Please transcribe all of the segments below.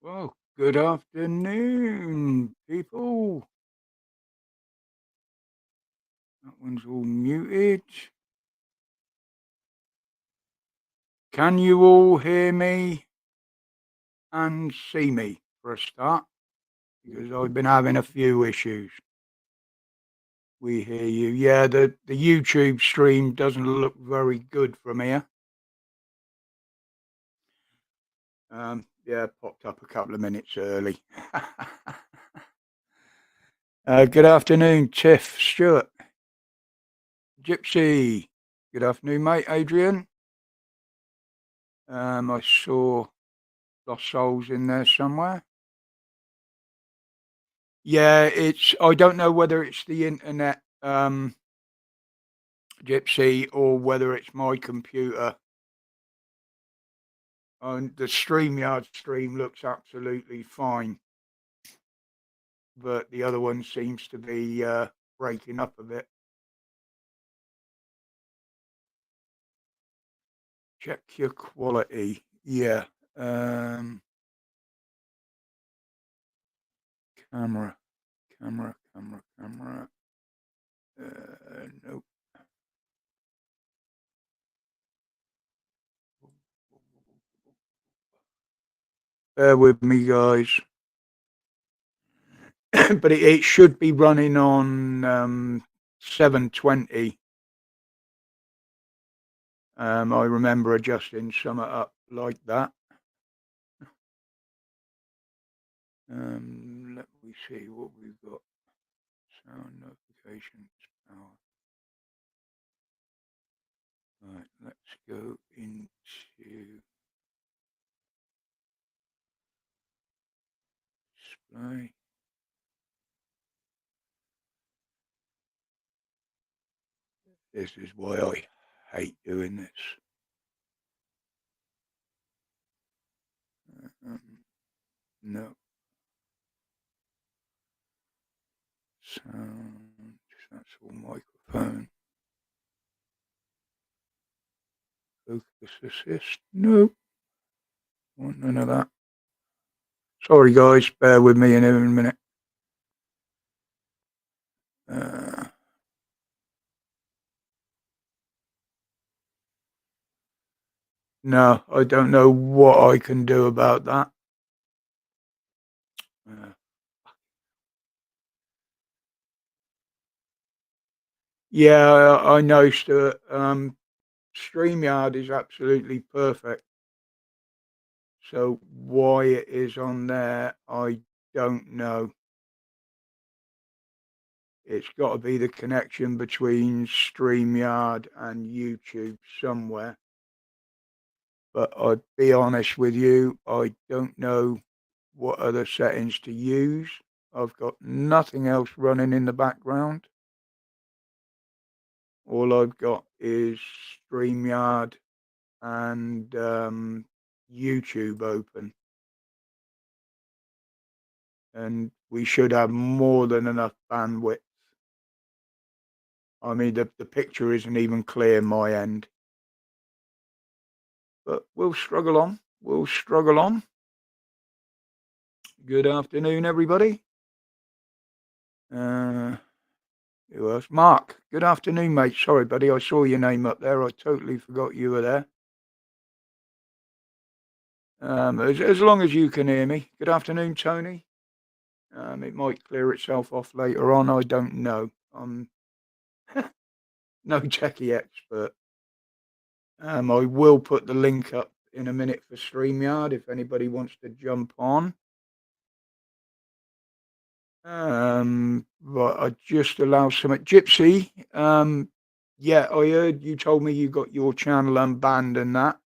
Well, good afternoon, people. That one's all muted. Can you all hear me and see me for a start? Because I've been having a few issues. We hear you. Yeah, the YouTube stream doesn't look very good from here. Yeah, popped up a couple of minutes early. Good afternoon, Tiff Stewart. Gypsy. Good afternoon, mate. Adrian. I saw Lost Souls in there somewhere. Yeah, I don't know whether it's the internet, Gypsy, or whether it's my computer. And the StreamYard stream looks absolutely fine, but the other one seems to be breaking up a bit. Check your quality. Yeah. Camera, camera. Nope. Bear with me, guys. But it should be running on 720. I remember adjusting some up like that. Let me see what we've got. Sound notifications. Power. Right, let's go into display. This is why I hate doing this. No. Sound. That's all microphone. Focus assist. Nope. Want none of that. Sorry, guys. Bear with me in a minute. No, I don't know what I can do about that. Yeah, I know, Stuart. StreamYard is absolutely perfect. So why it is on there, I don't know. It's got to be the connection between StreamYard and YouTube somewhere. But I'd be honest with you, I don't know what other settings to use. I've got nothing else running in the background. All I've got is StreamYard and YouTube open. And we should have more than enough bandwidth. I mean, the picture isn't even clear my end. But we'll struggle on. We'll struggle on. Good afternoon, everybody. Who else? Mark. Good afternoon, mate. Sorry, buddy. I saw your name up there. I totally forgot you were there. As long as you can hear me. Good afternoon, Tony. It might clear itself off later on. I don't know. I'm no techie expert. I will put the link up in a minute for StreamYard if anybody wants to jump on. But I just allow some Gypsy. Yeah, I heard you told me you got your channel unbanned and that.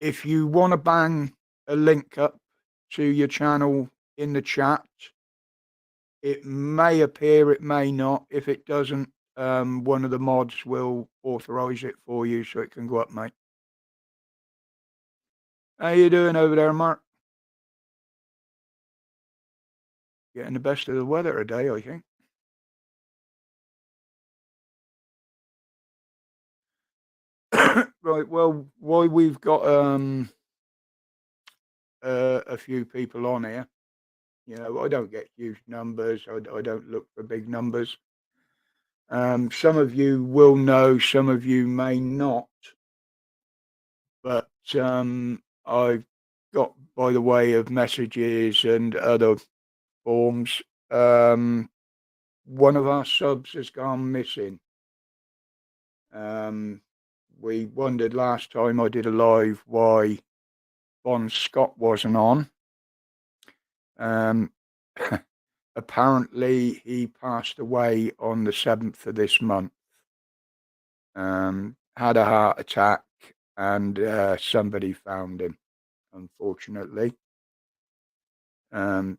If you want to bang a link up to your channel in the chat, it may appear, it may not. If it doesn't, one of the mods will authorize it for you so it can go up, mate. How you doing over there, Mark? Getting the best of the weather today, I think. Right, well, why we've got a few people on here. You know, I don't get huge numbers. I don't look for big numbers. Some of you will know, some of you may not. But I've got, by the way of messages and other forms, one of our subs has gone missing. We wondered last time I did a live why Bon Scott wasn't on. Apparently he passed away on the 7th of this month. Had a heart attack, and somebody found him, unfortunately.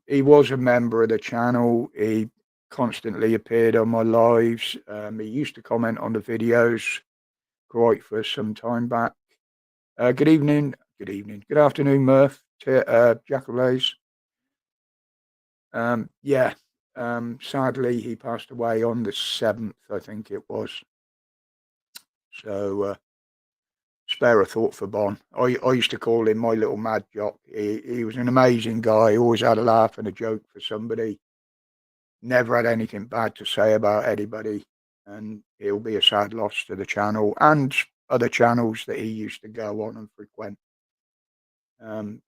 He was a member of the channel. He constantly appeared on my lives. He used to comment on the videos quite for some time back. Good evening, good afternoon, Murph, Jackalaze. Yeah, sadly he passed away on the 7th, I think it was. So spare a thought for Bon. I used to call him my little mad jock. He was an amazing guy, always had a laugh and a joke for somebody. Never had anything bad to say about anybody, and he'll be a sad loss to the channel and other channels that he used to go on and frequent.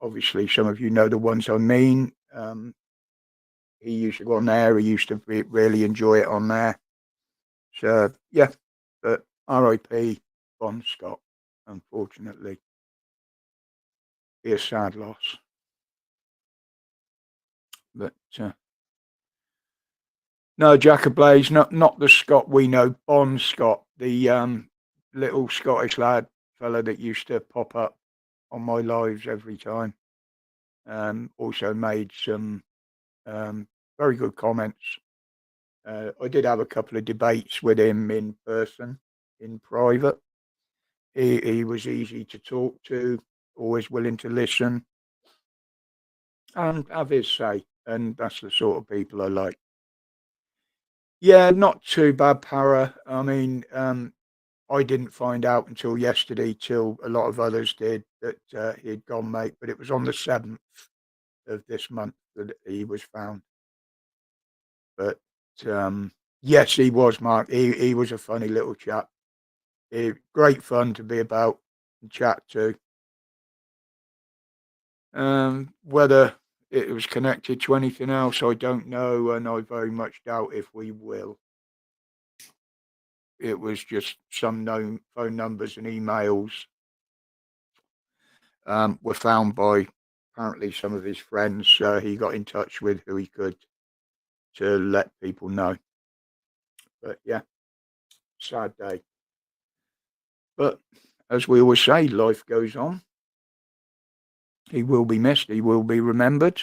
Obviously, some of you know the ones I mean. He used to go on there. He used to really enjoy it on there. So, yeah, but R.I.P. Bon Scott, unfortunately. Be a sad loss. But no, Jackablaze, not the Scott we know, Bon Scott, the little Scottish lad fella that used to pop up on my lives every time. Also made some very good comments. I did have a couple of debates with him in person, in private. He was easy to talk to, always willing to listen and have his say, and that's the sort of people I like. Yeah, not too bad, Para. I mean, I didn't find out until yesterday, till a lot of others did, that he'd gone, mate. But it was on the 7th of this month that he was found. But yes, he was, Mark. He was a funny little chap. Great fun to be about and chat to. Whether it was connected to anything else, I don't know, and I very much doubt if we will. It was just some known phone numbers and emails were found by apparently some of his friends. He got in touch with who he could to let people know. But yeah, sad day. But as we always say, life goes on. He will be missed. He will be remembered.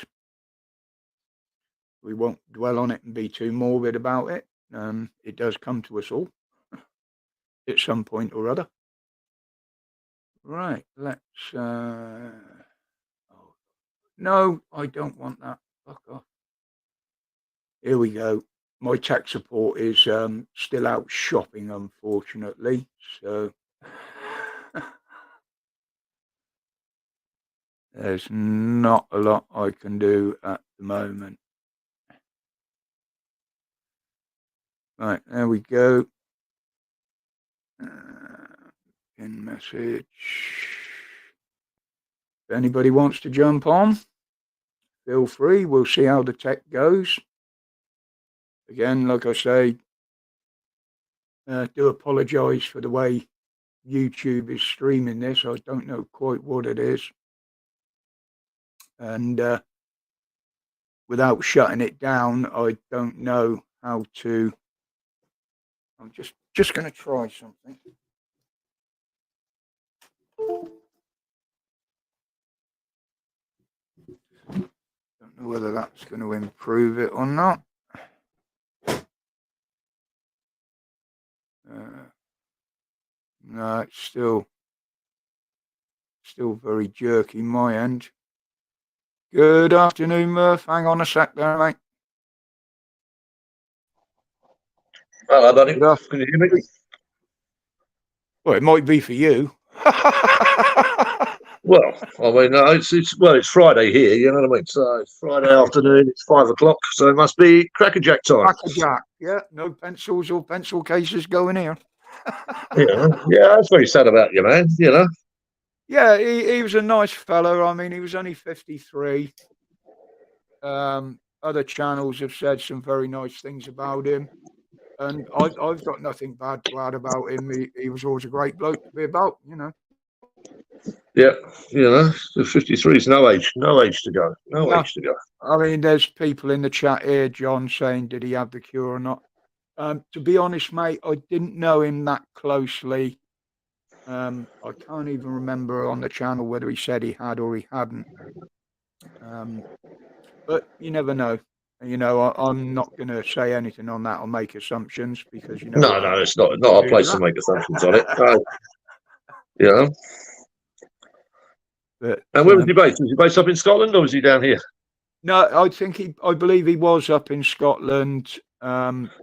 We won't dwell on it and be too morbid about it. It does come to us all at some point or other. Right, let's... oh, no, I don't want that. Fuck off. Here we go. My tech support is still out shopping, unfortunately. So there's not a lot I can do at the moment. Right, there we go. In message. If anybody wants to jump on, feel free. We'll see how the tech goes. Again, like I say, do apologise for the way YouTube is streaming this. I don't know quite what it is. And without shutting it down, I don't know how to... I'm just going to try something. Don't know whether that's going to improve it or not. No, it's still very jerky my end. Good afternoon, Murph. Hang on a sec there, mate. Hello, buddy. Can you hear me? Well, it might be for you. Well, I mean, no, it's Friday here. You know what I mean? So it's Friday afternoon. It's 5 o'clock. So it must be crackerjack time. Crackerjack. Yeah, no pencils or pencil cases going here. Yeah, that's very sad about you, man. Yeah, he was a nice fellow. I mean, he was only 53. Other channels have said some very nice things about him, and I've got nothing bad to add about him. He was always a great bloke to be about, Yeah, 53 is no age to go. No No, age to go. I mean, there's people in the chat here, John, saying, did he have the cure or not? To be honest, mate, I didn't know him that closely. I can't even remember on the channel whether he said he had or he hadn't. But you never know. I'm not going to say anything on that or make assumptions because, No, it's not our place to make assumptions on it. But, and where was he based? Was he based up in Scotland or was he down here? No, I believe he was up in Scotland.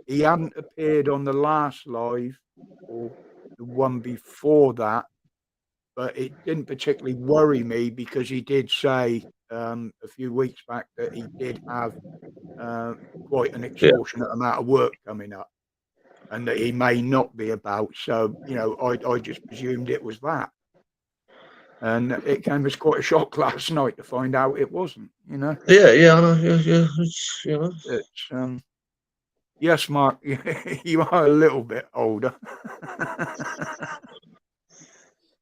He hadn't appeared on the last live or the one before that, but it didn't particularly worry me because he did say a few weeks back that he did have quite an extortionate amount of work coming up and that he may not be about. So, I just presumed it was that. And it came as quite a shock last night to find out it wasn't, Yeah, I know. Yeah. It's, yes, Mark, you are a little bit older.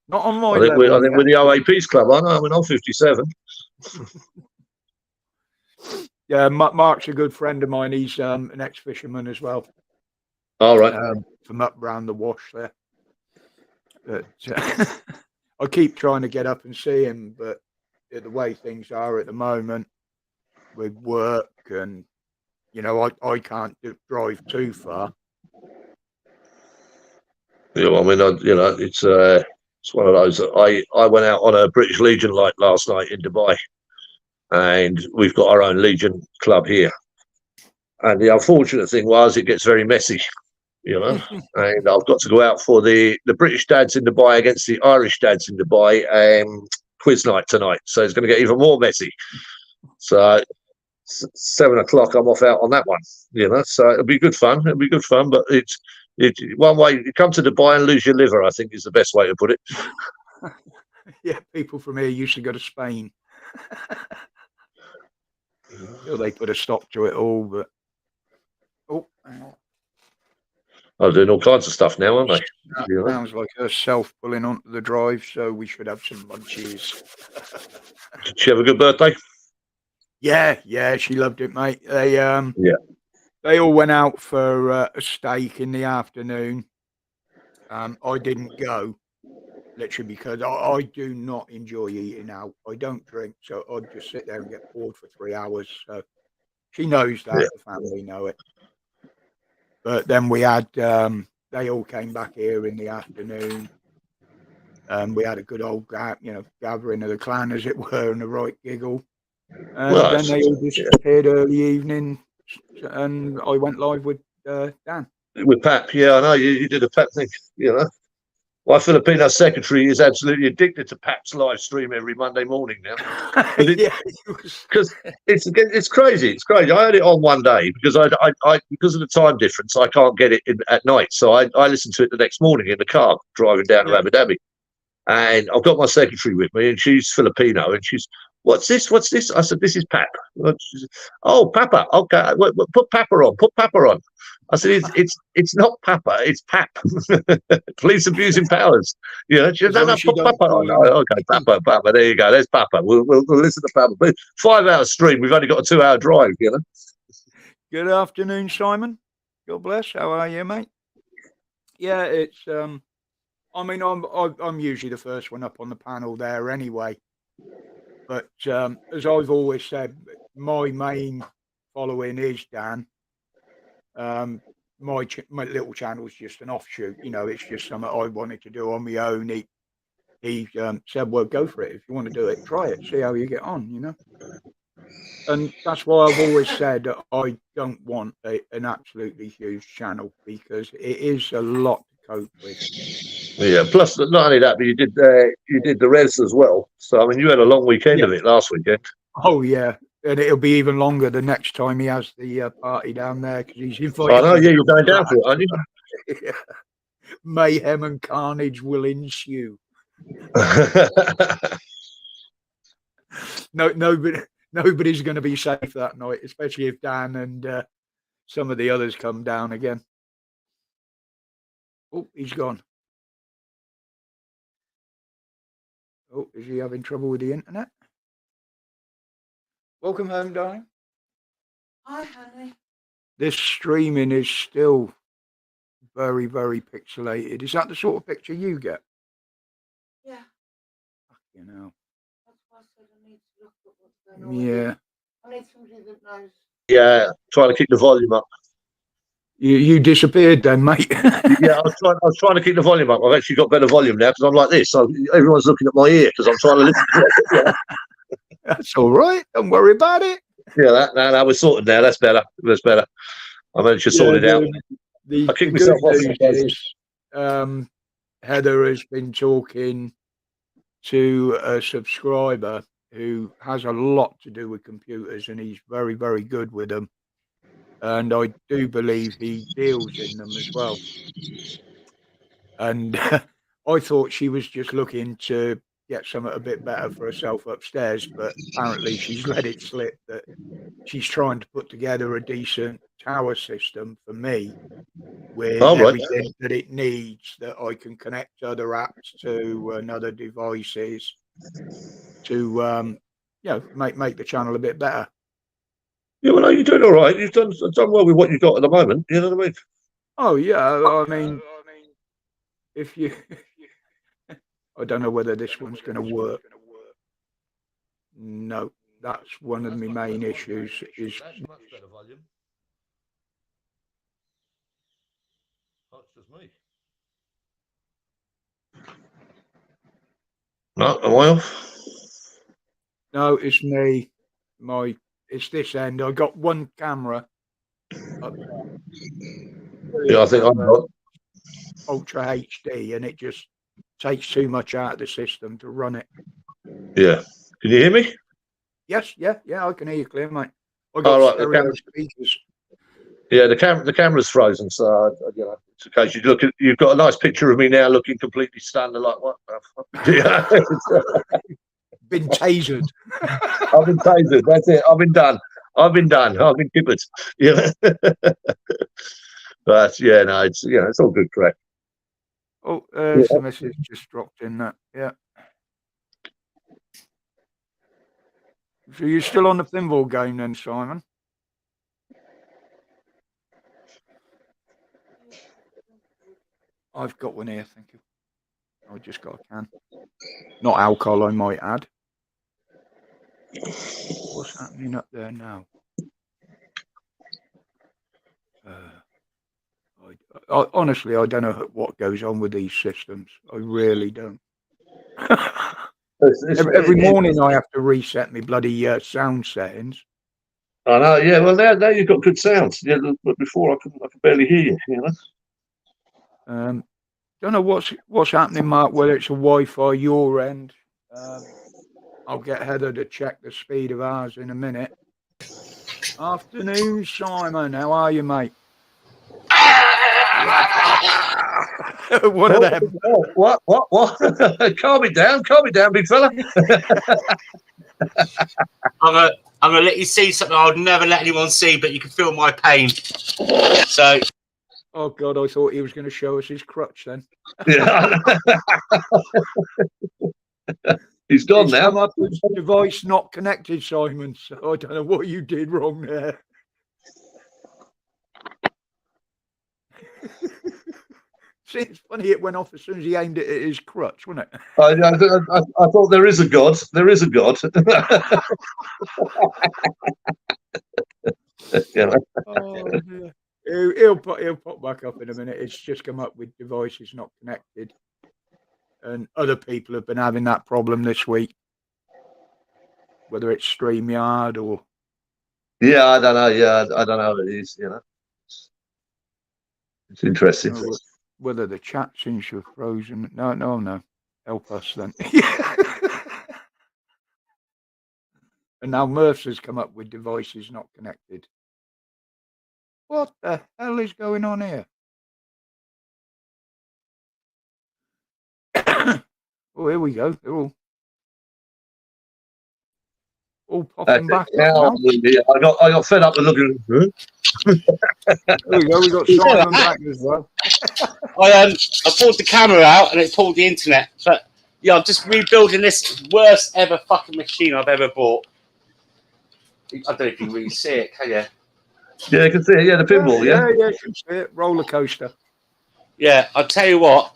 Not on my level. I think we're the OAP's club, aren't I? I mean, I'm 57. Yeah, Mark's a good friend of mine. He's an ex-fisherman as well. All right. From up round the wash there. But I keep trying to get up and see him, but the way things are at the moment with work and, I can't drive too far. Yeah, I mean, it's one of those. I went out on a British Legion light last night in Dubai, and we've got our own Legion club here. And the unfortunate thing was it gets very messy, and I've got to go out for the British dads in Dubai against the Irish dads in Dubai quiz night tonight. So it's going to get even more messy. So 7 o'clock, I'm off out on that one, so it'll be good fun. But it's one way you come to Dubai and lose your liver, I think is the best way to put it. Yeah, people from here used to go to Spain. They put a stop to it all, but I'm doing all kinds of stuff now, aren't they? Sounds like herself pulling onto the drive, so we should have some munchies. Did she have a good birthday? Yeah, she loved it, mate. They all went out for a steak in the afternoon. I didn't go, literally, because I do not enjoy eating out. I don't drink, so I'd just sit there and get bored for 3 hours. So she knows that. The family know it. But then we had, they all came back here in the afternoon. We had a good old, gathering of the clan, as it were, and a right giggle. And then they all disappeared early evening, and I went live with Dan. With Pap, yeah, I know you did a Pap thing, My Filipino secretary is absolutely addicted to Pap's live stream every Monday morning now. Because it's crazy. It's crazy. I had it on one day because I because of the time difference, I can't get it at night. So I listened to it the next morning in the car driving down to Abu Dhabi. And I've got my secretary with me, and she's Filipino, and she's, what's this? I said, this is Pap. Said, oh, Papa. Okay, put Papa on. Put Papa on. I said, it's not Papa, it's Pap. Police abusing powers. She said, no, put Papa on. Okay, Papa. There you go. There's Papa. We'll listen to Papa. But 5 hour stream. We've only got a 2 hour drive. Good afternoon, Simon. God bless. How are you, mate? Yeah, it's I mean, I'm usually the first one up on the panel there anyway. But as I've always said, my main following is Dan. My little channel is just an offshoot. It's just something I wanted to do on my own. He said, well, go for it. If you want to do it, try it. See how you get on, And that's why I've always said that I don't want an absolutely huge channel because it is a lot to cope with. Yeah. Plus, not only that, but you did the res as well. So I mean, you had a long weekend Yeah. of it last weekend. Oh yeah, and it'll be even longer the next time he has the party down there because he's invited. I know. Yeah, you're going down for it, aren't you? Yeah. Mayhem and carnage will ensue. Nobody's going to be safe that night, especially if Dan and some of the others come down again. Oh, he's gone. Oh, is he having trouble with the internet? Welcome home, darling. Hi, honey. This streaming is still very, very pixelated. Is that the sort of picture you get? Yeah. You know. That's why I said I need to look at what's going on. Yeah. I need somebody that knows. Yeah, trying to keep the volume up. You disappeared then, mate. Yeah, I was trying to keep the volume up. I've actually got better volume now because I'm like this. So everyone's looking at my ear because I'm trying to listen to it. Yeah. That's all right. Don't worry about it. Yeah, now we're sorted now. That's better. That's better. I managed to sort it out. I kicked myself off. Is, Heather has been talking to a subscriber who has a lot to do with computers, and he's very, very good with them. And I do believe he deals in them as well. And I thought she was just looking to get something a bit better for herself upstairs, but apparently she's let it slip that she's trying to put together a decent tower system for me with everything that it needs, that I can connect other apps to and other devices to make the channel a bit better. Yeah, well, no, you're doing all right. You've done well with what you've got at the moment. You know what I mean? Oh yeah, I mean, if you, I don't know whether this one's going to work. No, that's one of my main issues. Is much better volume. That's just me. No, am I off? No, it's me. It's this end. I got one camera up there. Yeah, I think I'm not. Ultra HD, and it just takes too much out of the system to run it. Yeah. Can you hear me? Yes, yeah, I can hear you clear, mate. I got stereo speakers. Yeah, the camera's frozen, so it's okay. You've got a nice picture of me now, looking completely stunned. Like what? Yeah. Been tasered. I've been tasered. That's it. I've been done. I've been kippered. Yeah. But yeah, no, it's it's all good, correct. Oh, the message just dropped in that. Yeah. So you're still on the pinball game then, Simon? I've got one here, thank you. I just got a can. Not alcohol, I might add. What's happening up there now? Honestly, I don't know what goes on with these systems. I really don't. Every morning I have to reset my bloody sound settings. I know, yeah. Well, now you've got good sound. Yeah, but before I could barely hear you. You know. Don't know what's happening, Mark. Whether it's a Wi-Fi your end. I'll get Heather to check the speed of ours in a minute. Afternoon, Simon. How are you, mate? One of them. What? Calm it down, big fella. I'm gonna let you see something I would never let anyone see, but you can feel my pain. So. Oh God, I thought he was going to show us his crutch then. Yeah. He's gone now. Come up with device not connected, Simon. So I don't know what you did wrong there. See, it's funny, it went off as soon as he aimed it at his crutch, wasn't it? I thought there is a God. There is a God. Oh, dear. He'll pop back up in a minute. It's just come up with devices not connected. And other people have been having that problem this week. Whether it's StreamYard or... Yeah, I don't know. Yeah, I don't know what it is, It's interesting. whether the chat seems to have frozen. No. Help us then. And now Murphs has come up with devices not connected. What the hell is going on here? Oh, here we go. They're all popping back up now. I got fed up with looking. There we go. We got Simon back as well. I pulled the camera out and it pulled the internet. But yeah, I'm just rebuilding this worst ever fucking machine I've ever bought. I don't know if you can really see it, can you? Yeah, I can see it. Yeah, the pinball. Yeah. You can see it. Roller coaster. Yeah, I'll tell you what.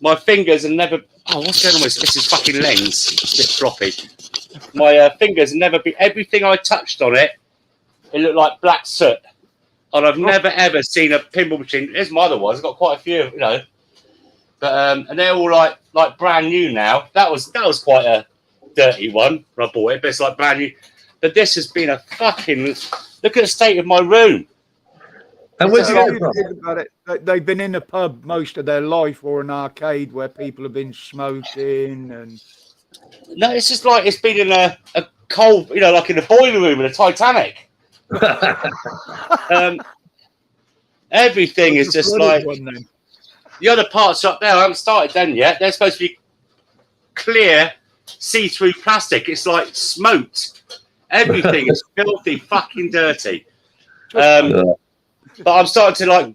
My fingers are never. Oh, what's going on with this? This is fucking lens. It's a bit floppy. My fingers have never been. Everything I touched on it, it looked like black soot. And I've never ever seen a pinball machine. There's my other ones. I've got quite a few, you know. But and they're all like brand new now. That was quite a dirty one when I bought it, but it's like brand new. But this has been a fucking. Look at the state of my room. And where'd you get it from? Think about it. They've been in a pub most of their life or an arcade where people have been smoking and. No, it's just like it's been in a cold, you know, like in a boiler room in a Titanic. Everything is just like the other parts up there. I haven't started them yet. They're supposed to be clear, see-through plastic. It's like smoked. Everything is filthy, fucking dirty. But I'm starting to like.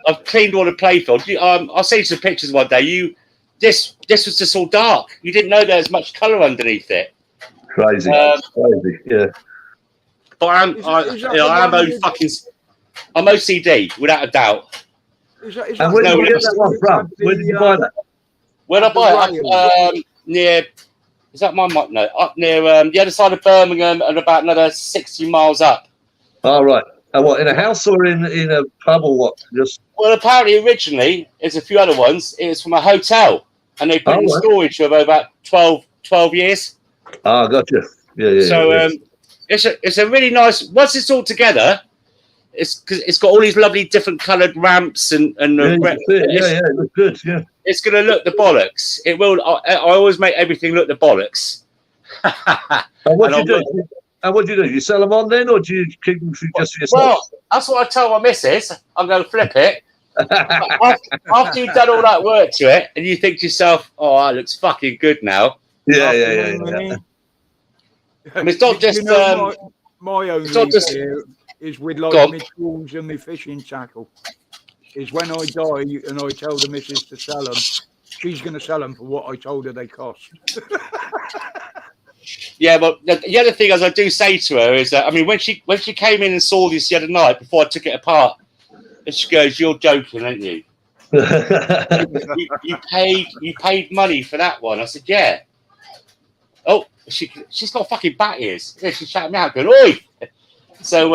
I've cleaned all the playfield. I'll send you some pictures one day. This was just all dark. You didn't know there was much colour underneath it. Crazy, crazy, yeah. But I'm OCD without a doubt. And where did you get that one from? Where did you buy that? Where did I buy it? Near. Is that my mic? No, up near the other side of Birmingham and about another 60 miles up. Oh, right. And what, in a house or in a pub or what? Just. Well, apparently originally, there's a few other ones. It was from a hotel, and they put it in storage for about 12 years. Ah, gotcha. Yeah. So it's a really nice. Once it's all together, it's got all these lovely different coloured ramps and it looks good. Yeah, it's going to look the bollocks. It will. I always make everything look the bollocks. And what do you do? And what do you do? You sell them on then, or do you keep them just for yourself? Well, that's what I tell my missus. I'm going to flip it. After you've done all that work to it, and you think to yourself, "Oh, that looks fucking good now." Yeah. I mean, it's not just. My only fear is with like my tools and my fishing tackle. Is when I die and I tell the missus to sell them, she's going to sell them for what I told her they cost. Yeah, but the other thing, as I do say to her, is that I mean, when she came in and saw this the other night before I took it apart, and she goes, "You're joking, aren't you? you paid money for that one." I said, "Yeah." Oh, she's got fucking bat ears. Yeah, she's shouting me out, going, "Oi!" So,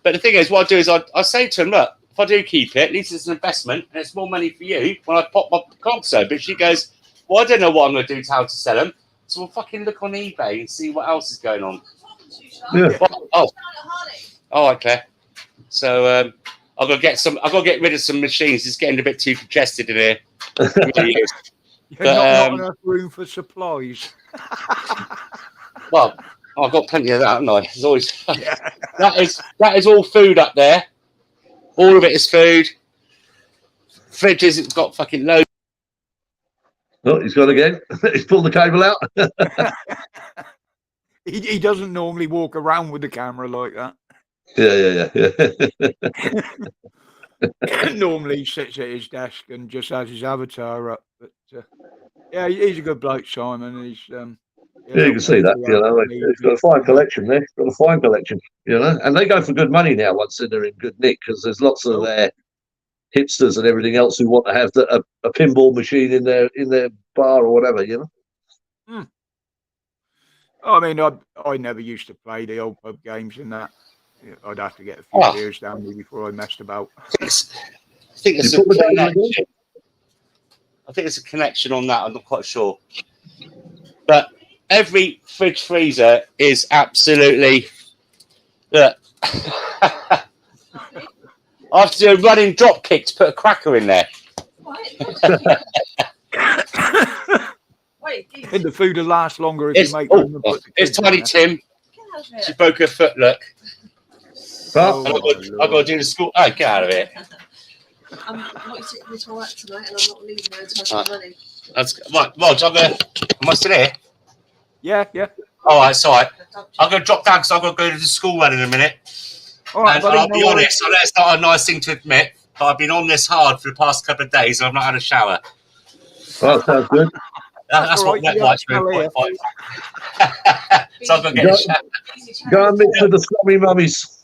but the thing is, what I do is I say to him, "Look, if I do keep it, at least it's an investment, and it's more money for you when I pop my concert." But she goes, "Well, I don't know what I'm going to do to how to sell them. So we'll fucking look on eBay and see what else is going on." Yeah. Oh, okay. So I've got to get rid of some machines. It's getting a bit too congested in here. It really is. Not enough room for supplies. Well, I've got plenty of that, haven't I? There's always that is all food up there. All of it is food. Fridges, it's got fucking loads. Oh, he's gone again. He's pulled the cable out. He doesn't normally walk around with the camera like that. Yeah. Normally he sits at his desk and just has his avatar up. But yeah, he's a good bloke, Simon. He's you can see that. You know, he's got a fine collection there. Got a fine collection. You know, and they go for good money now once they're in good nick because there's lots of hipsters and everything else who want to have a pinball machine in their bar or whatever, you know. I mean, I never used to play the old pub games and that. I'd have to get a few beers down me before I messed about. I think there's a connection. I think there's a connection on that. I'm not quite sure, but every fridge freezer is absolutely. Look. I have to do a running drop kick to put a cracker in there. Wait, And the food will last longer if It's, you make room and put the it's kids in Tiny there. Tim. She broke her foot, look. Oh, And I've got to do the school. Oh, get out of here. I'm not taking me to work tonight, and I'm not leaving there until I get money. That's right. Rog, am I still here? Yeah, yeah. All right, it's all right. I'm going to drop down because I've got to go to the school run in a minute. All right, And buddy. I'll no be worries. honest, I know it's not a nice thing to admit, but I've been on this hard for the past couple of days and I've not had a shower. that sounds good. That's all what right, wet you wipes don't mean. smell here. So I'm going to get a shower. Go and mix with the scrubby mummies.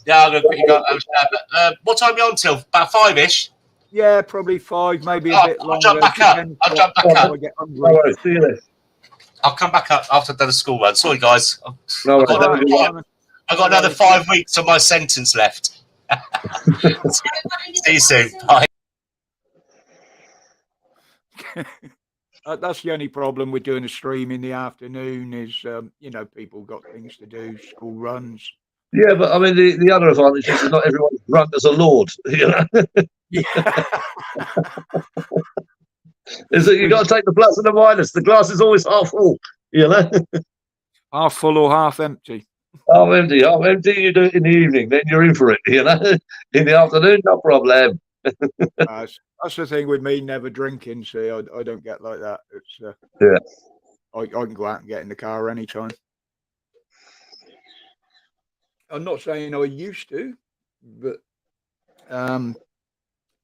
Yeah, I'm going to quickly go have a shower. What time are you on till? About 5-ish? Yeah, probably 5, maybe a Oh, bit I'll longer. jump back up. Depends I'll jump back what up. time I get No hungry. worries. See you then. I'll come back up after I've done the school run. Sorry, guys. No worries. All Have a right, good one. Simon. I've got another 5 weeks of my sentence left. See you soon. Bye. That's the only problem with doing a stream in the afternoon is, you know, people got things to do, school runs. Yeah, but I mean, the other advantage is that not everyone's drunk as a lord. You know, Yeah. is that you got to take the plus and the minus. The glass is always half full. You know, Half full or half empty. half empty, half empty. You do it in the evening, then you're in for it. You know, in the afternoon, no problem. That's the thing with me never drinking. See, I don't get like that. It's Yeah. I can go out and get in the car anytime. I'm not saying I used to, but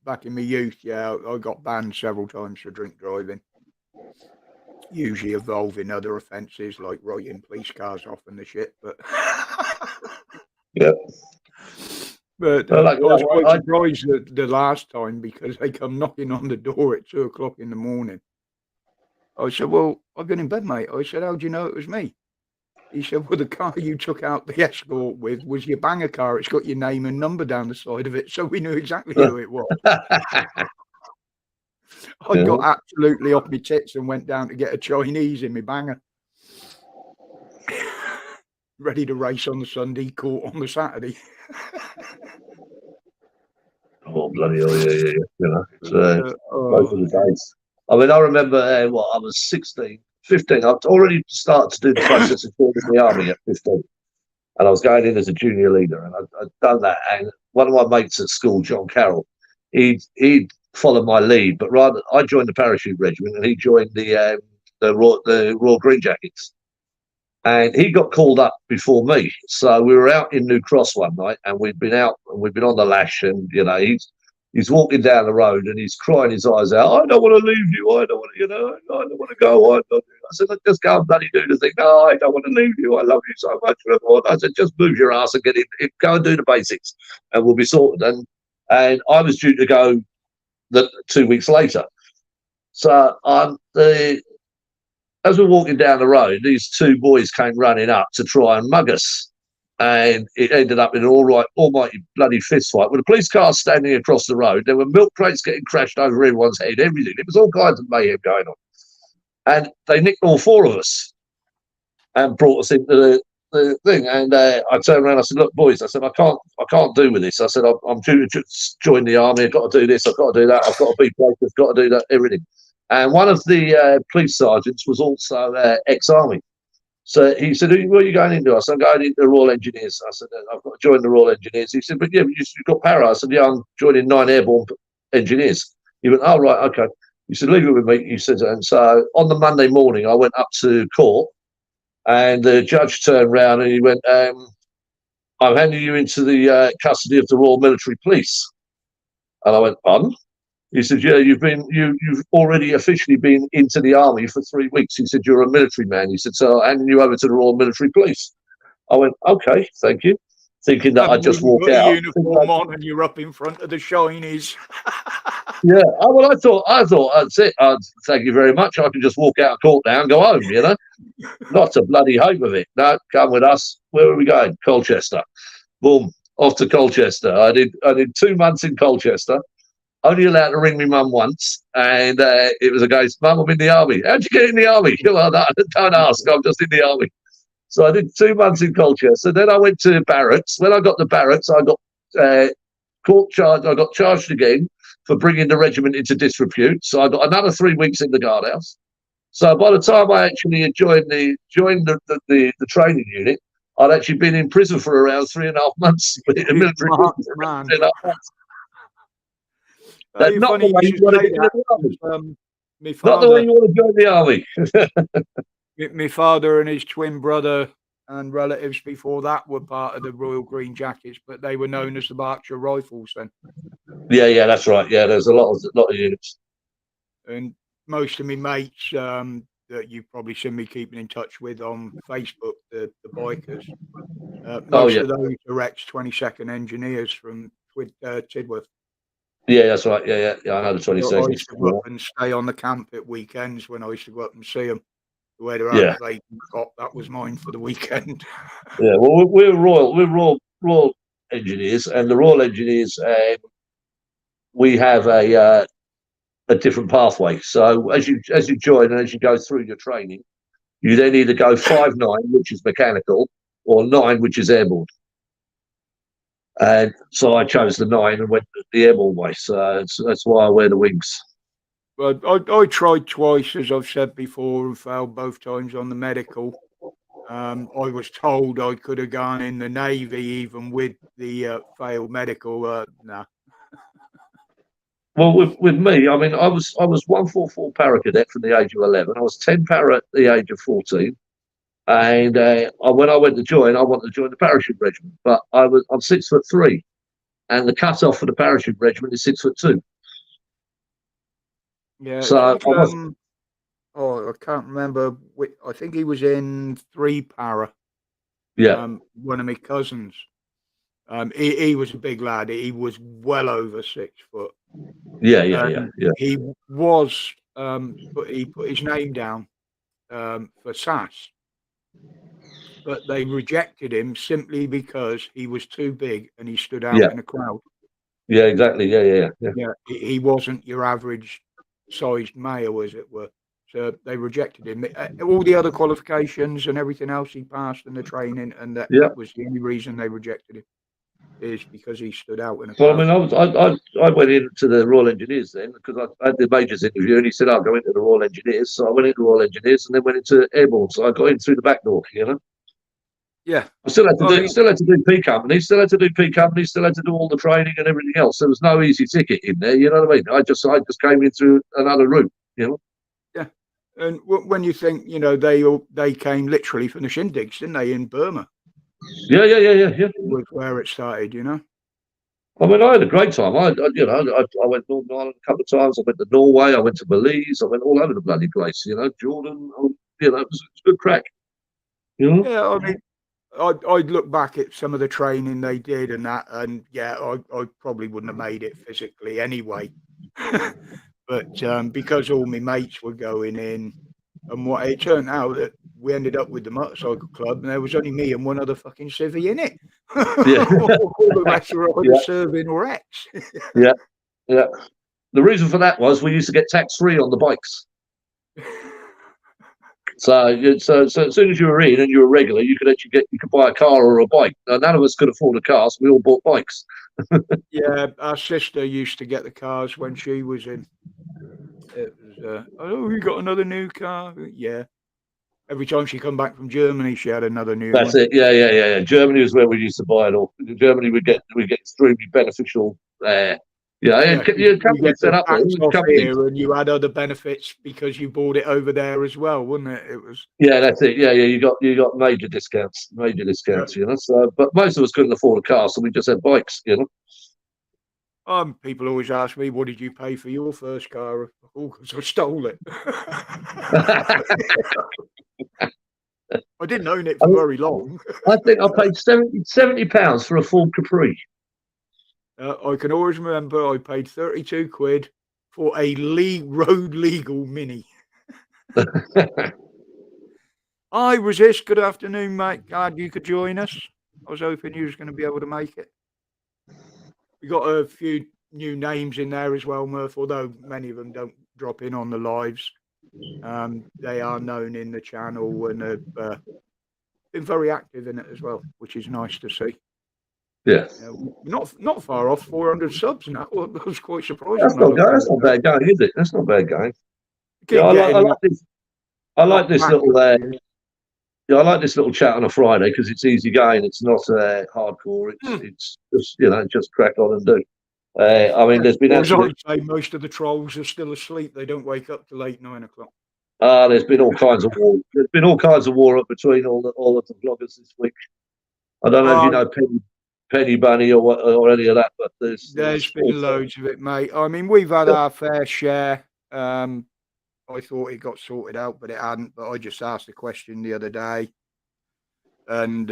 back in my youth, yeah, I got banned several times for drink driving. Usually involving other offences like writing police cars off and the shit. But Yeah. But Well, like, I was quite I- surprised the last time because they come knocking on the door at 2 o'clock in the morning. I said, "Well, I've been in bed, mate." I said, "How do you know it was me?" He said, "Well, the car you took out the escort with was your banger car. It's got your name and number down the side of it, so we knew exactly who it was." I Yeah. got absolutely off my tits and went down to get a Chinese in my banger. Ready to race on the Sunday, caught on the Saturday. Oh, bloody hell, yeah. You know, it's, those Oh, are the days. I mean, I remember I was 16, 15. I'd already started to do the process of joining the army at 15. And I was going in as a junior leader, and I'd done that. And one of my mates at school, John Carroll, he'd followed my lead, but rather I joined the parachute regiment, and he joined the Royal Green Jackets. And he got called up before me. So we were out in New Cross one night, and we'd been on the lash, and you know, he's walking down the road and he's crying his eyes out. "I don't want to leave you. I don't want to, I don't want to go. I said, "Just go and bloody do the thing." "No, I don't want to leave you. I love you so much." I said, "Just move your ass and get in. Go and do the basics, and we'll be sorted." And I was due to go 2 weeks later. So as we're walking down the road, these two boys came running up to try and mug us. And it ended up in an almighty bloody fist fight with a police car standing across the road. There were milk crates getting crashed over everyone's head, everything. It was all kinds of mayhem going on. And they nicked all four of us and brought us into the thing. And I turned around and I said, "Look, boys," I said, I can't do with this. I said, I'm due to join the army. I've got to do this. I've got to do that. I've got to be brave. I've got to do that, everything. And one of the police sergeants was also ex-army. So he said, "What are you going into?" I said, "I'm going into the Royal Engineers." I said, "I've got to join the Royal Engineers." He said, "But yeah, you've got para." I said, "Yeah, I'm joining 9 Airborne Engineers." He went, "Oh, right, okay." He said, "Leave it with me." He said, and so on the Monday morning, I went up to court, and the judge turned round and he went, "I'm handing you into the custody of the Royal Military Police." And I went, "Pardon?" He said, "Yeah, you've already officially been into the army for 3 weeks." He said, "You're a military man." He said, "So I'm handing you over to the Royal Military Police." I went, "Okay, thank you," thinking that I'd just walk got out. a uniform on and you're up in front of the shinies. Yeah. Oh, well, I thought that's it. Thank you very much. I can just walk out of court now and go home. Not a bloody hope of it. No, come with us. Where are we going? Colchester. Boom, off to Colchester. I did 2 months in Colchester. Only allowed to ring me mum once, and it was a case, "Mum, I'm in the army." "How'd you get in the army?" "Well, don't ask. I'm just in the army." So I did 2 months in Colchester. Then I went to barracks. When I got to barracks, I got court charge. I got charged again for bringing the regiment into disrepute. So I got another 3 weeks in the guardhouse. So by the time I actually had joined the training unit, I'd actually been in prison for around 3.5 months. In military prison for around 3.5 months. That's not the way you want to get in the army. Not the way you want to join the army. My father and his twin brother and relatives before that were part of the Royal Green Jackets, but they were known as the Berkshire Rifles then. Yeah, that's right. Yeah, there's a lot of units. And most of my mates that you've probably seen me keeping in touch with on Facebook, the bikers, most of those are ex-22nd engineers from Tidworth. Yeah, that's right. Yeah, I know the 22nd. I used to go up and stay on the camp at weekends when I used to go up and see them. Where they're at, that was mine for the weekend. Yeah, well, we're Royal Engineers, and the Royal Engineers, we have a different pathway. So as you join and as you go through your training, you then either go 5-9, which is mechanical, or 9, which is airborne. And so I chose the 9 and went the airborne way. So that's why I wear the wings. Well, I tried twice, as I've said before, and failed both times on the medical. I was told I could have gone in the Navy even with the failed medical. Nah. Well, with me, I mean, I was 144 para cadet from the age of 11. I was 10 para at the age of 14. And when I went to join, I wanted to join the parachute regiment, but I'm 6'3", and the cut-off for the parachute regiment is 6'2". Yeah. So I can't remember. I think he was in 3 para. Yeah. One of my cousins. He was a big lad. He was well over 6 foot. Yeah. He was. But he put his name down for SAS, but they rejected him simply because he was too big and he stood out in the crowd. Yeah, exactly. Yeah. He wasn't your average sized male, as it were. So they rejected him. All the other qualifications and everything else he passed in the training, and that was the only reason they rejected him, is because he stood out in a crowd. Well, I mean, I went into the Royal Engineers then because I had the Major's interview, and he said I'll go into the Royal Engineers. So I went into Royal Engineers and then went into Airborne. So I got in through the back door, Yeah. I still had to do P company, still had to do all the training and everything else. There was no easy ticket in there, you know what I mean? I just came in through another route, Yeah. And when you think, they came literally from the shindigs, didn't they, in Burma? Yeah. Was where it started, I mean, I had a great time. I went to Northern Ireland a couple of times. I went to Norway. I went to Belize. I went all over the bloody place. Jordan. It was good crack. Yeah, I mean, I'd look back at some of the training they did and that, and I probably wouldn't have made it physically anyway. But because all my mates were going in, and what it turned out that we ended up with the motorcycle club, and there was only me and one other fucking civvy in it. Yeah. All the rest were either serving or ex. Yeah. The reason for that was we used to get tax-free on the bikes. So as soon as you were in and you were regular, you could buy a car or a bike. Now, none of us could afford a car, so we all bought bikes. Yeah, our sister used to get the cars when she was in. It was, we got another new car. Yeah. Every time she come back from Germany, she had another new one. That's it. Yeah. Germany was where we used to buy it all. In Germany, we get extremely beneficial. You company set up here, and you had other benefits because you bought it over there as well, wasn't it? It was. Yeah, that's it. Yeah. You got major discounts. Yeah. So, but most of us couldn't afford a car, so we just had bikes. People always ask me, "What did you pay for your first car?" Oh, because I stole it. I didn't own it for very long. I think I paid £70 for a Ford Capri. I can always remember I paid 32 quid for a road legal Mini. Hi, Resist. Good afternoon, mate. Glad you could join us. I was hoping you was going to be able to make it. We got a few new names in there as well, Murph, although many of them don't drop in on the lives. They are known in the channel and have been very active in it as well, which is nice to see. Yeah. Not far off 400 subs now. That was quite surprising. That's not bad going, is it? That's not bad going. Yeah, I like this. I like this little. Yeah, I like this little chat on a Friday because it's easy going. It's not hardcore. It's just just crack on and do. I mean, there's been I'd say most of the trolls are still asleep. They don't wake up till 8, 9 o'clock. There's been all kinds of war. There's been all kinds of war up between all of the vloggers this week. I don't know if you know Penny Bunny or any of that, but there's been loads of it, mate. I mean, we've had our fair share. I thought it got sorted out, but it hadn't. But I just asked a question the other day, and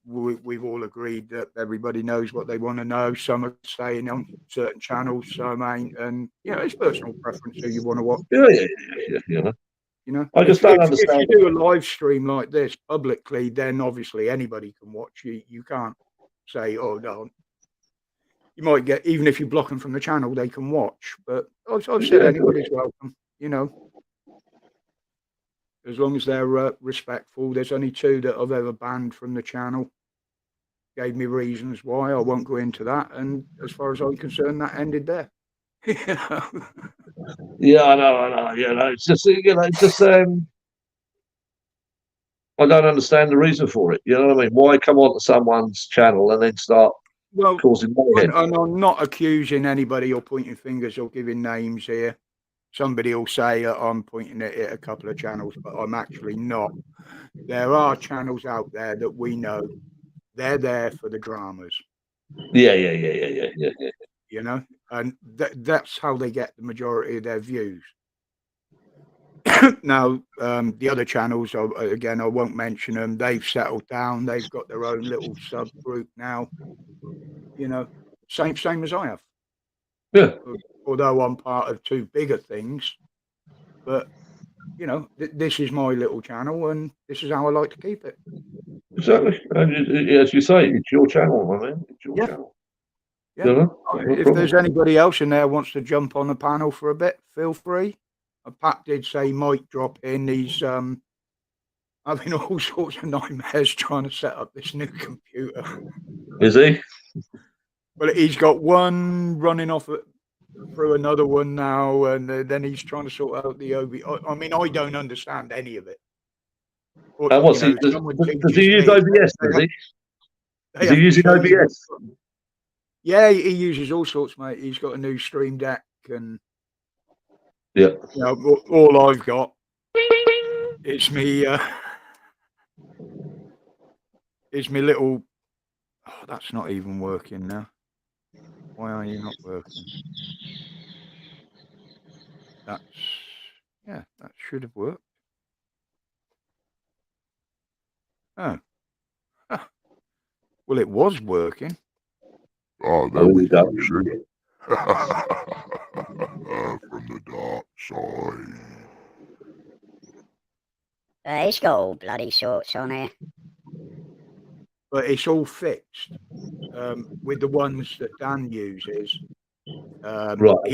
we've all agreed that everybody knows what they want to know. Some are staying on certain channels, some ain't, and it's personal preference who you want to watch. Yeah. I just don't understand. If you do a live stream like this publicly, then obviously anybody can watch. You can't say, "Oh, no." You might get, even if you block them from the channel, they can watch. But I've said anybody's welcome. As long as they're respectful. There's only 2 that I've ever banned from the channel. Gave me reasons why. I won't go into that. And as far as I'm concerned, that ended there. Yeah, I know. It's just, I don't understand the reason for it. You know what I mean? Why come onto someone's channel and then start causing mayhem? And I'm not accusing anybody or pointing fingers or giving names here. Somebody will say I'm pointing at a couple of channels, but I'm actually not. There are channels out there that we know. They're there for the dramas. Yeah. And that's how they get the majority of their views. Now, the other channels, again, I won't mention them. They've settled down. They've got their own little subgroup now. Same as I have. Yeah. Although I'm part of 2 bigger things, but this is my little channel, and this is how I like to keep it. Exactly, and as you say, it's your channel. I mean, it's your channel. Yeah. If there's anybody else in there wants to jump on the panel for a bit, feel free. Pat did say he might drop in. He's having all sorts of nightmares trying to set up this new computer. Is he? Well, he's got one running off through another one now, and then he's trying to sort out the OBS. I mean, I don't understand any of it. Does he use OBS? Does he? Is he using OBS? Yeah, he uses all sorts, mate. He's got a new Stream Deck, and all I've got is me. Is my little. Oh, that's not even working now. Why are you not working? That should have worked. Oh. Well, it was working. Oh, there we go. From the dark side. He's got all bloody sorts on here. But it's all fixed with the ones that Dan uses. He's got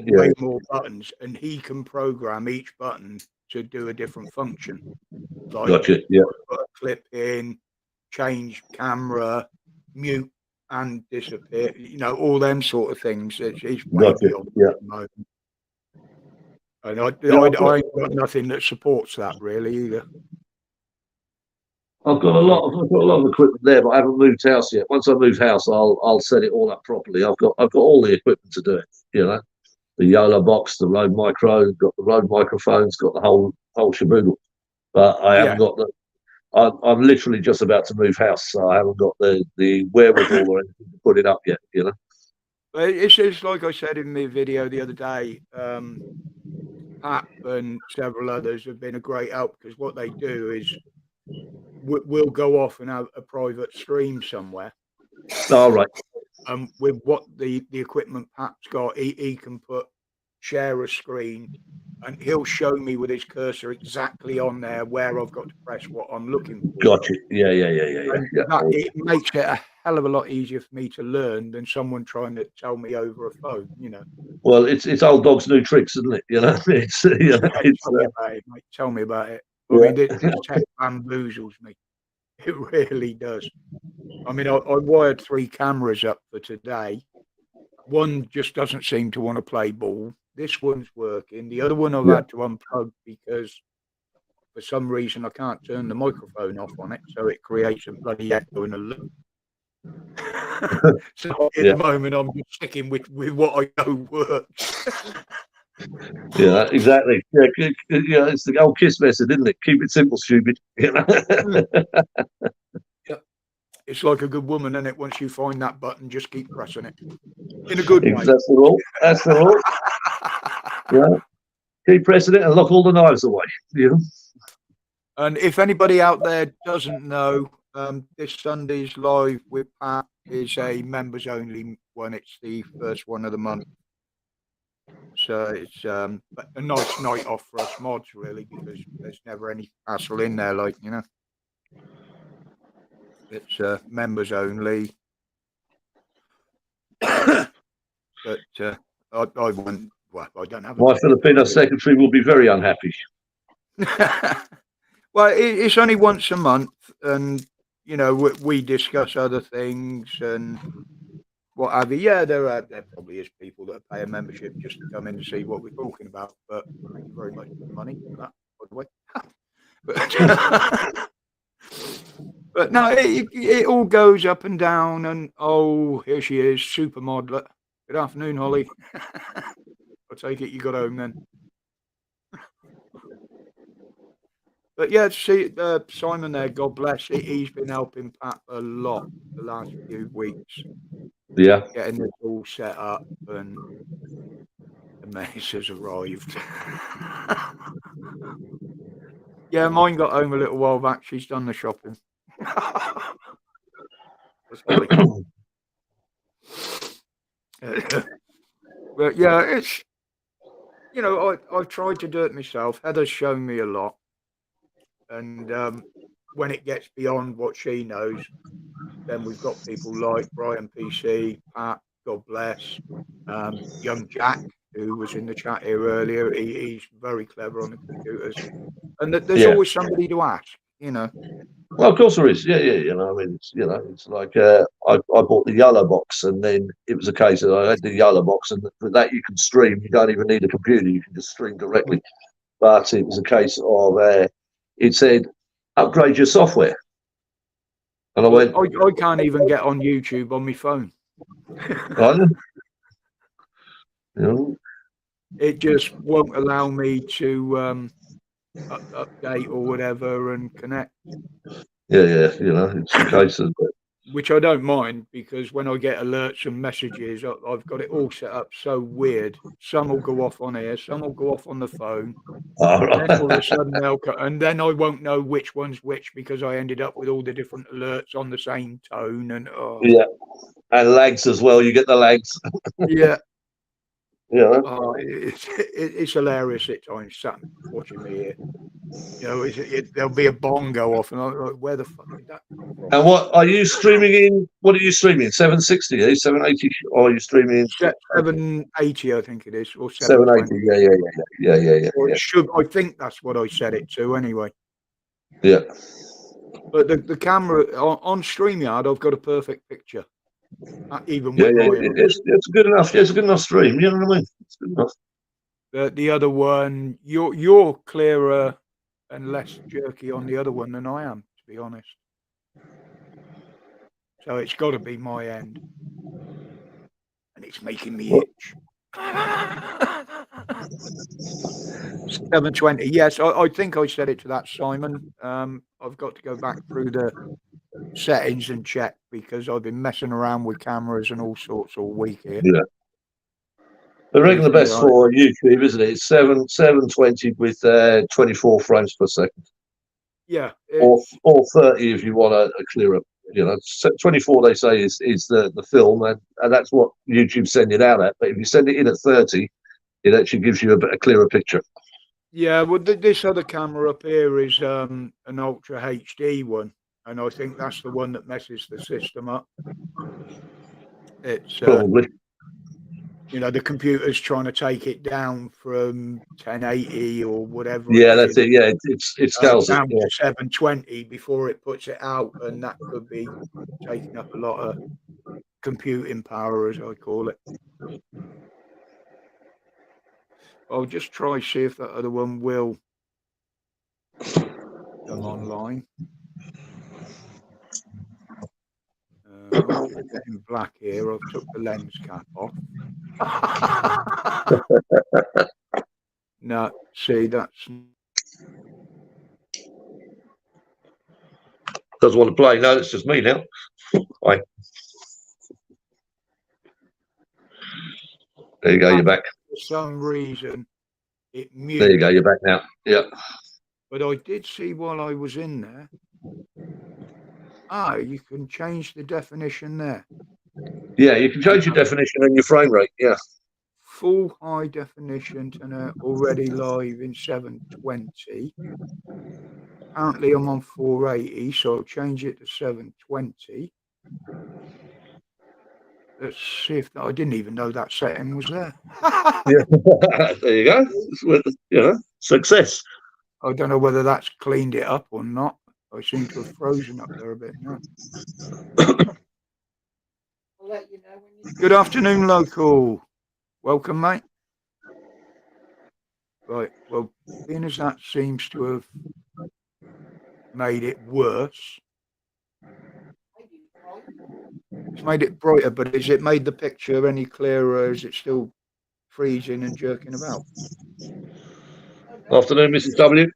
way more buttons, and he can program each button to do a different function. Like put a clip in, change camera, mute and disappear. All them sort of things. It's way beyond at the moment. And I ain't got nothing that supports that really either. I've got a lot of equipment there, but I haven't moved house yet. Once I move house, I'll set it all up properly. I've got all the equipment to do it. The Yola box, the Rode Micro, got the Rode microphones, got the whole shaboodle. But I haven't got the. I'm literally just about to move house, so I haven't got the wherewithal or anything to put it up yet. It's like I said in my video the other day. Pat and several others have been a great help because what they do is we'll go off and have a private stream somewhere. All right. With what the equipment Pat's got, he can share a screen, and he'll show me with his cursor exactly on there where I've got to press what I'm looking for. Gotcha. Yeah. It makes it a hell of a lot easier for me to learn than someone trying to tell me over a phone. Well, it's old dog's new tricks, isn't it? Tell me about it, mate. Tell me about it. I mean, this tech bamboozles me. It really does. I mean, I wired 3 cameras up for today. One just doesn't seem to want to play ball. This one's working. The other one I've had to unplug because for some reason I can't turn the microphone off on it, so it creates a bloody echo and a loop. So at the moment I'm just sticking with what I know works. Yeah, exactly. Yeah, it's the old KISS method, isn't it? Keep it simple, stupid. You know? It's like a good woman, isn't it? Once you find that button, just keep pressing it in a good way. That's the rule. That's the rule. Yeah. Keep pressing it and lock all the knives away. You know? And if anybody out there doesn't know, this Sunday's live with Pat is a members only one. It's the first one of the month. So it's a nice night off for us mods, really, because there's never any hassle in there, like, you know. It's members only. But I won't. Well, I don't have. My Filipino secretary will be very unhappy. Well, it's only once a month, and you know we discuss other things and what have you. Yeah, there probably is people that pay a membership just to come in and see what we're talking about. But thank you very much for the money for that, by the way. But no, it all goes up and down. And oh, here she is, super modeler. Good afternoon, Holly. I take it you got home then. But yeah, see, Simon there, God bless. He's been helping Pat a lot the last few weeks. Yeah. Getting this all set up, and the mess has arrived. Yeah, mine got home a little while back. She's done the shopping. But yeah, it's, you know, I've tried to do it myself. Heather's shown me a lot. And when it gets beyond what she knows, then we've got people like Brian PC, Pat, God bless, young Jack, who was in the chat here earlier. He's very clever on the computers. And there's always somebody to ask, you know. Well, of course there is. Yeah. You know, I mean, it's like I bought the Yellow box, and then it was a case that I had the Yellow box, and with that you can stream. You don't even need a computer; you can just stream directly. But it was a case of it said upgrade your software, and I went, I can't even get on YouTube on my phone. You know, it just won't allow me to update or whatever and connect. Yeah. You know, it's a case of. Which I don't mind, because when I get alerts and messages, I've got it all set up so weird. Some will go off on air, some will go off on the phone. Right. Then all of a sudden and then I won't know which one's which, because I ended up with all the different alerts on the same tone. And yeah, and lags as well. You get the lags. Yeah. Yeah. It's hilarious at times. Sat watching me here. You know, there'll be a bong go off, and I'm like, where the fuck did that come from? And what are you streaming in? What are you streaming? 760, 780, or are you streaming? 780, I think it is, or 780. Yeah. Or it should. I think that's what I set it to anyway. Yeah. But the camera on StreamYard, I've got a perfect picture. Even Yeah, with it's good enough. Yeah, it's a good enough stream. You know what I mean? It's good enough. The other one, you're clearer and less jerky on the other one than I am, to be honest. So it's got to be my end, and it's making me itch. 720. Yes, I think I said it to that Simon. I've got to go back through the settings and check, because I've been messing around with cameras and all sorts all week here. Yeah. I reckon the best for YouTube, isn't it? It's 720 with 24 frames per second. Yeah. Or 30 if you want a clearer. You know, 24 they say is the film, and that's what YouTube's sending out at. But if you send it in at 30, it actually gives you a clearer picture. Yeah. Well, this other camera up here is an Ultra HD one, and I think that's the one that messes the system up. It's probably. You know, the computer's trying to take it down from 1080 or whatever. Yeah, that's it. Yeah, it scales it. Down Yeah. to 720 before it puts it out, and that could be taking up a lot of computing power, as I call it. I'll just try see if that other one will come online. I'm getting black here. I've took the lens cap off. No, see, that's Doesn't want to play. No, it's just me now. Hi. There you go. You're back. for some reason it There you muted. go. You're back now. Yeah. But I did see while I was in there. You can change the definition there. Yeah, you can change your definition and your frame rate. Yeah. Full high definition to already live in 720. Currently I'm on 480, so I'll change it to 720. Let's see if I didn't even know that setting was there. Yeah. There you go. You know, success. I don't know whether that's cleaned it up or not. I seem to have frozen up there a bit now. I'll let you know when you. Good afternoon, local. Welcome, mate. Right, well, being as that seems to have made it worse. It's made it brighter, but has it made the picture any clearer? Or is it still freezing and jerking about? Afternoon, Mrs. W.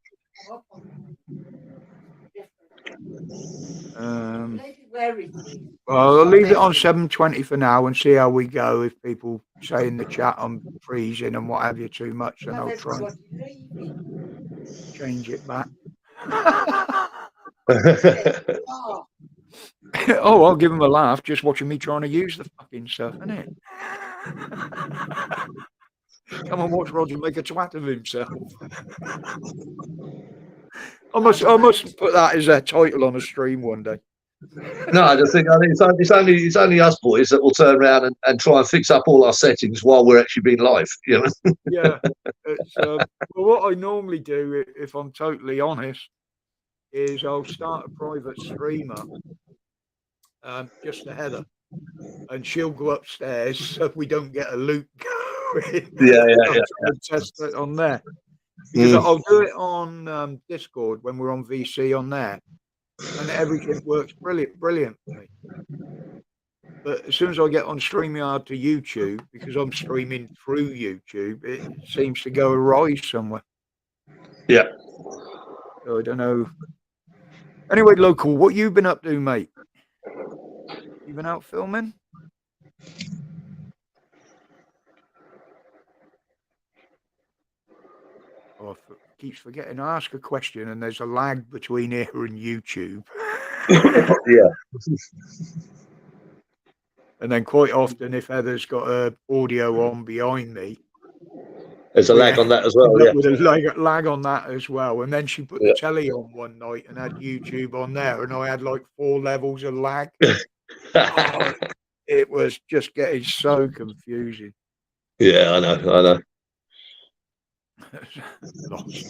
Well, I'll leave it on 720 for now and see how we go. If people say in the chat I'm freezing and what have you too much, then I'll try and change it back. Oh, I'll give him a laugh just watching me trying to use the fucking stuff, innit? Come on, watch Roger make a twat of himself. I must put that as a title on a stream one day. No, I think it's only us boys that will turn around and try and fix up all our settings while we're actually being live. You know. Yeah. Well, what I normally do, if I'm totally honest, is I'll start a private streamer, just a header, and she'll go upstairs so we don't get a loop going. Yeah. Test it on there. Because I'll do it on Discord when we're on VC on there, and everything works brilliantly. But as soon as I get on StreamYard to YouTube, because I'm streaming through YouTube, it seems to go awry somewhere. Yeah. So I don't know. Anyway, local, what you been up to, mate? You been out filming? Oh, I keeps forgetting to ask a question, and there's a lag between here and YouTube. Yeah. And then quite often, if Heather's got her audio on behind me, there's a lag on that as well. Yeah. With a lag on that as well. And then she put the telly on one night and had YouTube on there, and I had like 4 levels of lag. It was just getting so confusing. Yeah, I know. Lost.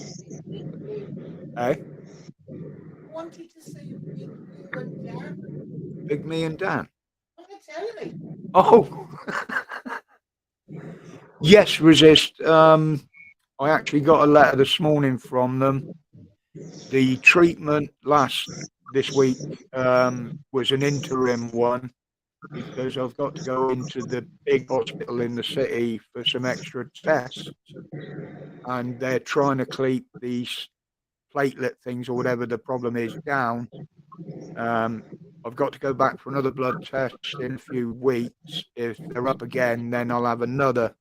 Hey? Wanted to see you and Dan. Big Me and Dan. I'm telling you. Oh, yes, Resist. I actually got a letter this morning from them. The treatment this week was an interim one because I've got to go into the big hospital in the city for some extra tests, and they're trying to keep these platelet things or whatever the problem is down. I've got to go back for another blood test in a few weeks. If they're up again, then I'll have another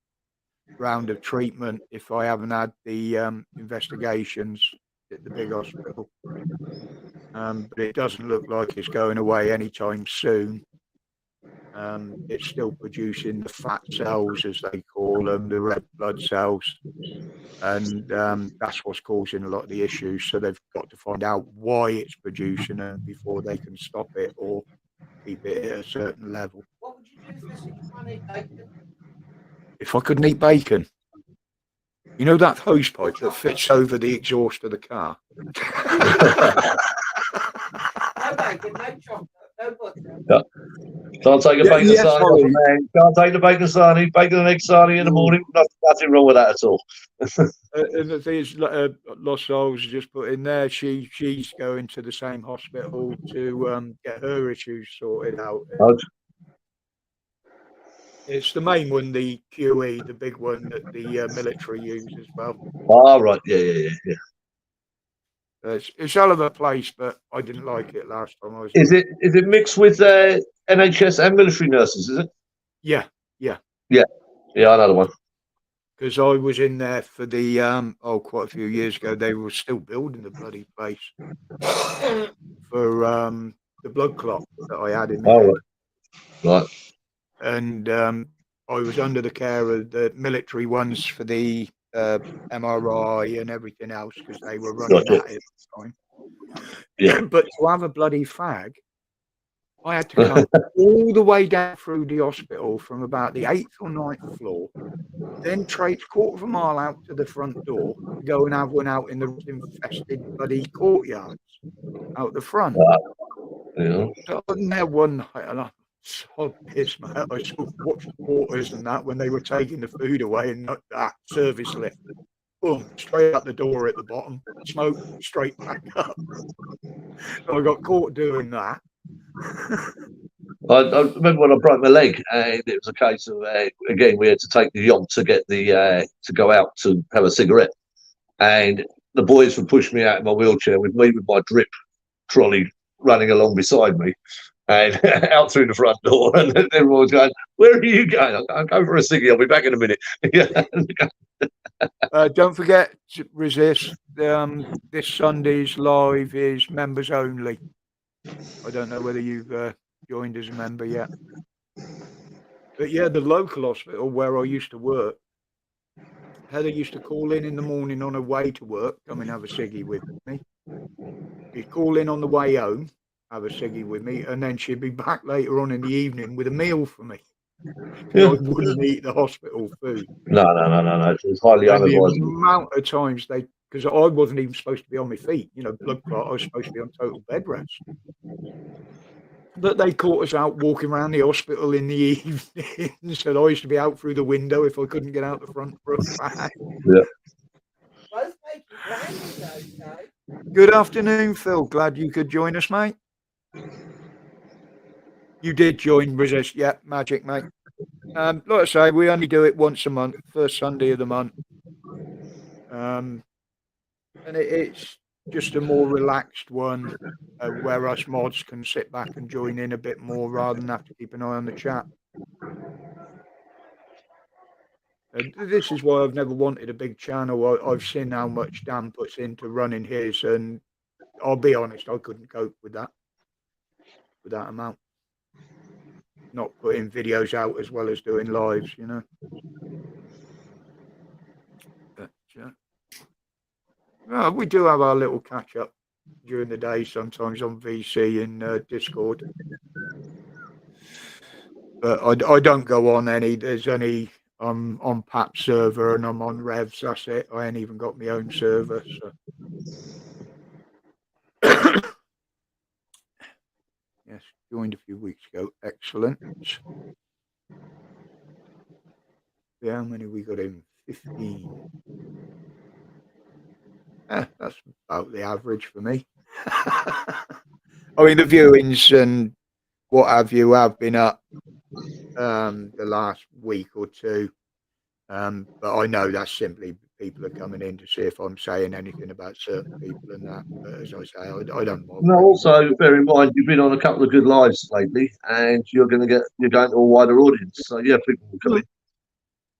round of treatment if I haven't had the investigations at the big hospital. But it doesn't look like it's going away anytime soon. It's still producing the fat cells, as they call them, the red blood cells. And that's what's causing a lot of the issues. So they've got to find out why it's producing it before they can stop it or keep it at a certain level. What would you do if this was funny, Nathan? if I couldn't eat bacon, you know that hose pipe that fits over the exhaust of the car? No bacon, no chocolate, no butter. Can't take a Yeah, bacon yes, sarnie off Ollie. a man. Can't take the bacon sarnie, bacon and egg sarnie in the morning. Nothing wrong with that at all. And the thing is, Lost Souls just put in there. She's going to the same hospital to get her issues sorted out. Oh, It's the main one, the QE, the big one that the military use as well. all right. Yeah. It's a hell of a place, but I didn't like it last time I was. Is it mixed with NHS and military nurses? Is it? Yeah, Yeah, I know the one. because I was in there for the quite a few years ago. They were still building the bloody place for the blood clot that I had in my head. Right. And I was under the care of the military ones for the MRI and everything else because they were running Gotcha. at it at the time. Yeah. But to have a bloody fag, I had to come all the way down through the hospital from about the 8th or 9th floor, then traipse quarter of a mile out to the front door, go and have one out in the infested bloody courtyards out the front. Yeah. So I wasn't there one night and I so pissed, mate. I sort of watched the porters and that when they were taking the food away and that service lift. Boom, straight out the door at the bottom, smoke straight back up. So I got caught doing that. I remember when I broke my leg, and it was a case of again we had to take the yacht to get the to go out to have a cigarette, and the boys would push me out in my wheelchair with me with my drip trolley running along beside me, and out through the front door, and everyone was going, "Where are you going?" I'll go for a ciggy. I'll be back in a minute. Don't forget to resist. This Sunday's live is members only. I don't know whether you've joined as a member yet. But yeah, the local hospital where I used to work, Heather used to call in the morning on her way to work, come and have a ciggy with me. She'd call in on the way home, have a ciggy with me, and then she'd be back later on in the evening with a meal for me. Yeah. I wouldn't eat the hospital food. No. It's highly And the unadvisable. amount of times because I wasn't even supposed to be on my feet, blood clot, I was supposed to be on total bed rest. But they caught us out walking around the hospital in the evening. So I used to be out through the window if I couldn't get out the front for a fag. Both making plans, though. Good afternoon, Phil. Glad you could join us, mate. You did join Resist, yeah, magic, mate. Like I say, we only do it once a month, first Sunday of the month. And it's just a more relaxed one where us mods can sit back and join in a bit more rather than have to keep an eye on the chat. This is why I've never wanted a big channel. I've seen how much Dan puts into running his, and I'll be honest, I couldn't cope with that amount. Not putting videos out as well as doing lives, But we do have our little catch up during the day, sometimes on VC and Discord. But I don't go on any. There's any on Pap's server and I'm on Revs. That's it. I ain't even got my own server. So. Yes, joined a few weeks ago. Excellent. Yeah, how many we got in? 15. That's about the average for me. I mean, the viewings and what have you have been up the last week or two. But I know that's simply people are coming in to see if I'm saying anything about certain people and that. But as I say, I don't mind. No, also bear in mind you've been on a couple of good lives lately, and you're going to a wider audience. So yeah, people will come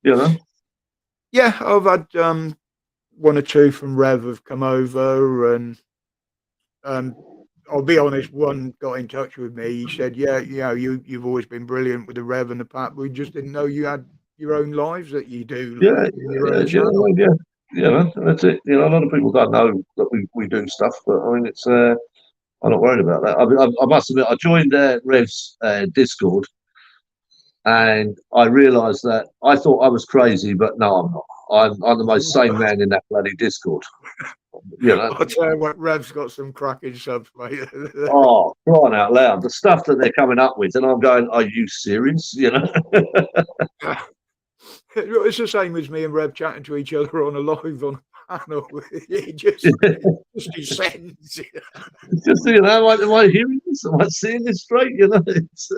in. Yeah, I've had one or two from Rev have come over, and I'll be honest, one got in touch with me. He said, "Yeah, you've always been brilliant with the Rev and the Pap. We just didn't know you had your own lives that you do." Yeah, that's it. A lot of people don't know that we do stuff, but I mean, it's I'm not worried about that. I must admit, I joined Rev's Discord, and I realised that I thought I was crazy, but no, I'm not. I'm the most sane man in that bloody Discord. You know. I'll tell you what, Rev's got some cracking subs, mate. Oh, crying out loud! The stuff that they're coming up with, and I'm going, "Are you serious?" You know. It's the same as me and Rev chatting to each other on a live on a panel. It just descends. Just am I hearing this? Am I seeing this straight? You know.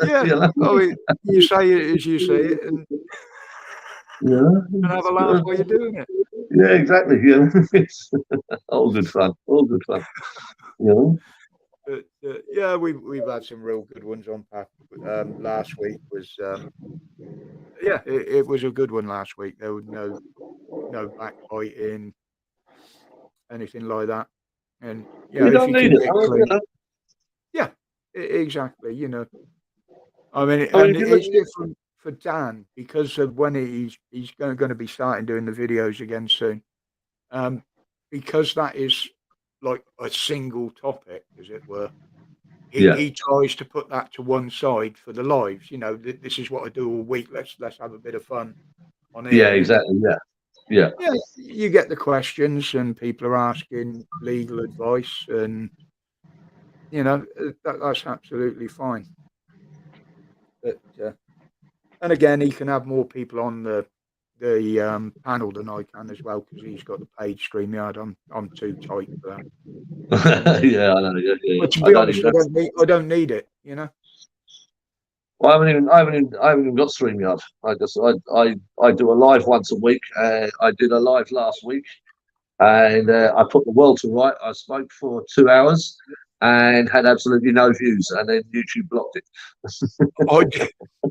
Yeah, You know? I mean, you say it as you say it, and have a laugh while you're doing it. Yeah, exactly. Yeah, it's all good fun. All good fun. You know. But yeah, we've had some real good ones on pack. Last week was it was a good one last week. There was no backbiting, anything like that. And You don't need it. Yeah, exactly. You know, I mean, it's different for Dan because of when he's going to be starting doing the videos again soon. Because that is like a single topic, as it were. He tries to put that to one side for the lives. You know, this is what I do all week. Let's have a bit of fun on here. Yeah, exactly. Yeah. You get the questions, and people are asking legal advice, and you know that's absolutely fine. But and again, he can have more people on the panel than I can as well because he's got the paid StreamYard. I'm too tight for that. Yeah, I know. Yeah. But to be honest, I don't need it. You know. Well, I haven't even got StreamYard. I do a live once a week. I did a live last week, and I put the world to right. I spoke for 2 hours and had absolutely no views, and then YouTube blocked it.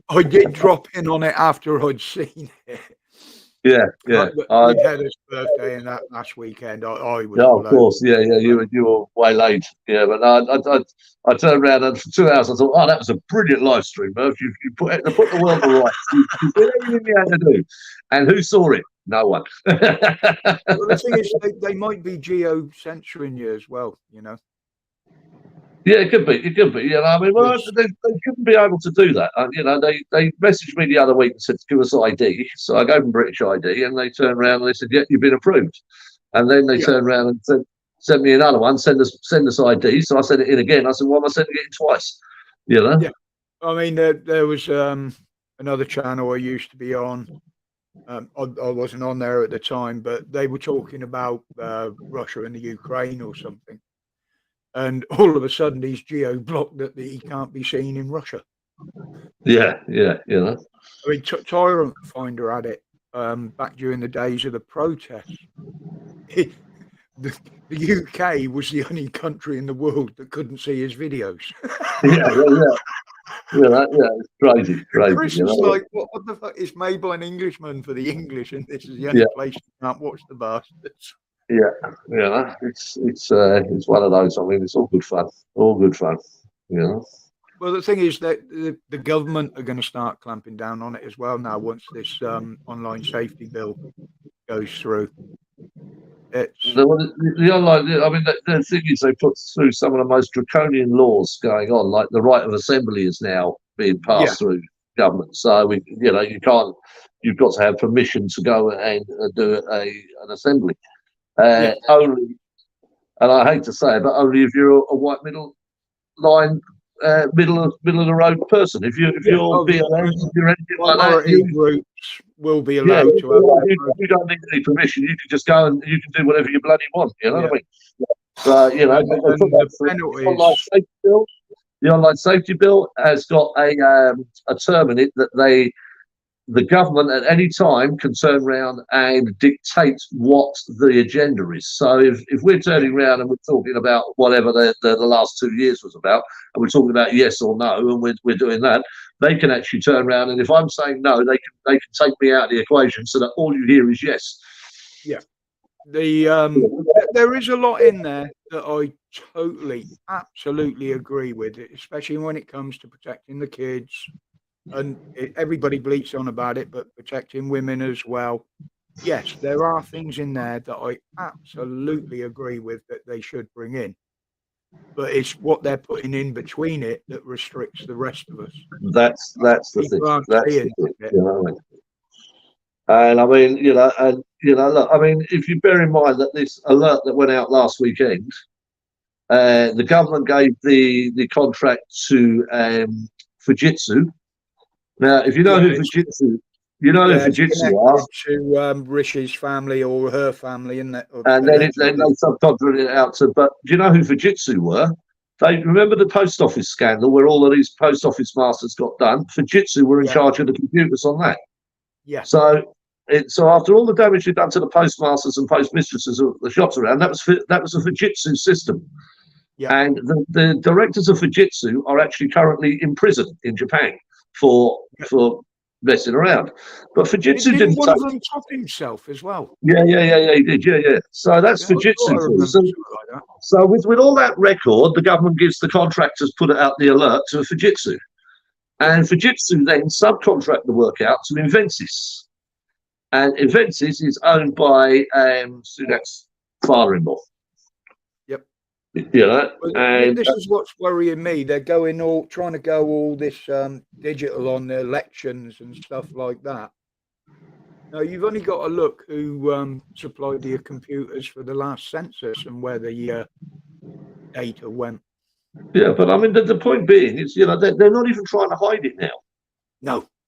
I did drop in on it after I'd seen it. Yeah. We had his birthday and that last weekend. I was. Yeah, of course. Yeah. You were way late. Yeah, but I turned around and for 2 hours I thought, oh, that was a brilliant live stream, Merv. You put the world to right. You did everything you had to do, and who saw it? No one. Well, the thing is, they might be geo-censoring you as well. You know. Yeah, it could be. You know, I mean, well, they shouldn't be able to do that. You know, they messaged me the other week and said, give us ID. So I gave them British ID, and they turned around and they said, yeah, you've been approved. And then they turned around and sent me another one, send us ID. So I sent it in again. I said, why am I sending it in twice? You know? Yeah. I mean, there was another channel I used to be on. I wasn't on there at the time, but they were talking about Russia and the Ukraine or something. And all of a sudden, he's geo-blocked that he can't be seen in Russia. Yeah, you know. I mean, Tyrant Finder had it back during the days of the protests. The UK was the only country in the world that couldn't see his videos. Yeah, it's crazy. Chris was like, what the fuck is Mabel an Englishman for the English, and this is the only place you can't watch the bastards. Yeah, it's one of those. I mean, it's all good fun. You know. Well, the thing is that the government are going to start clamping down on it as well now once this online safety bill goes through. The online, I mean, the thing is, they put through some of the most draconian laws going on, like the right of assembly is now being passed through government. So you've got to have permission to go and do an assembly. Only, and I hate to say it, but only if you're a white middle of the road person. If you're BLM, if you're anything like that, groups will be allowed to have. You don't need any permission. You can just go and you can do whatever you bloody want. You know what I mean? So the online safety bill has got a term in it that the government at any time can turn around and dictate what the agenda is. So if we're turning around and we're talking about whatever the last 2 years was about, and we're talking about yes or no, and we're doing that, they can actually turn around, and if I'm saying no, they can take me out of the equation so that all you hear is yes. Yeah. There is a lot in there that I totally, absolutely agree with, especially when it comes to protecting the kids. And everybody bleats on about it, but protecting women as well. Yes, there are things in there that I absolutely agree with that they should bring in. but it's what they're putting in between it that restricts the rest of us. That's the thing. People aren't That's the seeing thing. it. You know what I mean? And I mean, look, I mean, if you bear in mind that this alert that went out last weekend, the government gave the contract to Fujitsu. Now, if you know who Fujitsu, you know who Fujitsu are. To Rishi's family or her family, isn't it? And then they subcontracted it out to. But do you know who Fujitsu were? They remember the post office scandal where all of these post office masters got done. Fujitsu were in charge of the computers on that. Yeah. So after all the damage you'd done to the postmasters and postmistresses of the shops around, that was a Fujitsu system. Yeah. And the directors of Fujitsu are actually currently in prison in Japan for messing around. But Fujitsu didn't one of them top himself as well. Yeah, he did. Yeah. So that's Fujitsu. So with all that record, the government gives the contractors put out the alert to Fujitsu. And Fujitsu then subcontract the work out to Inventis. And Inventis is owned by Sunak's father-in-law. Yep. You know, and this is what's worrying me. They're trying to go all this digital on the elections and stuff like that. Now, you've only got to look who supplied the computers for the last census and where the data went. Yeah, but I mean, the point being is, they're not even trying to hide it now.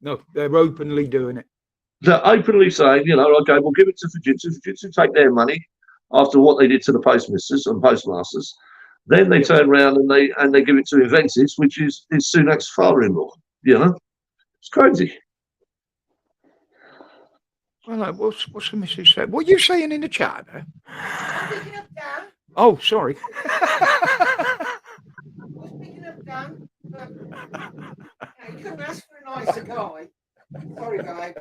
No, they're openly doing it. They're openly saying, okay, we'll give it to Fujitsu. Fujitsu take their money after what they did to the postmisters and postmasters. Then they turn around and they give it to Inventis, which is Sunak's father-in-law. It's crazy. Well, what's the missus said? What are you saying in the chat there? Speaking of Dan, Oh, sorry. speaking of Dan, you couldn't ask for a nicer guy. Sorry, guy.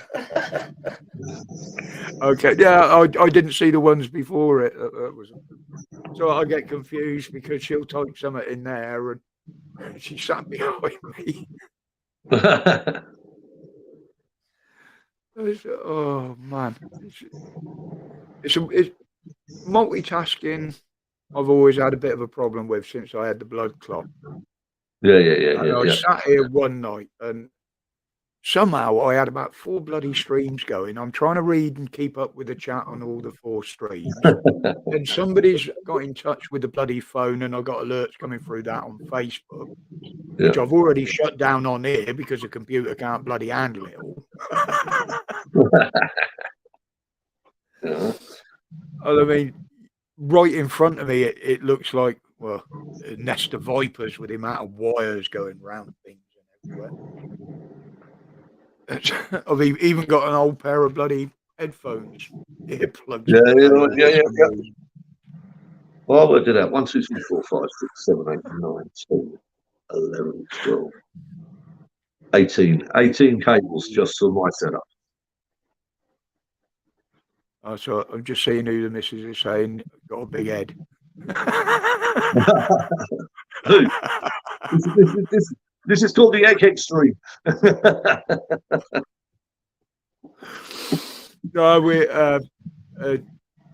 Okay, yeah, I didn't see the ones before it. So I get confused because she'll type something in there and she sat behind me. Oh man, it's multitasking. I've always had a bit of a problem with since I had the blood clot. Yeah. I sat here one night and somehow I had about 4 bloody streams going. I'm trying to read and keep up with the chat on all the 4 streams. And somebody's got in touch with the bloody phone and I got alerts coming through that on Facebook, which I've already shut down on here because the computer can't bloody handle it all. I mean, right in front of me, it looks like, well, a nest of vipers with the amount of wires going round things and everywhere. I've even got an old pair of bloody headphones, earplugs. Yeah. Well, I worked it out. 1, 2, 3, 4, 5, 6, 7, 8, 9, 10, 11, 12, 18 cables just for my setup. Oh, so I'm just seeing who the missus is saying got a big head. This is called the egg extreme. No,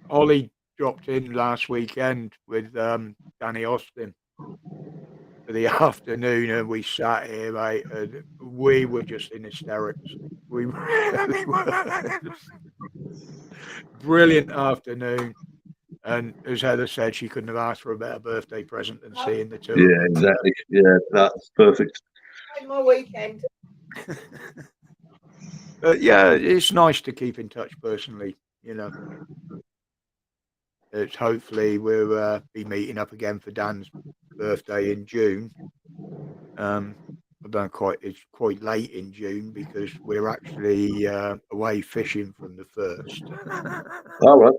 Ollie dropped in last weekend with Danny Austin for the afternoon, and we sat here, mate, and we were just in hysterics. We really were. Brilliant afternoon. And as Heather said, she couldn't have asked for a better birthday present than seeing the two. Yeah, exactly. Yeah, that's perfect. My weekend. Yeah, it's nice to keep in touch personally, It's hopefully we'll be meeting up again for Dan's birthday in June. I don't it's quite late in June because we're actually away fishing from the 1st. All right.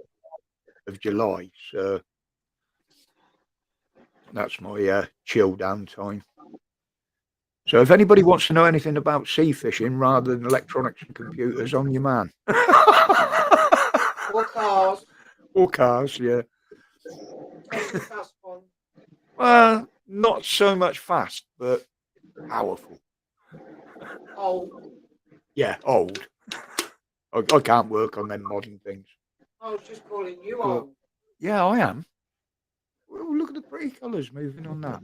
Of July, so that's my chill down time. So if anybody wants to know anything about sea fishing rather than electronics and computers, I'm your man. Or cars, yeah. Fast one. Well, not so much fast, but powerful. Old. Yeah, old. I can't work on them modern things. I was just calling you old. Yeah, I am. Well, look at the pretty colours. Moving on that.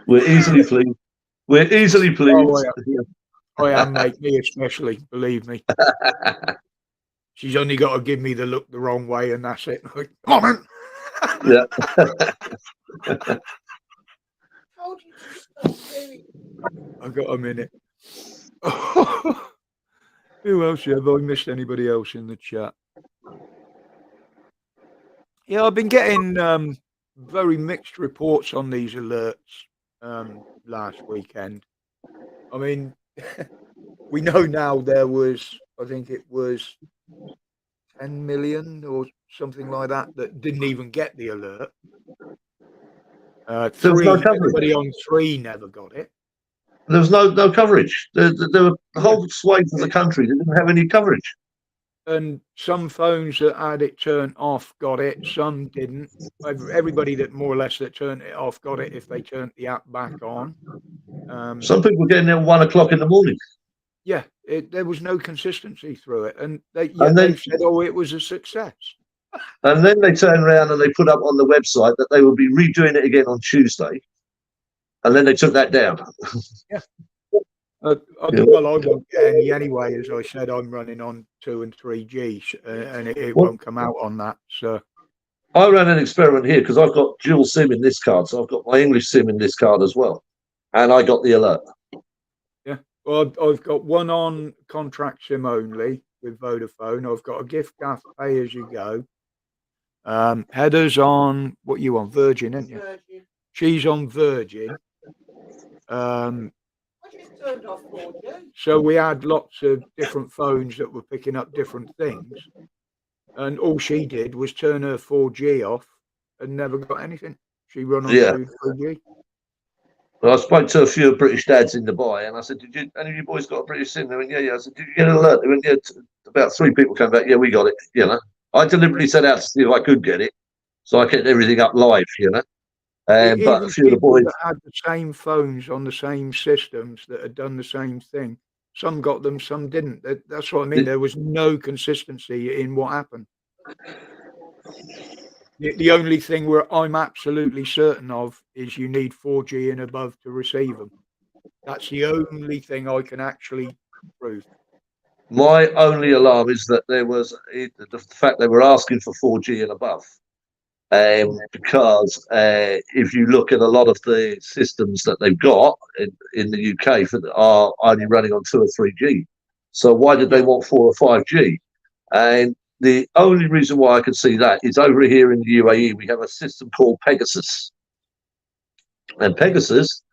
We're easily pleased. We're easily pleased. I am, mate. Me especially. Believe me. She's only got to give me the look the wrong way, and that's it. Like, come on, Yeah. Told you to stop doing I got a minute. Who else? Have I missed anybody else in the chat? Yeah, I've been getting very mixed reports on these alerts last weekend. I mean, we know now there was, I think it was 10 million or something like that didn't even get the alert. Everybody on 3 never got it. There was no coverage. The whole swathe of the country didn't have any coverage. And some phones that had it turned off got it, some didn't. Everybody that more or less that turned it off got it if they turned the app back on. Some people were getting there at 1 o'clock in the morning. Yeah, there was no consistency through it. And they said, oh, it was a success. And then they turned around and they put up on the website that they would be redoing it again on Tuesday. And then they took that down. Yeah. Well, I won't get any anyway. As I said, I'm running on 2 and 3G, and it won't come out on that. So I ran an experiment here because I've got dual SIM in this card, so I've got my English SIM in this card as well, and I got the alert. Yeah, well, I've got one on contract SIM only with Vodafone. I've got a gift gaff pay as you go. Heather's on what you on Virgin, isn't you? Virgin. She's on Virgin. I just turned off 4G. So we had lots of different phones that were picking up different things. And all she did was turn her 4G off and never got anything. She run on 3G. Well, I spoke to a few British dads in Dubai and I said, did you, any of you boys got a British SIM? They went, yeah. I said, did you get an alert? They went, yeah. About 3 people came back, yeah, we got it, you know. I deliberately set out to see if I could get it. So I kept everything up live, you know. But a few of the boys that had the same phones on the same systems that had done the same thing. Some got them, some didn't. That's what I mean. There was no consistency in what happened. The only thing where I'm absolutely certain of is you need 4G and above to receive them. That's the only thing I can actually prove. My only alarm is that there was the fact they were asking for 4G and above. Because if you look at a lot of the systems that they've got in the UK are only running on 2 or 3G. So why did they want 4 or 5G? And the only reason why I can see that is over here in the UAE, we have a system called Pegasus. And Pegasus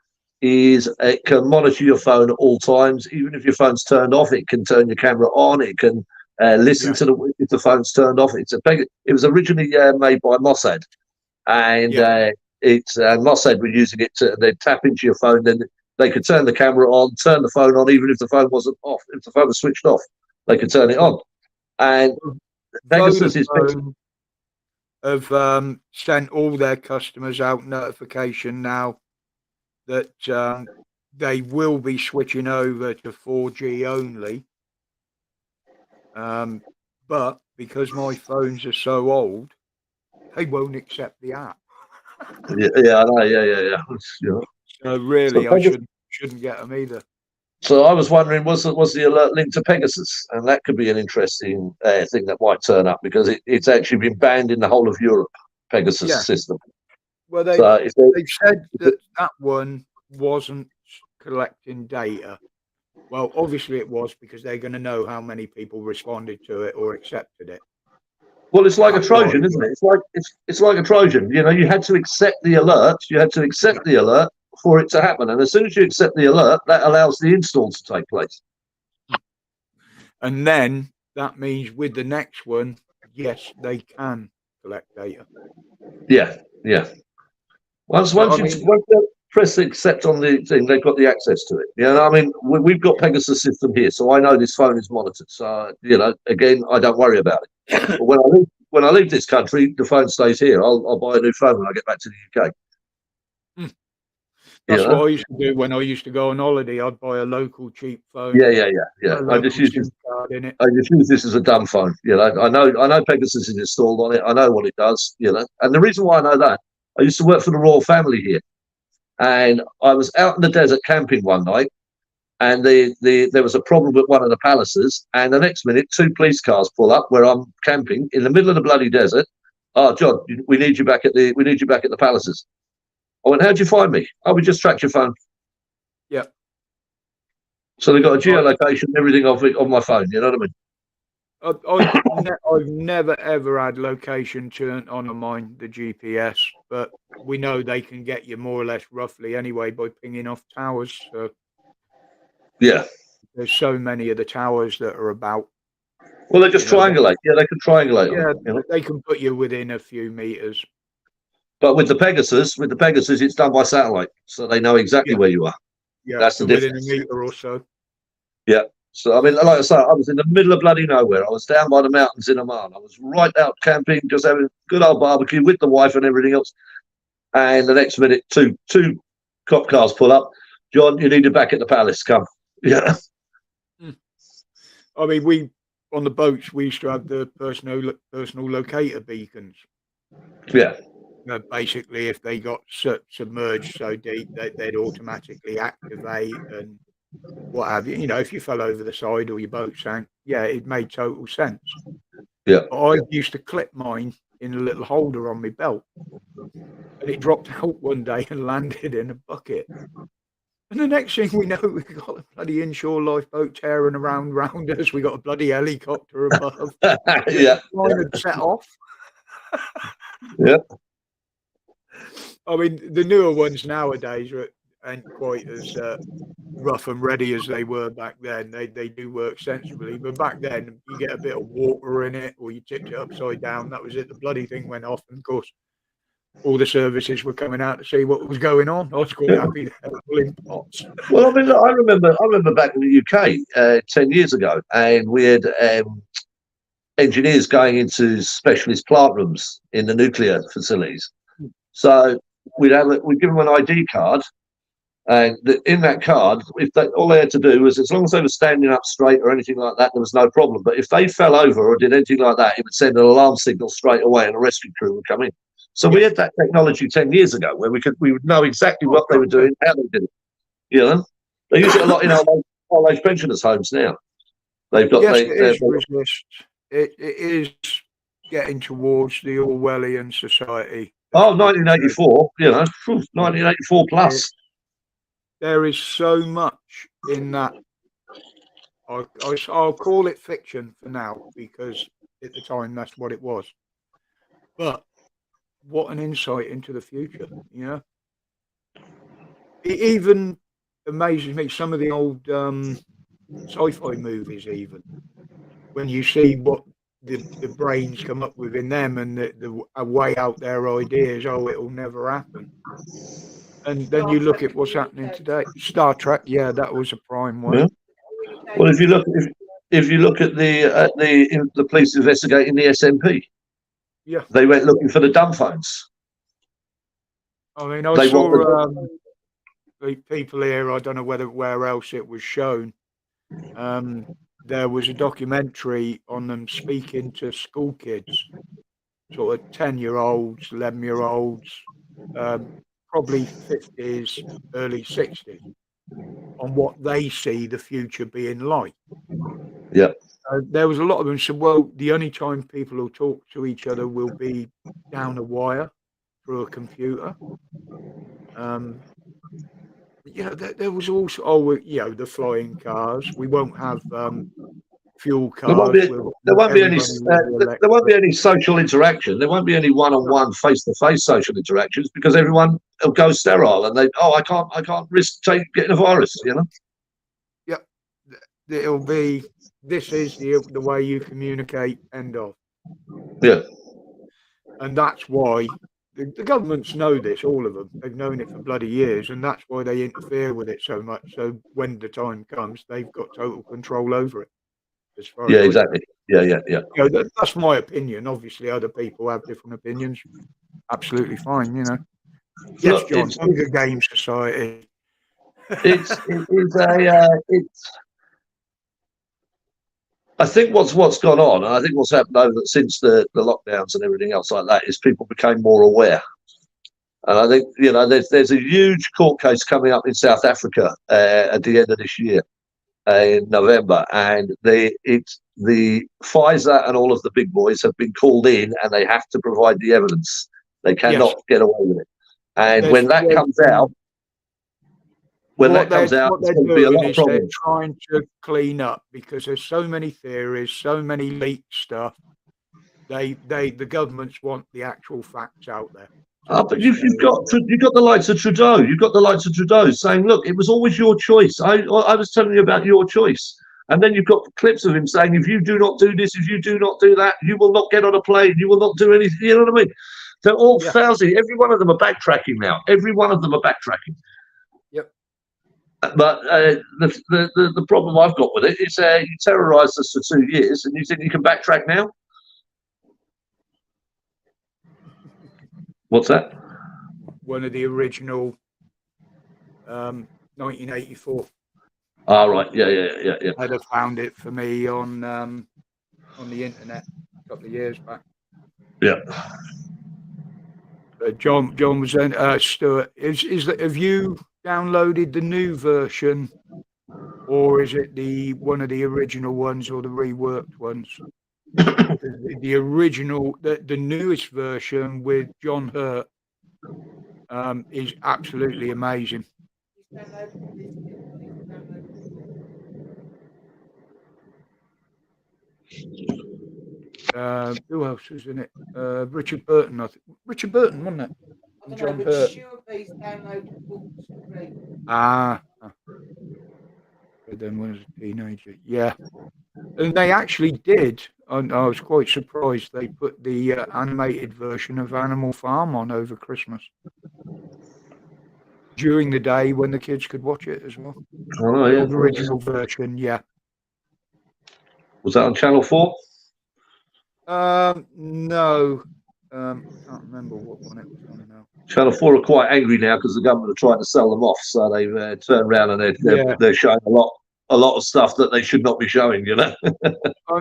it can monitor your phone at all times. Even if your phone's turned off, it can turn your camera on. It can listen to if the phone's turned off. It was originally made by Mossad, and Mossad were using it to then tap into your phone. Then they could turn the camera on, turn the phone on, even if the phone wasn't off. If the phone was switched off, they could turn it on. And Pegasus have sent all their customers out notification now that they will be switching over to 4G only. But because my phones are so old, they won't accept the app. Yeah, I know. Yeah. So really, I shouldn't get them either. So I was wondering, was the alert linked to Pegasus? And that could be an interesting thing that might turn up because it's actually been banned in the whole of Europe, Pegasus system. Well, they've said that one wasn't collecting data. Well, obviously it was because they're going to know how many people responded to it or accepted it. Well, it's like a Trojan, isn't it? It's like a Trojan. You know, you had to accept the alert. You had to accept the alert for it to happen. And as soon as you accept the alert, that allows the install to take place. And then that means with the next one, yes, they can collect data. Yeah. Once you press accept on the thing, they've got the access to it. You know, I mean, we've got Pegasus system here, so I know this phone is monitored. So, you know, again, I don't worry about it. But when I leave this country, the phone stays here. I'll buy a new phone when I get back to the UK. That's You know? what I used to do when I used to go on holiday. I'd buy a local cheap phone. Yeah. A I local just use SIM card in it. this as a dumb phone. You know, I know Pegasus is installed on it. I know what it does. You know, and the reason why I know that, I used to work for the royal family here, and I was out in the desert camping one night, and there was a problem with one of the palaces, and the next minute 2 police cars pull up where I'm camping in the middle of the bloody desert. Oh, John, we need you back at the palaces. I went, how'd you find me? Oh, we just tracked your phone. Yeah. So they got a geolocation, everything of it on my phone. You know what I mean? I've never ever had location turned on mine, the GPS, but we know they can get you more or less roughly anyway by pinging off towers. So Yeah. there's so many of the towers that are about. Well, they just triangulate. Yeah, they can triangulate. Yeah, you know? they can put you within a few meters. But with the Pegasus, it's done by satellite, so they know exactly where you are. Yeah, That's the within difference. a meter or so. Yeah. So I mean, like I say, I was in the middle of bloody nowhere. I was down by the mountains in Oman. I was right out camping, just having a good old barbecue with the wife and everything else. And the next minute, two cop cars pull up. John, you need to back at the palace. Come. Yeah. I mean, we on the boats we used to have the personal locator beacons. Yeah. Basically, if they got submerged so deep, they'd automatically activate and what have you. You know, if you fell over the side or your boat sank, yeah, it made total sense. Yeah. But I used to clip mine in a little holder on my belt, and it dropped out one day and landed in a bucket. And the next thing we know, we got a bloody inshore lifeboat tearing around us. We got a bloody helicopter above. Yeah. Mine had set off. Yeah. I mean, the newer ones nowadays ain't quite as rough and ready as they were back then. They do work sensibly, but back then you get a bit of water in it, or you tipped it upside down. That was it. The bloody thing went off, and of course, all the services were coming out to see what was going on. I was quite happy they were pulling pots. Well, I mean, look, I remember back in the UK 10 years ago, and we had engineers going into specialist plant rooms in the nuclear facilities. So we'd give them an ID card, and in that card, all they had to do was, as long as they were standing up straight or anything like that, there was no problem. But if they fell over or did anything like that, it would send an alarm signal straight away, and a rescue crew would come in. So we had that technology 10 years ago, where we would know exactly what they were doing, how they did it. You know, they use it a lot in our old age pensioners' homes now. They've got it is getting towards the Orwellian society. Oh, 1984, you know, 1984 plus. There is so much in that. I'll call it fiction for now, because at the time that's what it was. But what an insight into the future, you know? It even amazes me, some of the old sci-fi movies, even, when you see what the brains come up with in them, and the way out their ideas, it'll never happen. And then you look at what's happening today. Star Trek, yeah, that was a prime one. Yeah. Well, if you look at the police investigating the SMP, yeah, they went looking for the dumb phones. I mean, I saw the people here. I don't know where else it was shown. There was a documentary on them speaking to school kids, sort of 10-year-olds, 11-year-olds, probably 50s, early 60s, on what they see the future being like. Yeah. There was a lot of them said, well, the only time people will talk to each other will be down a wire through a computer. There was also, the flying cars. We won't have fuel cars. There won't be any social interaction. There won't be any one-on-one, face-to-face social interactions, because everyone will go sterile, and I can't risk getting a virus. You know. Yep, it'll be. This is the way you communicate. End of. Yeah. And that's why the governments know this. All of them. They've known it for bloody years, and that's why they interfere with it so much. So when the time comes, they've got total control over it. Yeah, exactly. Yeah. That's my opinion. Obviously, other people have different opinions. Absolutely fine, you know. Yes, Look, John. Hunger Games Society. it's I think what's gone on, and I think what's happened over since the lockdowns and everything else like that, is people became more aware. And I think, you know, there's a huge court case coming up in South Africa at the end of this year, in November, and the Pfizer and all of the big boys have been called in, and they have to provide the evidence. They cannot get away with it. And when that comes out, what they're doing is they're trying to clean up, because there's so many theories, so many leaked stuff. The governments want the actual facts out there. But you've got the likes of Trudeau. You've got the likes of Trudeau saying, "Look, it was always your choice. I was telling you about your choice." And then you've got clips of him saying, "If you do not do this, if you do not do that, you will not get on a plane. You will not do anything." You know what I mean? They're all thousand. Every one of them are backtracking now. Every one of them are backtracking. Yep. But the problem I've got with it is you terrorised us for 2 years, and you think you can backtrack now? What's that? One of the original 1984. Oh, right. Yeah. I'd have found it for me on the internet a couple of years back. Yeah. John was in. Stuart, have you downloaded the new version, or is it one of the original ones or the reworked ones? The original, the newest version with John Hurt is absolutely amazing. Who else was in it? Richard Burton, I think. Richard Burton, wasn't it? And John Hurt. Then when I was a teenager, yeah. And they actually did. I was quite surprised they put the animated version of Animal Farm on over Christmas during the day when the kids could watch it as well. Oh, yeah. The original version, yeah. Was that on Channel 4? No. I can't remember what one it was on now. Channel 4 are quite angry now because the government are trying to sell them off, so they've turned around and they're showing a lot of stuff that they should not be showing, you know.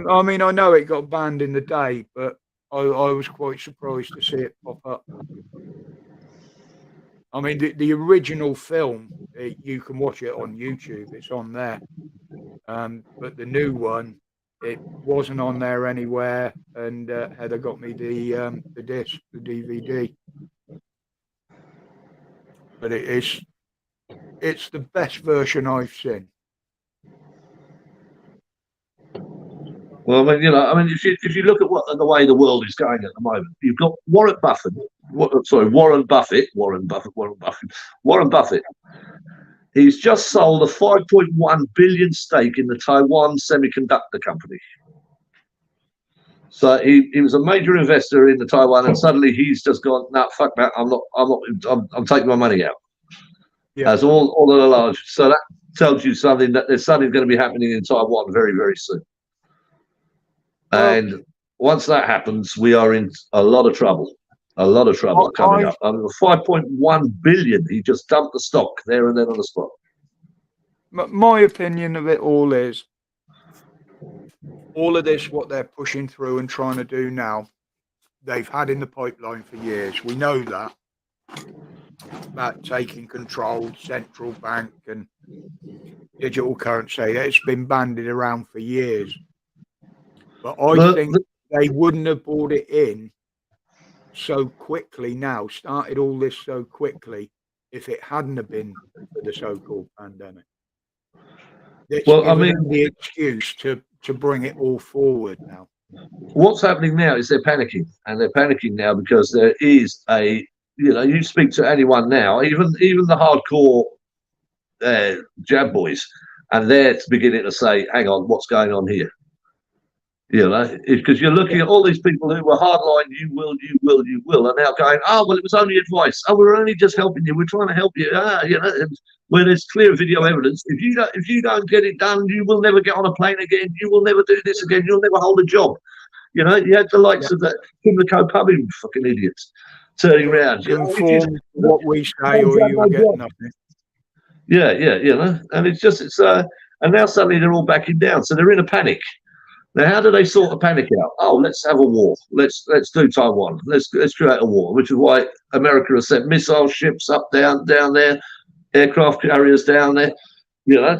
I mean, I know it got banned in the day, but I was quite surprised to see it pop up. I mean, the original film, you can watch it on YouTube. It's on there. But the new one, it wasn't on there anywhere, and Heather got me the disc, the DVD. But it's the best version I've seen. Well, I mean, if you look at the way the world is going at the moment, you've got Warren Buffett. He's just sold a 5.1 billion stake in the Taiwan Semiconductor Company. So he was a major investor in the Taiwan, and suddenly he's just gone, "No, fuck that! I'm taking my money out." Yeah. As all of the large. So that tells you something, that there's something going to be happening in Taiwan very, very soon. And once that happens, we are in a lot of trouble. Coming up. 5.1 billion. He just dumped the stock there and then on the spot. My opinion of it all is, all of this, what they're pushing through and trying to do now, they've had in the pipeline for years. We know that. About taking control, central bank and digital currency. It's been bandied around for years. But I think they wouldn't have brought it in so quickly now, started all this so quickly, if it hadn't have been for the so-called pandemic. Well, I mean, the excuse to bring it all forward now. What's happening now is they're panicking, and they're panicking now because there is you speak to anyone now, even the hardcore jab boys, and they're beginning to say, "Hang on, what's going on here?" You know, because you're looking at all these people who were hardline, you will, and now going, "Oh, well, it was only advice. Oh, we're only just helping you. We're trying to help you." And where there's clear video evidence, if you don't get it done, you will never get on a plane again. You will never do this again. You'll never hold a job. You know, you had the likes of that Pimlico Pubbing fucking idiots. turning around. You know, conform to what we say, or you'll get nothing. Yeah, you know, and and now suddenly they're all backing down, so they're in a panic. Now, how do they sort the panic out? Oh, let's have a war. Let's do Taiwan. Let's create a war, which is why America has sent missile ships up down there, aircraft carriers down there. You know,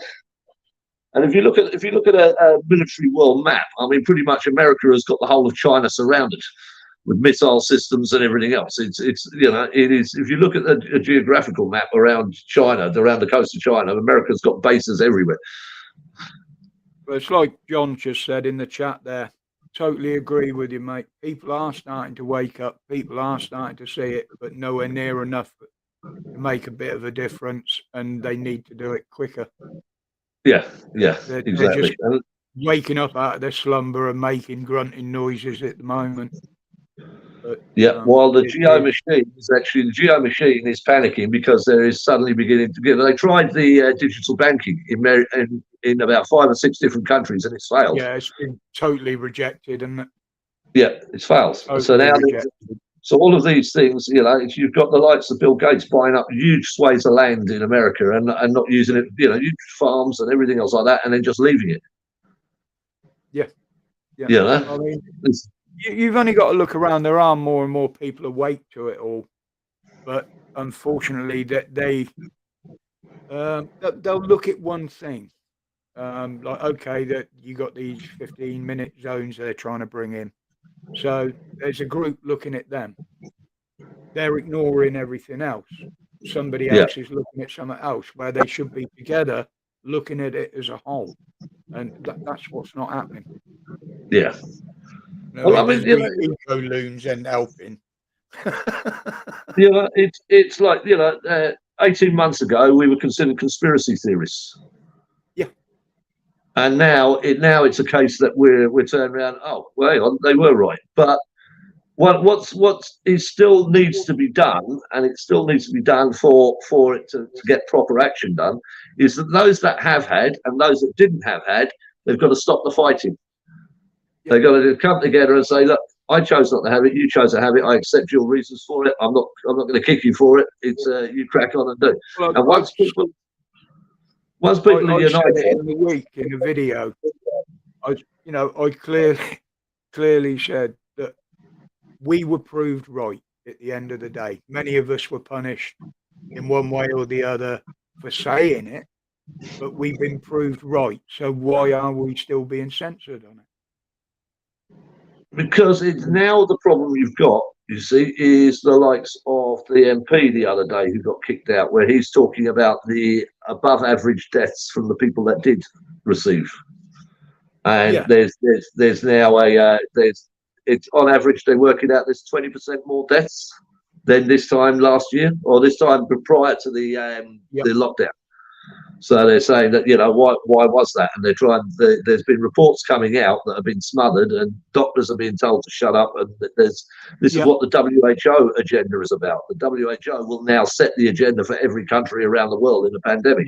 and if you look at a military world map, I mean, pretty much America has got the whole of China surrounded with missile systems and everything else. It's you know, it is. If you look at a geographical map around China, around the coast of China, America's got bases everywhere. But it's like John just said in the chat there. Totally agree with you, mate. People are starting to wake up. People are starting to see it, but nowhere near enough to make a bit of a difference, and they need to do it quicker. Yeah, They're exactly. just waking up out of their slumber and making grunting noises at the moment. But, while the Geo machine is panicking because there is suddenly beginning to get. They tried the digital banking in about 5 or 6 different countries, and it's failed. Yeah, it's been totally rejected, and it's failed. Totally so now, rejected. so all of these things, you know, you've got the likes of Bill Gates buying up huge swathes of land in America and not using it, you know, huge farms and everything else like that, and then just leaving it. Yeah. You know, I mean, you've only got to look around. There are more and more people awake to it all, but unfortunately, that they'll look at one thing, like, okay, that you got these 15-minute zones they're trying to bring in. So there's a group looking at them. They're ignoring everything else. Somebody else is looking at something else where they should be together, looking at it as a whole, and that's what's not happening. Yeah. Well, I mean, eco loons end helping. You know, it's like, you know, 18 months ago we were considered conspiracy theorists. Yeah. And now it's a case that we're turning around. Oh, well, hang on, they were right. But what still needs to be done, and it still needs to be done for it to get proper action done, is that those that have had and those that didn't have had, they've got to stop the fighting. They've got to come together and say, look, I chose not to have it. You chose to have it. I accept your reasons for it. I'm not going to kick you for it. It's you crack on and do. Well, and once people are united, in the week in the video, I clearly said that we were proved right at the end of the day. Many of us were punished in one way or the other for saying it, but we've been proved right. So why are we still being censored on it? Because it's now the problem you've got, you see, is the likes of the MP the other day who got kicked out, where he's talking about the above average deaths from the people that did receive. And there's now it's on average they're working out there's 20% more deaths than this time last year, or this time prior to the lockdown. So they're saying that, you know, why was that? And they're trying. There's been reports coming out that have been smothered, and doctors are being told to shut up. And this is what the WHO agenda is about. The WHO will now set the agenda for every country around the world in a pandemic.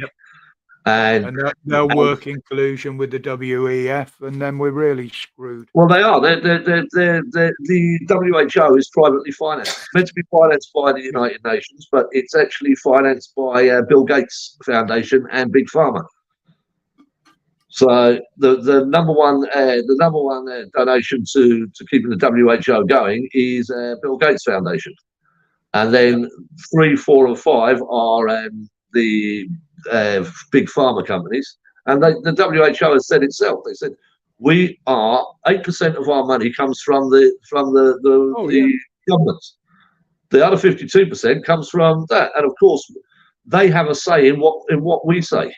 And they'll work in collusion with the WEF, and then we're really screwed. Well, they are. The WHO is privately financed. It's meant to be financed by the United Nations, but it's actually financed by Bill Gates Foundation and Big Pharma. So the number one donation to keeping the WHO going is Bill Gates Foundation, and then 3, 4, and 5 are the big pharma companies, and the WHO has said itself. They said we are 8% of our money comes from the governments. The other 52% comes from that, and of course they have a say in what we say.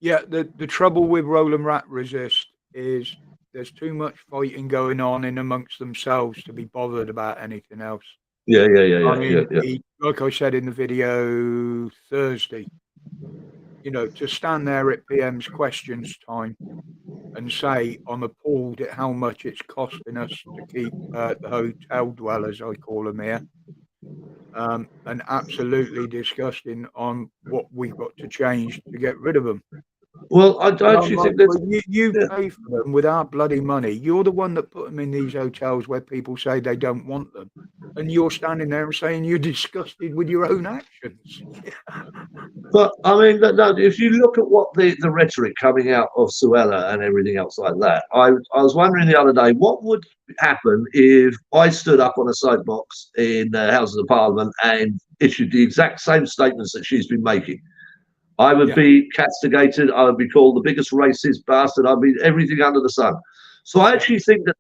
Yeah, the trouble with Roland Rat Resist is there's too much fighting going on in amongst themselves to be bothered about anything else. Yeah. Like I said in the video Thursday, you know, to stand there at PM's questions time and say, I'm appalled at how much it's costing us to keep the hotel dwellers, I call them here, and absolutely disgusting on what we've got to change to get rid of them. Well, I And actually I'm think like, that's well, you yeah. pay for them with our bloody money. You're the one that put them in these hotels where people say they don't want them. And you're standing there and saying you're disgusted with your own actions. But I mean, no, if you look at what the rhetoric coming out of Suella and everything else like that, I was wondering the other day what would happen if I stood up on a soapbox in the Houses of Parliament and issued the exact same statements that she's been making. I would Yeah. be castigated. I would be called the biggest racist bastard. I'd be everything under the sun. So I actually think that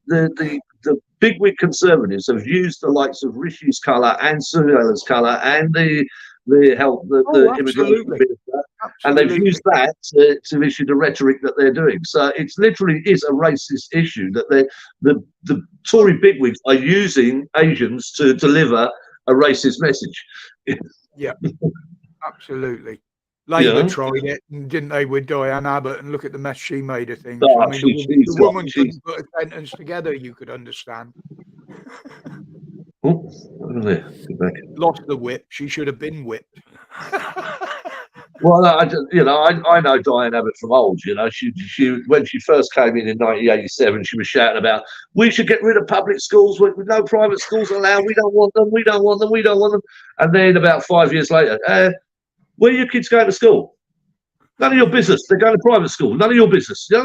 the bigwig Conservatives have used the likes of Rishi's colour and Suella's colour and the immigration Absolutely. minister, and they've Absolutely. used that to issue the rhetoric that they're doing. So it's literally is a racist issue that the Tory bigwigs are using Asians to deliver a racist message. Yeah, absolutely. Labour Yeah. tried it, didn't they, with Diane Abbott, and look at the mess she made of things. Oh, I mean, the woman she's couldn't put a sentence together you could understand. oh, over there. Go back. Lost the whip. She should have been whipped. Well, I know Diane Abbott from old. You know, she when she first came in 1987, she was shouting about we should get rid of public schools with no private schools allowed. We don't want them. We don't want them. We don't want them. And then about 5 years later, where are your kids going to school? None of your business. They're going to private school. None of your business. So,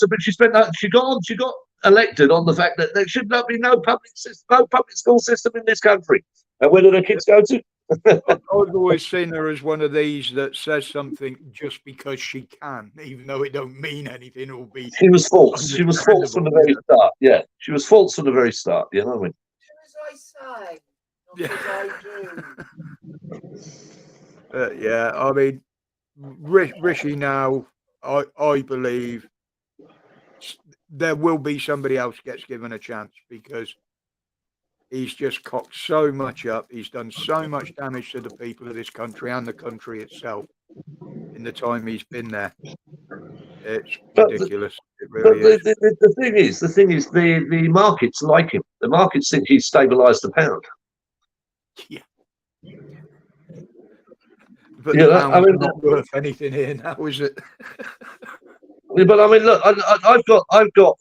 but she got elected on the fact that there should not be no public school system in this country. And where do the kids go to? I've always seen her as one of these that says something just because she can, even though it don't mean anything or be. She was false. She was false from the very start. Yeah, she was false from the very start. You know what I mean? As I say, not Yeah. as I do. Yeah, I mean, Rishi now, I believe there will be somebody else gets given a chance because he's just cocked so much up. He's done so much damage to the people of this country and the country itself in the time he's been there. It's ridiculous. It really is. The thing is, the markets like him. The markets think he's stabilised the pound. Yeah. But the pound's not worth anything here now, is it? But I mean, look, I've got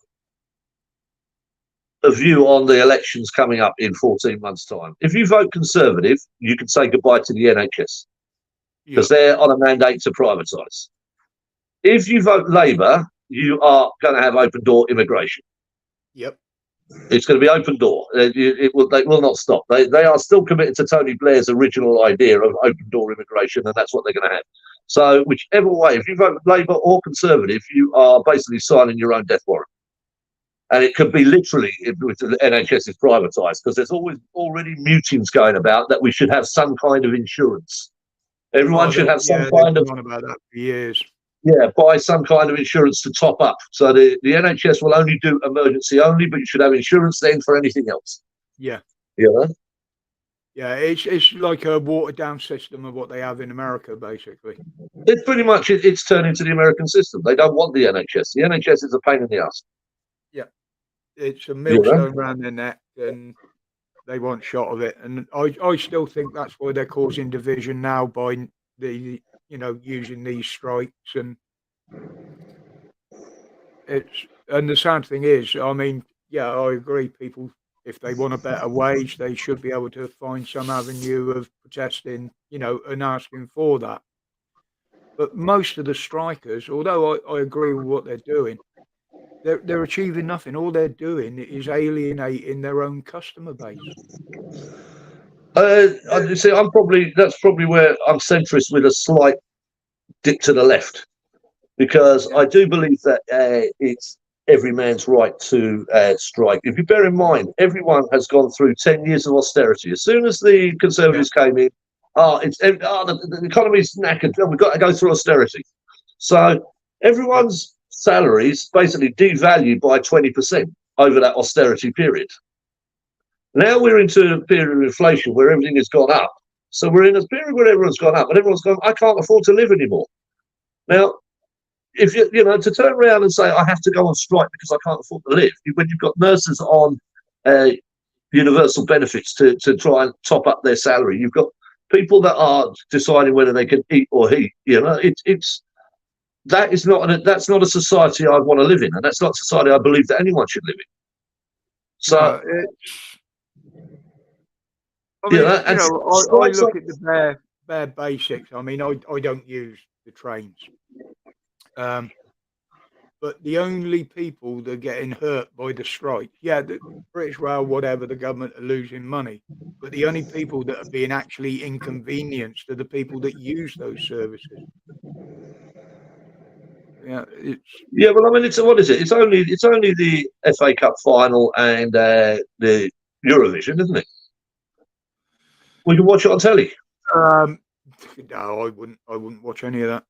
a view on the elections coming up in 14 months' time. If you vote Conservative, you can say goodbye to the NHS because they're on a mandate to privatise. If you vote Labour, you are going to have open door immigration. Yep. It's going to be open door. They will not stop. They are still committed to Tony Blair's original idea of open door immigration, and that's what they're going to have. So whichever way, if you vote Labour or Conservative, you are basically signing your own death warrant. And it could be literally if the NHS is privatised because there's already mutings going about that we should have some kind of insurance. Everyone should have some kind of. On about that for years. Yeah, buy some kind of insurance to top up. So the NHS will only do emergency only, but you should have insurance then for anything else. Yeah. You know? Yeah, it's like a watered down system of what they have in America, basically. It's pretty much it's turned into the American system. They don't want the NHS. The NHS is a pain in the ass. Yeah. It's a millstone around their neck and they want shot of it. And I still think that's why they're causing division now by using these strikes and the sad thing is, I mean, yeah, I agree. People, if they want a better wage, they should be able to find some avenue of protesting, and asking for that. But most of the strikers, although I agree with what they're doing, they're achieving nothing. All they're doing is alienating their own customer base. See, that's probably where I'm centrist with a slight dip to the left, because I do believe that it's every man's right to strike. If you bear in mind, everyone has gone through 10 years of austerity. As soon as the Conservatives came in, the economy's knackered. We've got to go through austerity. So everyone's salaries basically devalued by 20% over that austerity period. Now we're into a period of inflation where everything has gone up. So we're in a period where everyone's gone up and everyone's gone, I can't afford to live anymore. Now, if to turn around and say, I have to go on strike because I can't afford to live, when you've got nurses on universal benefits to try and top up their salary, you've got people that are deciding whether they can eat or heat, it's that's not a society I want to live in, and that's not a society I believe that anyone should live in. So, I mean, yeah, and I strikes look like- at the bare basics. I mean, I don't use the trains. But the only people that are getting hurt by the strike, yeah, the British Rail, whatever, the government are losing money. But the only people that are being actually inconvenienced are the people that use those services. Yeah, yeah. Well, I mean, what is it? It's only the FA Cup final and the Eurovision, isn't it? We can watch it on telly. no, I wouldn't watch any of that.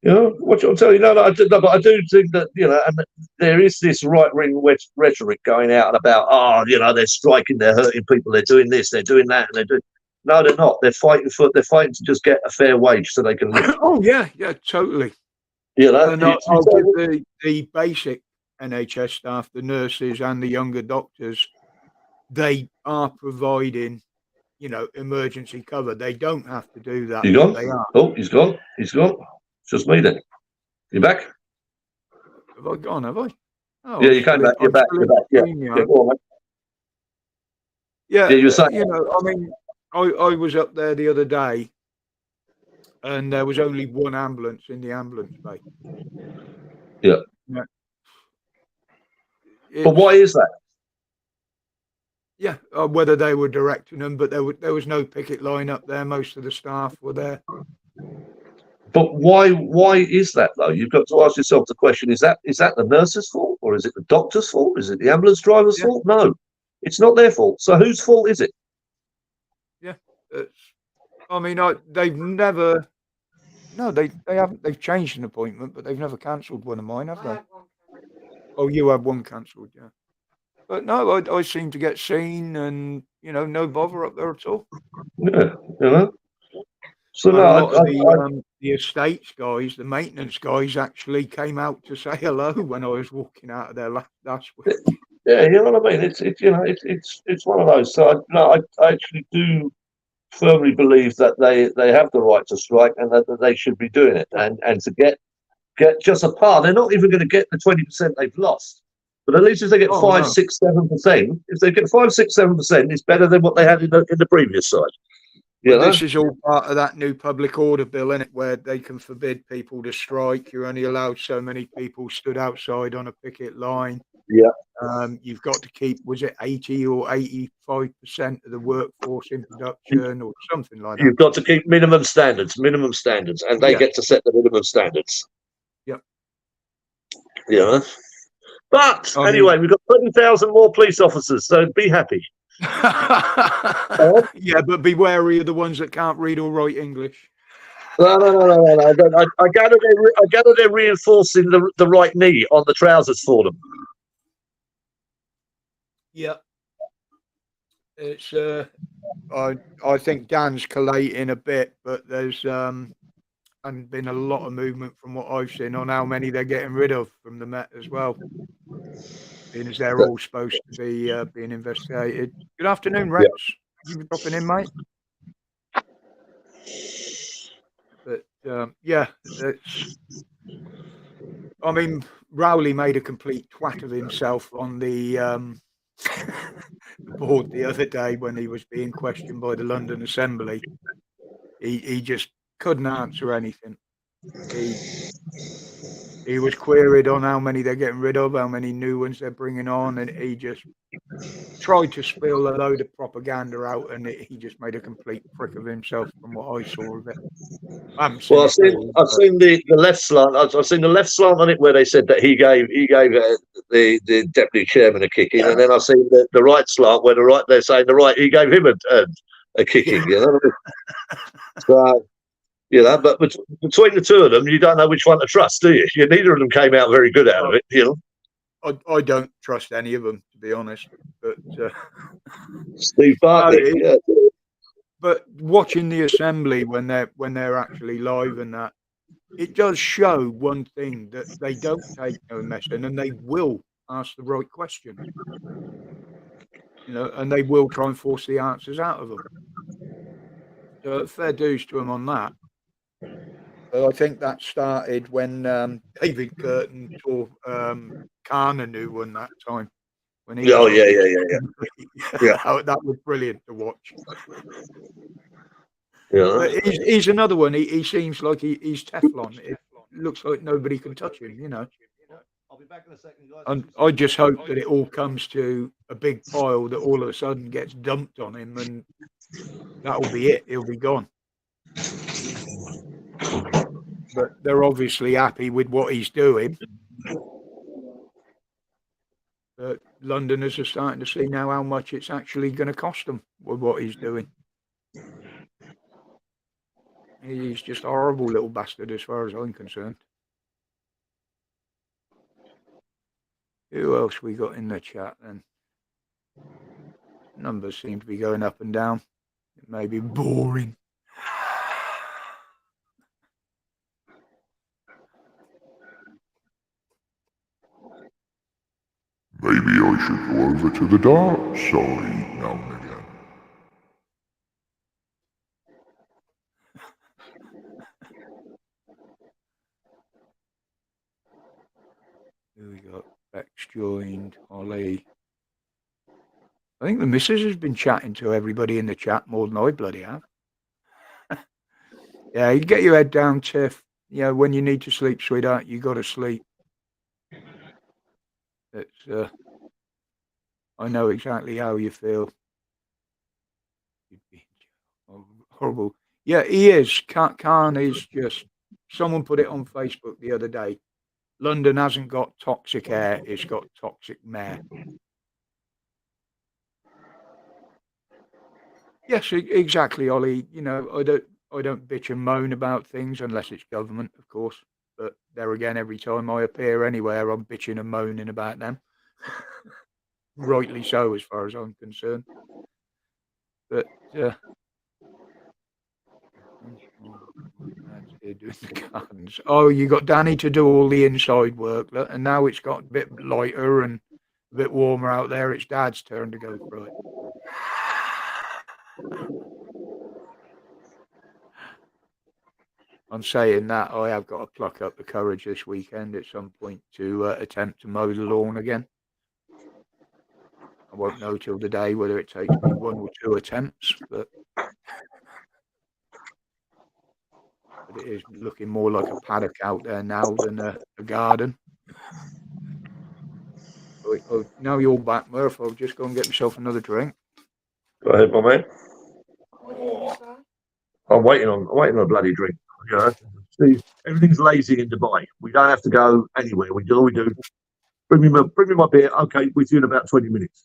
You know, watch it on telly. No, but I do think that, you know, and there is this right-wing rhetoric going out about, they're striking, they're hurting people, they're doing this, they're doing that, and they're doing. No, they're not. They're fighting to just get a fair wage so they can live. Oh yeah, totally. You know, and I'll give the basic NHS staff, the nurses and the younger doctors, they are providing, emergency cover. They don't have to do that. You gone? They are. Oh, he's gone. He's gone. It's just me then. You back? Have I gone? Have I? Oh, Yeah, you came back. You're back. You're back. Yeah. Yeah, go on, mate. Yeah, you were saying. I mean, I was up there the other day, and there was only one ambulance in the ambulance bay. Yeah. But why is that? Yeah, whether they were directing them, but there was no picket line up there. Most of the staff were there. But why is that though? You've got to ask yourself the question: is that the nurse's fault, or is it the doctor's fault? Is it the ambulance driver's fault? No, it's not their fault. So whose fault is it? Yeah, I mean, they've never. No, they haven't. They've changed an appointment, but they've never cancelled one of mine, have they? Oh, you had one cancelled, yeah. But no, I seem to get seen, and no bother up there at all. Yeah, you know. So the estates guys, the maintenance guys, actually came out to say hello when I was walking out of there last week. Yeah, you know what I mean. It's one of those. So I actually do firmly believe that they have the right to strike and that they should be doing it, and to get just a part. They're not even going to get the 20% they've lost, but at least if they get 5, 6, 7%, if they get 5, 6, 7%, it's better than what they had in the previous side. This is all part of that new public order bill, isn't it, where they can forbid people to strike. You're only allowed so many people stood outside on a picket line. Yeah. You've got to keep, was it 80 or 85% of the workforce in production or something like that? You've got to keep minimum standards, and they get to set the minimum standards. Yep. Yeah. But anyway, we've got 20,000 more police officers, so be happy. Yeah, but be wary of the ones that can't read or write English. No. I gather they're reinforcing the right knee on the trousers for them. Yeah. It's I think Dan's collating a bit, but there's and been a lot of movement from what I've seen on how many they're getting rid of from the Met as well. Being as they're all supposed to be being investigated. Good afternoon, Rex. You been dropping in, mate? But I mean, Rowley made a complete twat of himself on the board the other day when he was being questioned by the London Assembly. He just couldn't answer anything. He was queried on how many they're getting rid of, how many new ones they're bringing on, and he just tried to spill a load of propaganda out, and he just made a complete prick of himself from what I saw of it. I've seen the left slant. I've seen the left slant on it where they said that he gave the deputy chairman a kicking, and then I've seen the right slant where they're saying he gave him a kicking. You know what I mean? So, but between the two of them, you don't know which one to trust, do you? Neither of them came out very good out of it, I don't trust any of them, to be honest. But Steve Bartlett. But watching the assembly when they're actually live and that, it does show one thing, that they don't take no messing, and they will ask the right question. And they will try and force the answers out of them. So fair dues to them on that. Well, I think that started when David Curtin tore Khan a new one that time. When he Oh, was yeah, on yeah, his yeah, commentary. Yeah. That was brilliant to watch. yeah. But he's another one. He seems like he's Teflon. It looks like nobody can touch him, you know. I'll be back in a second, guys. And I just hope that it all comes to a big pile that all of a sudden gets dumped on him, and that'll be it. He'll be gone. But they're obviously happy with what he's doing. But Londoners are starting to see now how much it's actually going to cost them with what he's doing. He's just a horrible little bastard as far as I'm concerned. Who else we got in the chat then? Numbers seem to be going up and down. It may be boring. Maybe I should go over to the dark side now and again. Who we got? Bex joined. Ollie. I think the missus has been chatting to everybody in the chat more than I bloody have. Yeah, you get your head down, Tiff. Yeah, when you need to sleep, sweetheart, you got to sleep. It's. I know exactly how you feel. Horrible. Yeah, he is. Khan is just. Someone put it on Facebook the other day. London hasn't got toxic air; it's got toxic mayor. Yes, exactly, Ollie. You know, I don't bitch and moan about things unless it's government, of course. But there again, every time I appear anywhere, I'm bitching and moaning about them. Rightly so, as far as I'm concerned. But doing the gardens. Oh, you got Danny to do all the inside work, and now it's got a bit lighter and a bit warmer out there. It's Dad's turn to go through it. I'm saying that I have got to pluck up the courage this weekend at some point to attempt to mow the lawn again. I won't know till the day whether it takes me 1 or 2 attempts, but it is looking more like a paddock out there now than a garden. Oh, now you're back, Murph. I'll just go and get myself another drink. Go ahead, my man. What did you say? I'm waiting on a bloody drink. You know, see, everything's lazy in Dubai. We don't have to go anywhere. We do all we do. Bring me my beer. Okay, with you in about 20 minutes.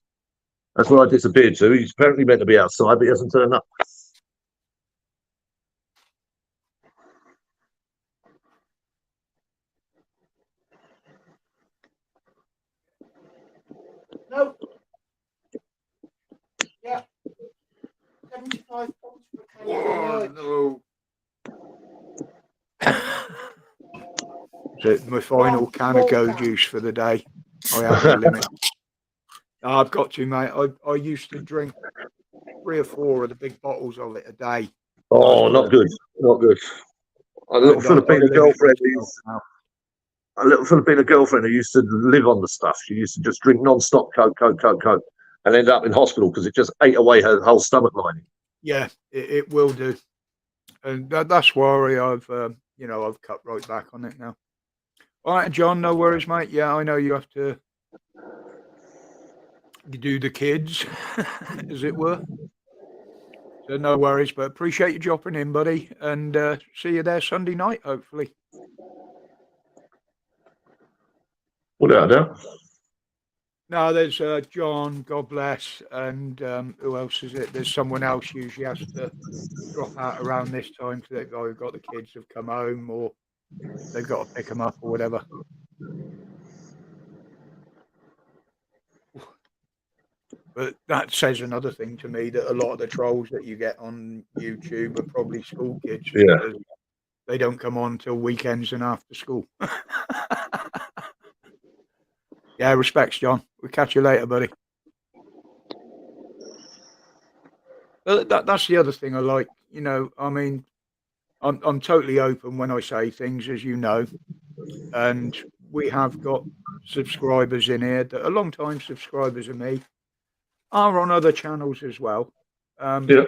That's what I disappeared to. He's apparently meant to be outside, but he hasn't turned up. No. Yeah. 75 points for Canada. Oh, no. My final can of Go Juice for the day. I have the limit. I've got to, mate. I used to drink 3 or 4 of the big bottles of it a day. Oh, not good. Not good. A little Filipino girlfriend who used to live on the stuff. She used to just drink non-stop Coke, and end up in hospital because it just ate away her whole stomach lining. Yeah, it will do. And that's why I've cut right back on it now. All right, John, no worries, mate. Yeah, I know you have to do the kids, as it were. So no worries, but appreciate you dropping in, buddy, and see you there Sunday night, hopefully. Without a doubt. No, there's John, God bless, and who else is it? There's someone else usually has to drop out around this time because they've either got the kids have come home or they've got to pick them up or whatever. But that says another thing to me, that a lot of the trolls that you get on YouTube are probably school kids. Yeah. They don't come on till weekends and after school. Yeah, respects, John. We'll catch you later, buddy. That's the other thing I like. You know, I mean, I'm totally open when I say things, as you know, and we have got subscribers in here that are long-time subscribers of me, are on other channels as well. Yeah.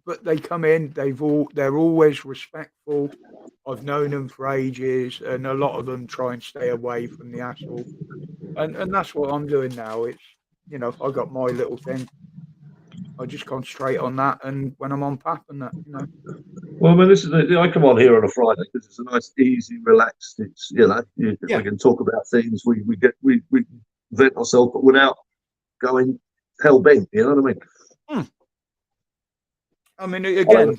But they come in, they're always respectful. I've known them for ages, and a lot of them try and stay away from the hassle. And that's what I'm doing now. It's, you know, I got my little thing. I just concentrate on that, and when I'm on PAP and that, you know. Well, I mean, this is I come on here on a Friday because it's a nice, easy, relaxed. It's we can talk about things. We vent ourselves, but without going hell bent. You know what I mean? I mean, again,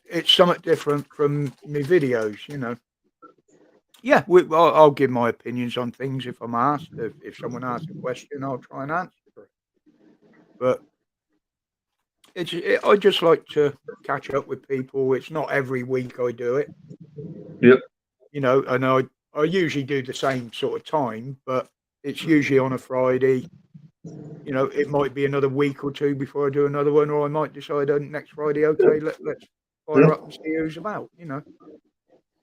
it's somewhat different from my videos, you know. Yeah, I'll give my opinions on things if I'm asked. If someone asks a question, I'll try and answer it. But I just like to catch up with people. It's not every week I do it. Yep. You know, and I usually do the same sort of time, but it's usually on a Friday. You know, it might be another week or two before I do another one, or I might decide on next Friday, okay, let's fire up and see who's about, you know.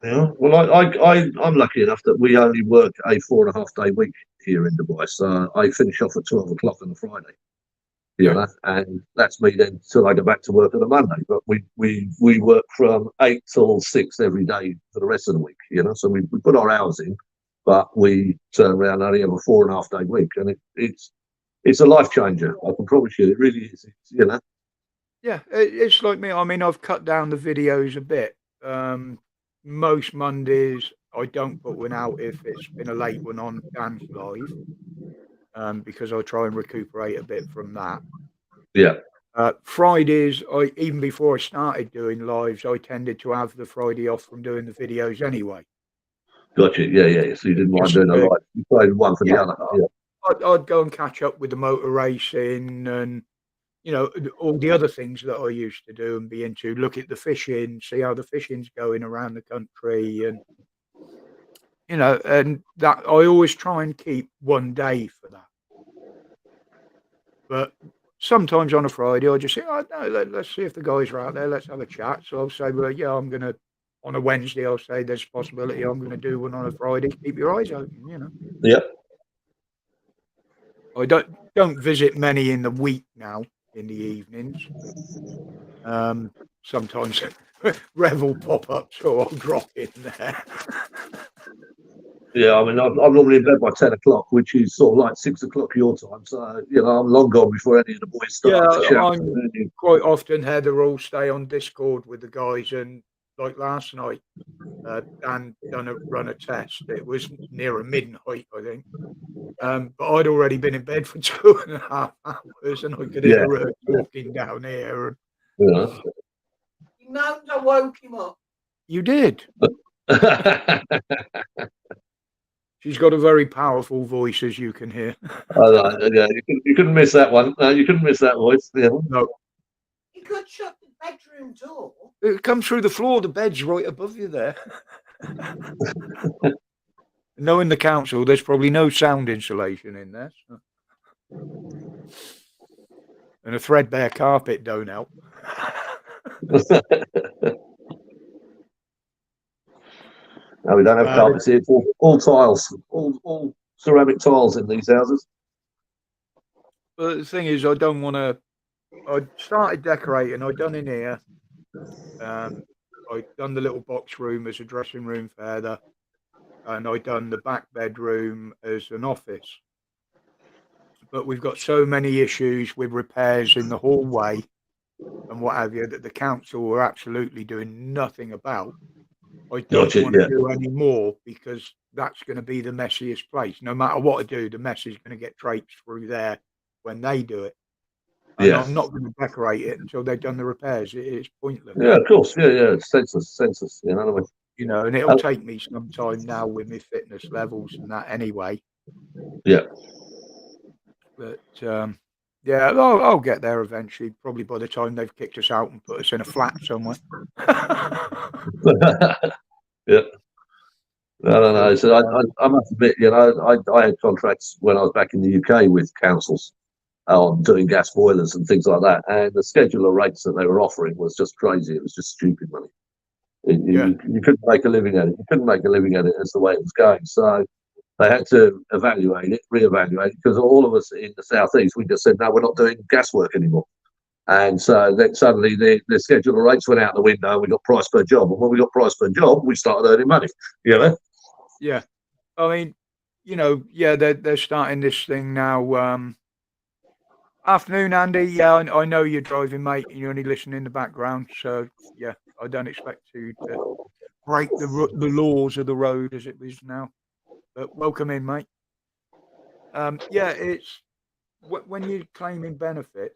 Yeah. Well, I'm lucky enough that we only work a 4.5 day week here in Dubai, so I finish off at 12 o'clock on a Friday. You know, and that's me then till I go back to work on a Monday. But we work from 8 till 6 every day for the rest of the week. You know, so we put our hours in, but we turn around and only have a 4.5 day week, and it's a life changer. I can promise you, it really is. It's, you know. Yeah, it's like me. I mean, I've cut down the videos a bit. Most Mondays, I don't put one out if it's been a late one on Dan's Live, because I try and recuperate a bit from that. Yeah. Fridays, even before I started doing lives, I tended to have the Friday off from doing the videos anyway. Gotcha. Yeah. So you didn't mind doing a live. You played one for the other. Yeah. I'd go and catch up with the motor racing and, you know, all the other things that I used to do and be into. Look at the fishing, see how the fishing's going around the country, and you know, and that I always try and keep one day for that. But sometimes on a Friday, I just say, "Oh no, let's see if the guys are out there. Let's have a chat." So I'll say, "Well, yeah, I'm gonna." On a Wednesday, I'll say, "There's a possibility I'm going to do one on a Friday." Keep your eyes open, you know. Yeah. I don't visit many in the week now. In the evenings, sometimes Rev will pop up, so I'll drop in there. Yeah, I mean, I'm normally in bed by 10 o'clock, which is sort of like 6 o'clock your time. So, you know, I'm long gone before any of the boys start to shout. Quite often, Heather will stay on Discord with the guys, and like last night, Dan run a test. It was near a midnight, I think. But I'd already been in bed for 2.5 hours, and I could hear her talking down here. Yeah. You know, I woke him up. You did. She's got a very powerful voice, as you can hear. Yeah, you couldn't miss that one. No, you couldn't miss that voice. Yeah. No. You could shut the bedroom door. It comes through the floor. The bed's right above you there. Knowing the council, there's probably no sound insulation in there. So. And a threadbare carpet don't help. No, we don't have carpets here. It's all tiles, all ceramic tiles in these houses. But the thing is, I don't want to. I started decorating. I done in here. I done the little box room as a dressing room for Heather, and I done the back bedroom as an office. But we've got so many issues with repairs in the hallway and what have you that the council are absolutely doing nothing about. I don't want to do any more because that's going to be the messiest place. No matter what I do, the mess is going to get traipsed through there when they do it. And I'm not going to decorate it until they've done the repairs. It's pointless. Yeah, of course. Yeah. It's senseless. You know what I mean? You know, and it'll take me some time now with my fitness levels and that anyway. Yeah. But yeah, I'll get there eventually. Probably by the time they've kicked us out and put us in a flat somewhere. Yeah. No. So I must admit, you know, I had contracts when I was back in the UK with councils on doing gas boilers and things like that, and the schedule of rates that they were offering was just crazy. It was just stupid money. You couldn't make a living at it. You couldn't make a living at it as the way it was going. So they had to reevaluate it, because all of us in the southeast, we just said, no, we're not doing gas work anymore. And so then suddenly the schedule of rates went out the window and we got price per job. And when we got price per job, we started earning money, Yeah. I mean, they're starting this thing now. Afternoon, Andy. Yeah, I know you're driving, mate, and you're only listening in the background. So, yeah, I don't expect you to break the laws of the road as it is now. But welcome in, mate. It's when you're claiming benefits,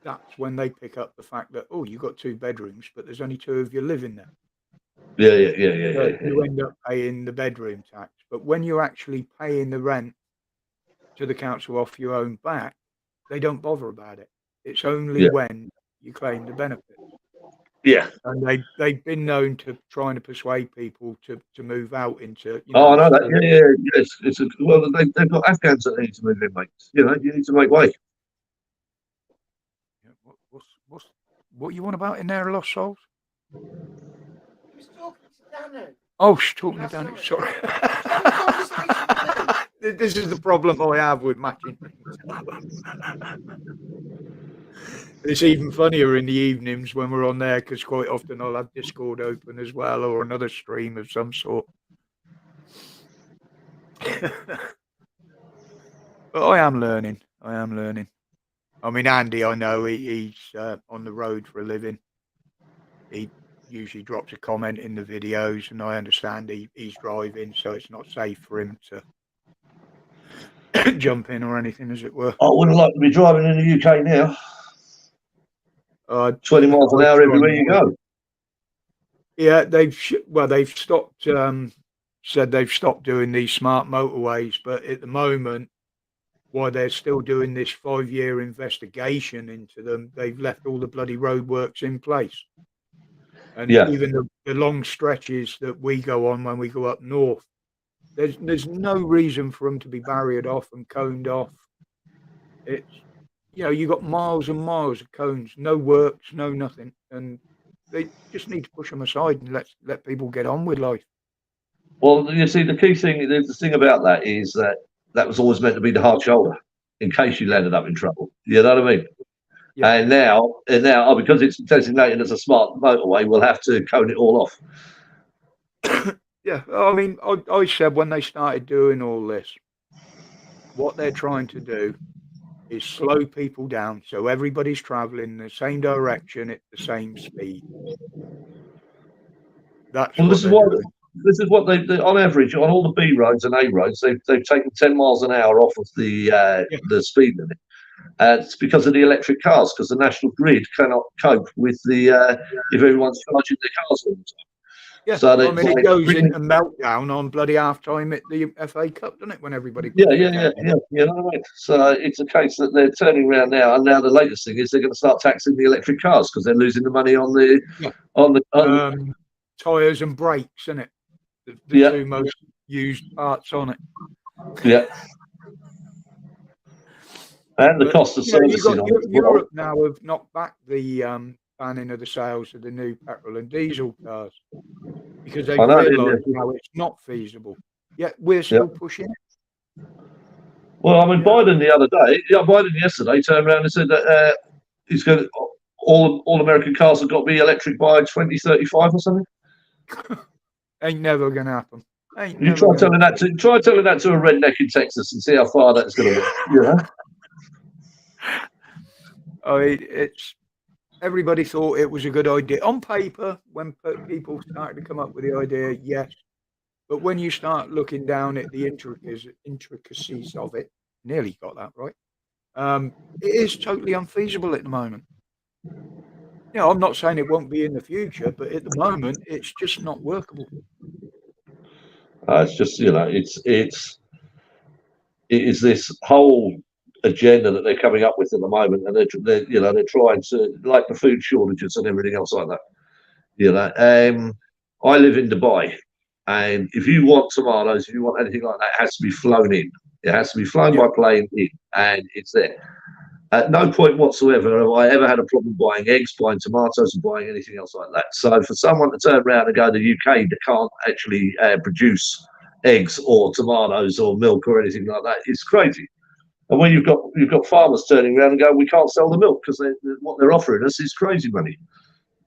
that's when they pick up the fact that, you got 2 bedrooms, but there's only 2 of you living there. Yeah. You end up paying the bedroom tax. But when you're actually paying the rent to the council off your own back, they don't bother about it. It's only when you claim the benefits. Yeah. And they've been known to trying to persuade people to move out into. I know that. Yes. They've got Afghans that need to move in, mate. You need to make way. What you want about in there, Lost Souls? He was talking to Danu. Oh, she's talking to Danu. Sorry. This is the problem I have with matching things. It's even funnier in the evenings when we're on there, because quite often I'll have Discord open as well, or another stream of some sort. But I am learning. I mean, Andy, I know he's on the road for a living. He usually drops a comment in the videos, and I understand he's driving, so it's not safe for him to jump in or anything, as it were. I wouldn't like to be driving in the UK now. 20 miles an hour everywhere you go. Yeah, they've stopped. Said they've stopped doing these smart motorways, but at the moment, while they're still doing this 5-year investigation into them, they've left all the bloody roadworks in place. And even the long stretches that we go on when we go up north, there's no reason for them to be barriered off and coned off. It's, you got miles and miles of cones, no works, no nothing, and they just need to push them aside and let people get on with life. Well, you see, the key thing, the thing about that is that was always meant to be the hard shoulder in case you landed up in trouble. You know what I mean? Yeah. And now, because it's designated as a smart motorway, we'll have to cone it all off. Yeah, I mean, I said when they started doing all this, what they're trying to do is slow people down so everybody's traveling in the same direction at the same speed. This is what they on average on all the B roads and A roads, they've taken 10 miles an hour off of the speed limit. It's because of the electric cars, because the national grid cannot cope with if everyone's charging their cars all the time. Yeah, so it goes into meltdown on bloody half-time at the FA Cup, doesn't it, when everybody... Yeah. You know what I mean? So it's a case that they're turning around now, and now the latest thing is they're going to start taxing the electric cars because they're losing the money on the tyres and brakes, isn't it? The 2 most used parts on it. Yeah. And the cost of servicing on it. Europe now have knocked back the banning of the sales of the new petrol and diesel cars because they realise now it's not feasible. Yet we're still pushing it. Well, I mean, Biden yesterday turned around and said that he's going to, all American cars have got to be electric by 2035 or something. Ain't never going to happen. Try telling that to a redneck in Texas and see how far that's going to work. I mean, everybody thought it was a good idea on paper when people started to come up with the idea, yes. But when you start looking down at the intricacies of it, nearly got that right, it is totally unfeasible at the moment. I'm not saying it won't be in the future, but at the moment, it's just not workable. It's just, it is this whole agenda that they're coming up with at the moment, and they're trying to, like the food shortages and everything else like that. I live in Dubai, and if you want tomatoes, if you want anything like that, it has to be flown in. It has to be flown by plane in, and it's there. At no point whatsoever have I ever had a problem buying eggs, buying tomatoes, and buying anything else like that. So for someone to turn around and go to the UK that can't actually produce eggs or tomatoes or milk or anything like that, it's crazy. And when you've got farmers turning around and going, we can't sell the milk because what they're offering us is crazy money.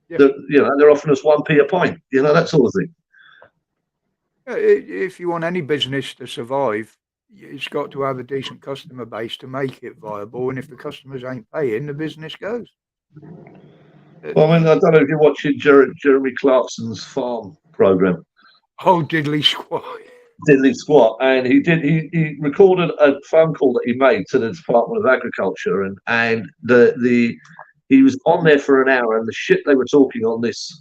Yeah. They're offering us 1p a pint, that sort of thing. If you want any business to survive, it's got to have a decent customer base to make it viable. And if the customers ain't paying, the business goes. Well, I mean, I don't know if you're watching Jeremy Clarkson's farm program. Oh, diddly squat. Diddly squat, and he recorded a phone call that he made to the Department of Agriculture, and he was on there for an hour, and the shit they were talking on this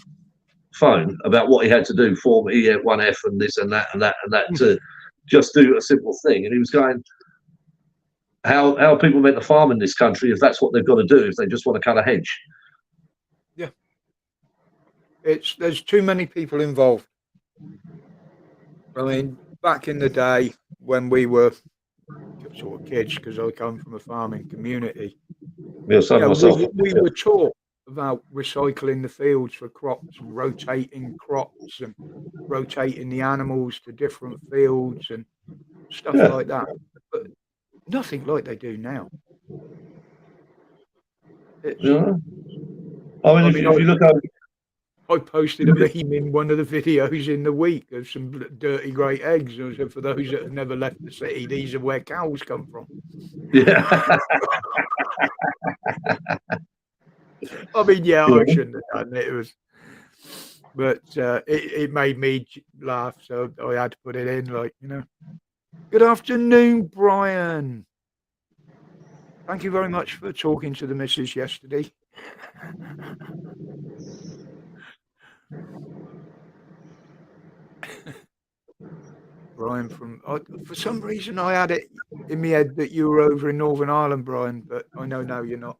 phone about what he had to do, form E1F and this and that and that and that to just do a simple thing, and he was going, how are people meant to farm in this country if that's what they've got to do if they just want to cut a hedge? Yeah, there's too many people involved. I mean, back in the day when we were sort of kids, because I come from a farming community, we were taught about recycling the fields for crops and rotating crops and rotating the animals to different fields and stuff like that. But nothing like they do now. If you look over. I posted a meme in one of the videos in the week of some dirty great eggs. For those that have never left the city, these are where cows come from. Yeah. I mean, I shouldn't have done it. But it made me laugh, so I had to put it in. Good afternoon, Brian. Thank you very much for talking to the missus yesterday. Brian for some reason I had it in my head that you were over in Northern Ireland, Brian, but I know now you're not.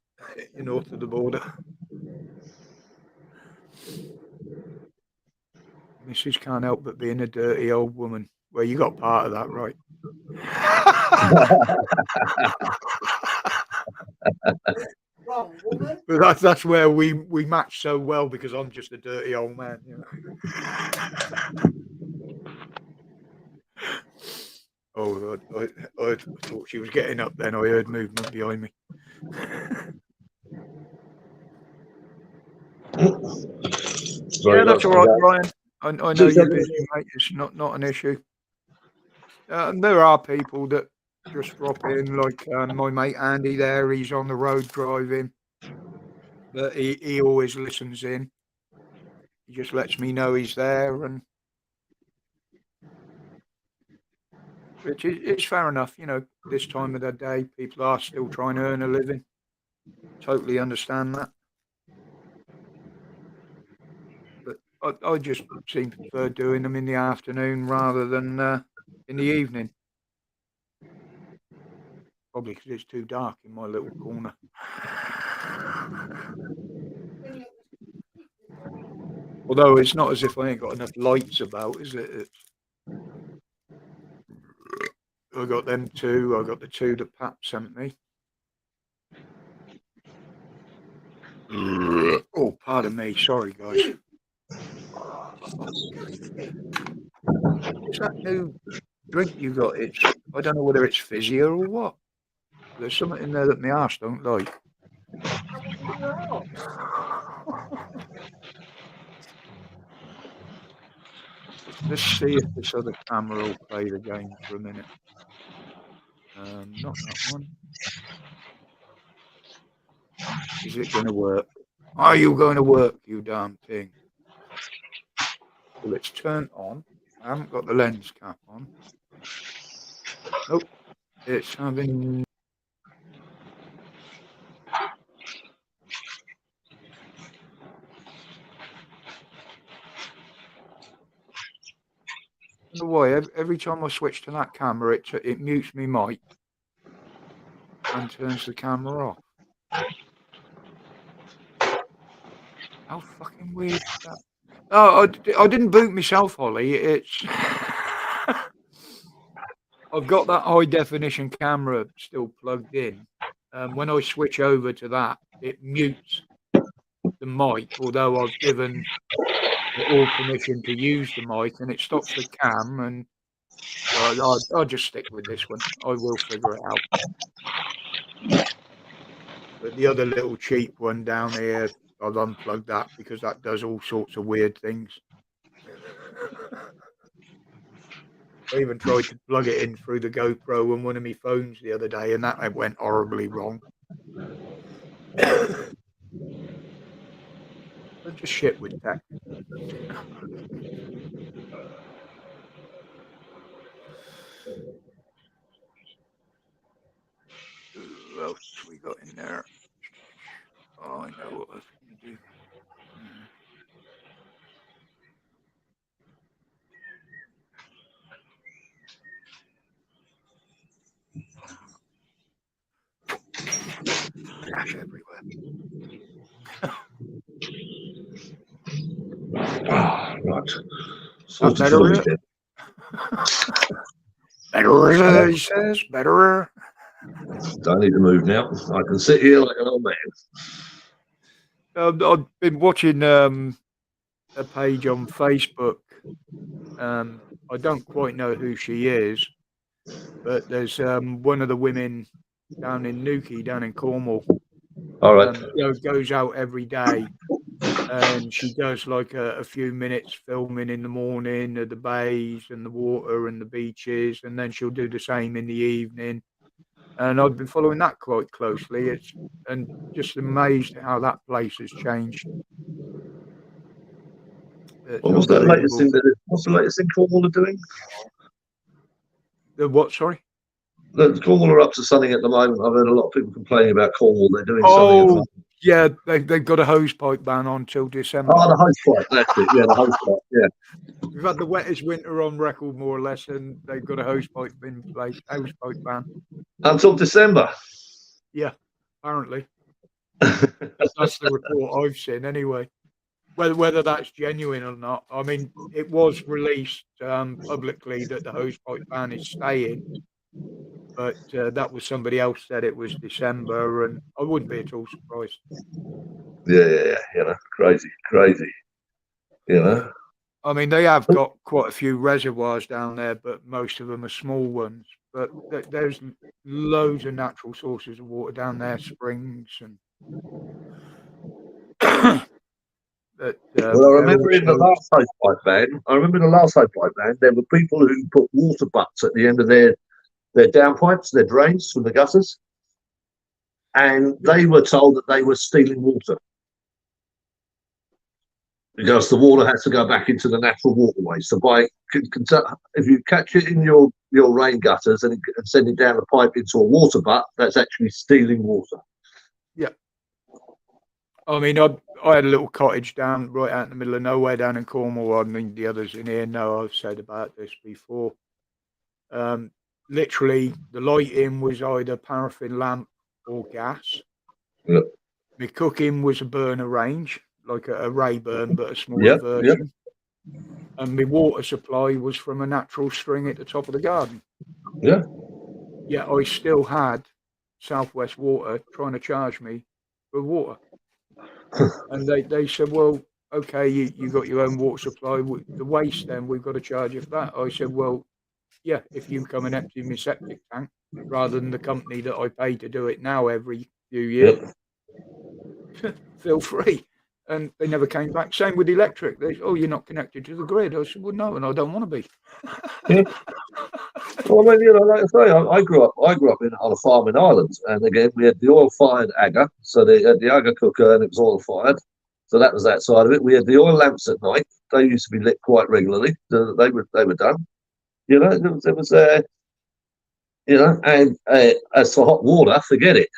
You're north of the border. Mrs. can't help but being a dirty old woman. Well, you got part of that right. Wrong woman. But that's where we match so well because I'm just a dirty old man. Oh, I thought she was getting up then. I heard movement behind me. That's all right, Brian. I know you're busy, mate. It's not an issue. There are people that just drop in, like my mate Andy there. He's on the road driving, but he always listens in. He just lets me know he's there, and which is fair enough. This time of the day, people are still trying to earn a living. Totally understand that. But I just seem to prefer doing them in the afternoon rather than in the evening. Probably because it's too dark in my little corner. Although it's not as if I ain't got enough lights about, is it? I got them two. I got the two that Pat sent me. Oh, pardon me. Sorry, guys. What's that new drink you got? I don't know whether it's fizzy or what. There's something in there that my arse don't like. Let's see if this other camera will play the game for a minute. Not that one. Is it going to work? Are you going to work, you damn thing? Well, it's turned on. I haven't got the lens cap on. Nope. It's having... I don't know why. Every time I switch to that camera, it mutes me mic and turns the camera off. How fucking weird is that? Oh, I didn't boot myself, Holly. It's I've got that high definition camera still plugged in, when I switch over to that, it mutes the mic, although I've given it all permission to use the mic, and it stops the cam. And so I'll just stick with this one. I will figure it out. But the other little cheap one down here, I'll unplug that because that does all sorts of weird things. I even tried to plug it in through the GoPro on one of my phones the other day, and that went horribly wrong. But just shit with tech. What else we got in there? Oh, I know what I was going to do. Flash everywhere. Right. Not better, is it? Better, he says. Better. Don't need to move now. I can sit here like an old man. I've been watching a page on Facebook. I don't quite know who she is, but there's one of the women down in Newquay, down in Cornwall. All right. Goes out every day, and she does like a few minutes filming in the morning of the bays and the water and the beaches, and then she'll do the same in the evening. And I've been following that quite closely. And just amazed at how that place has changed. What's the latest thing Cornwall are doing? The what? Sorry. The Cornwall are up to something at the moment. I've heard a lot of people complaining about Cornwall. They're doing something. Yeah, they've got a hose pipe ban on till December. Oh, the hose pipe. That's it. Yeah, the hose pipe. Yeah. We've had the wettest winter on record, more or less, and they've got a hose pipe in place. Hose pipe ban until December. Yeah, apparently. That's the report I've seen, anyway. Whether that's genuine or not, I mean, it was released publicly that the hose pipe ban is staying, but that was somebody else said it was December, and I wouldn't be at all surprised. Yeah, crazy. I mean, they have got quite a few reservoirs down there, but most of them are small ones. But there's loads of natural sources of water down there, springs and. Well, I remember in the last hose pipe ban, there were people who put water butts at the end of their downpipes, their drains from the gutters, and they were told that they were stealing water because the water has to go back into the natural waterway. So if you catch it in your rain gutters and send it down the pipe into a water butt, that's actually stealing water. Yeah. I mean, I had a little cottage right out in the middle of nowhere down in Cornwall. I mean, the others in here know I've said about this before. Literally, the lighting was either paraffin lamp or gas. Yep. My cooking was a burner range, like a Rayburn, but a smaller version. Yep. And my water supply was from a natural string at the top of the garden. Yeah. Yeah, I still had Southwest Water trying to charge me for water. And they said, well, okay, you got your own water supply. The waste, then we've got to charge you for that. I said, well, yeah, if you come and empty my septic tank rather than the company that I pay to do it now every few years, feel free. And they never came back. Same with electric. You're not connected to the grid. I said, well, no, and I don't want to be. Well, I mean, like I say, I grew up on a farm in Ireland, and again, we had the oil-fired agger, so they had the agger cooker, and it was oil-fired, so that was that side of it. We had the oil lamps at night; they used to be lit quite regularly. They were done. There was and as for hot water, forget it.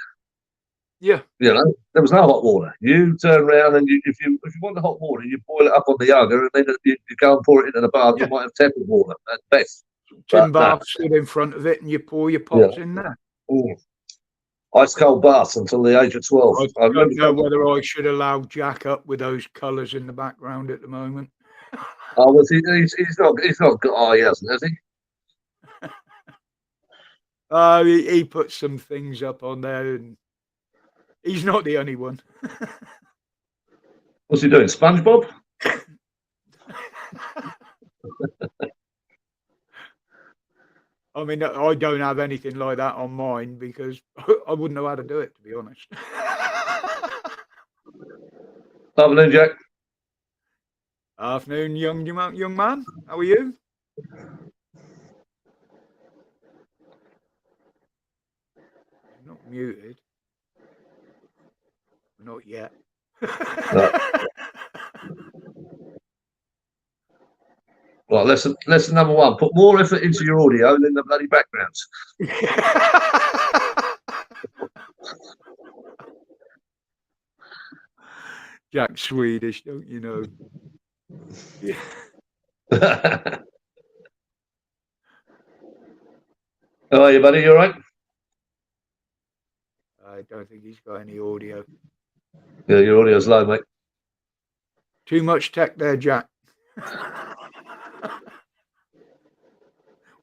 Yeah. There was no hot water. You turn around and if you want the hot water, you boil it up on the agger, and then you go and pour it into the bath. You might have tepid water at best. Tin bath stood in front of it, and you pour your pots in there. Ice cold baths until the age of 12. I don't know whether I should allow Jack up with those colours in the background at the moment. Oh, was he? He's not got. Oh, he hasn't, has he? He put some things up on there, and He's not the only one. What's he doing? SpongeBob? I mean, I don't have anything like that on mine because I wouldn't know how to do it, to be honest. Afternoon, Jack. Afternoon, young man. How are you? He's not muted. Not yet. Right, lesson number one: put more effort into your audio than the bloody backgrounds. Jack's Swedish, don't you know? Yeah. How are you, buddy? You all right? I don't think he's got any audio. Yeah, your audio's low, mate. Too much tech there, Jack.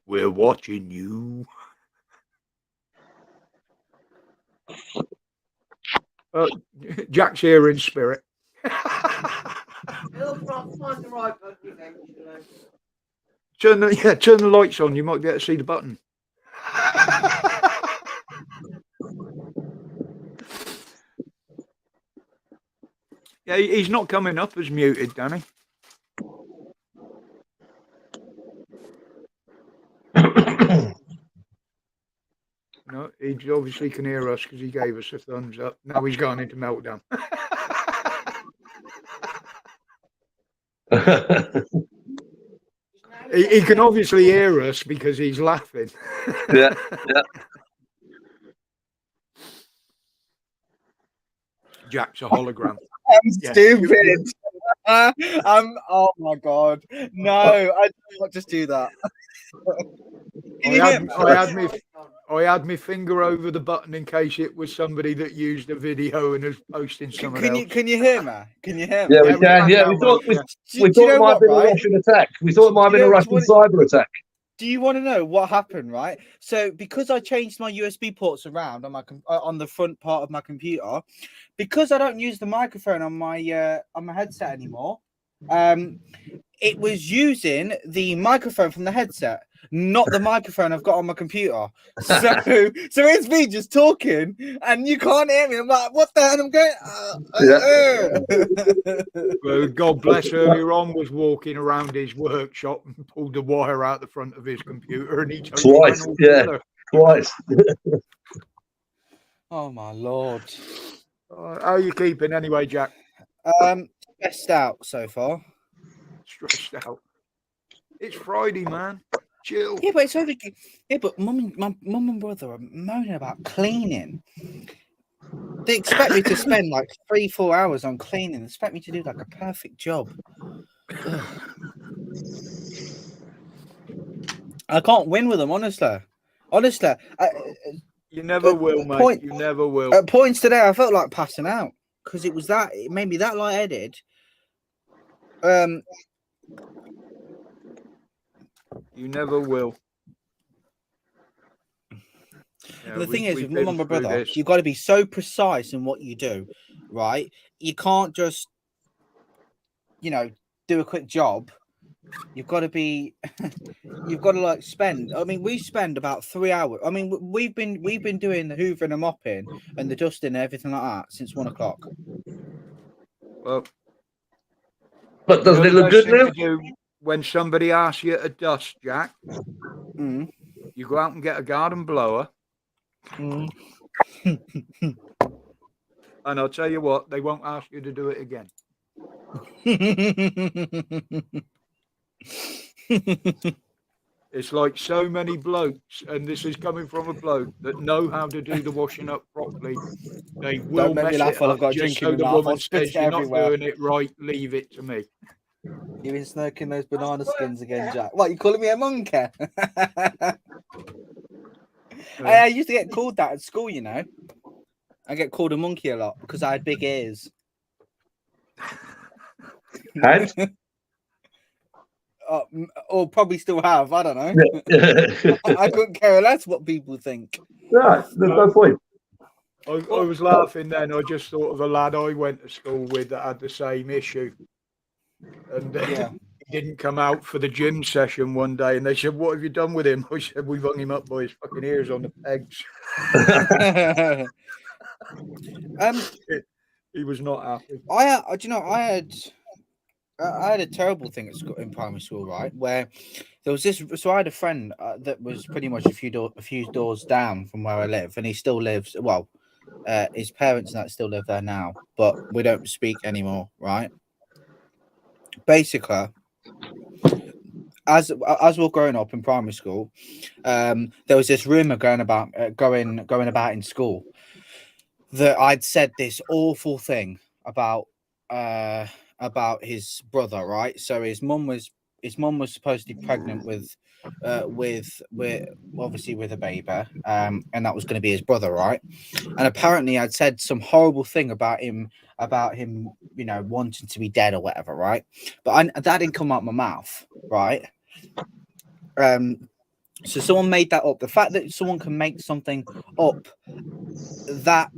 We're watching you. Jack's here in spirit. He'll find the right button eventually. Turn the lights on. You might be able to see the button. Yeah, he's not coming up as muted, Danny. No, he obviously can hear us because he gave us a thumbs up. Now he's gone into meltdown. He can obviously hear us because he's laughing. Yeah. Jack's a hologram. I'm Yeah. stupid. Oh my god. No, I do not just do that. Can you hear me? I had my finger over the button in case it was somebody that used a video and was posting someone else. Can you hear me? Can you hear me? Yeah, we can. Yeah, we thought it might have been a Russian attack. We thought it might have been a Russian cyber attack. Do you want to know what happened? Right. So because I changed my USB ports around on my on the front part of my computer, because I don't use the microphone on my headset anymore, it was using the microphone from the headset, not the microphone I've got on my computer. So it's me just talking, and you can't hear me. I'm like, what the hell? I'm going. Well, God bless. Earlier on, was walking around his workshop and pulled the wire out the front of his computer, and he twice. Yeah, twice. Oh my lord. How are you keeping anyway, Jack? Stressed out so far. Stressed out. It's Friday, man. Chill. Yeah, but it's over. Yeah, but my mum and brother are moaning about cleaning. They expect me to spend like 3-4 hours on cleaning. They expect me to do like a perfect job. I can't win with them, honestly. You never will, mate. You never will. At points today, I felt like passing out because it made me that lightheaded. You never will. Yeah, the thing is, with my mum and brother, you've got to be so precise in what you do, right? You can't just, do a quick job. You've got to be, you've got to like spend. I mean, we spend about 3 hours. I mean, we've been doing the hoovering and mopping and the dusting and everything like that since 1 o'clock. Well, but doesn't it look good now? When somebody asks you to dust, Jack, you go out and get a garden blower. And I'll tell you what, they won't ask you to do it again. It's like so many blokes, and this is coming from a bloke that know how to do the washing up properly. They will mess it up I've got just so the woman says you're not doing it right, leave it to me. You've been smoking those banana skins again, Jack. What, you calling me a monkey? I used to get called that at school, I get called a monkey a lot because I had big ears. And? Or probably still have, I don't know. I couldn't care less what people think. No, there's no point. I was laughing then. I just thought of a lad I went to school with that had the same issue. And Yeah. he didn't come out for the gym session one day. And they said, "What have you done with him?" I said, "We've hung him up by his fucking ears on the pegs." He was not happy. Do you know, I had a terrible thing at school, in primary school, right? Where there was this. So I had a friend that was pretty much a few doors down from where I live, and he still lives. Well, his parents and that still live there now, but we don't speak anymore, right? Basically, as we're growing up in primary school, there was this rumor going about in school that I'd said this awful thing about his brother, right? So his mum was supposed to be pregnant with obviously with a baby, and that was going to be his brother, right? And apparently I'd said some horrible thing about him, you know, wanting to be dead or whatever, right? But that didn't come out my mouth, right? So someone made that up. The fact that someone can make something up, that,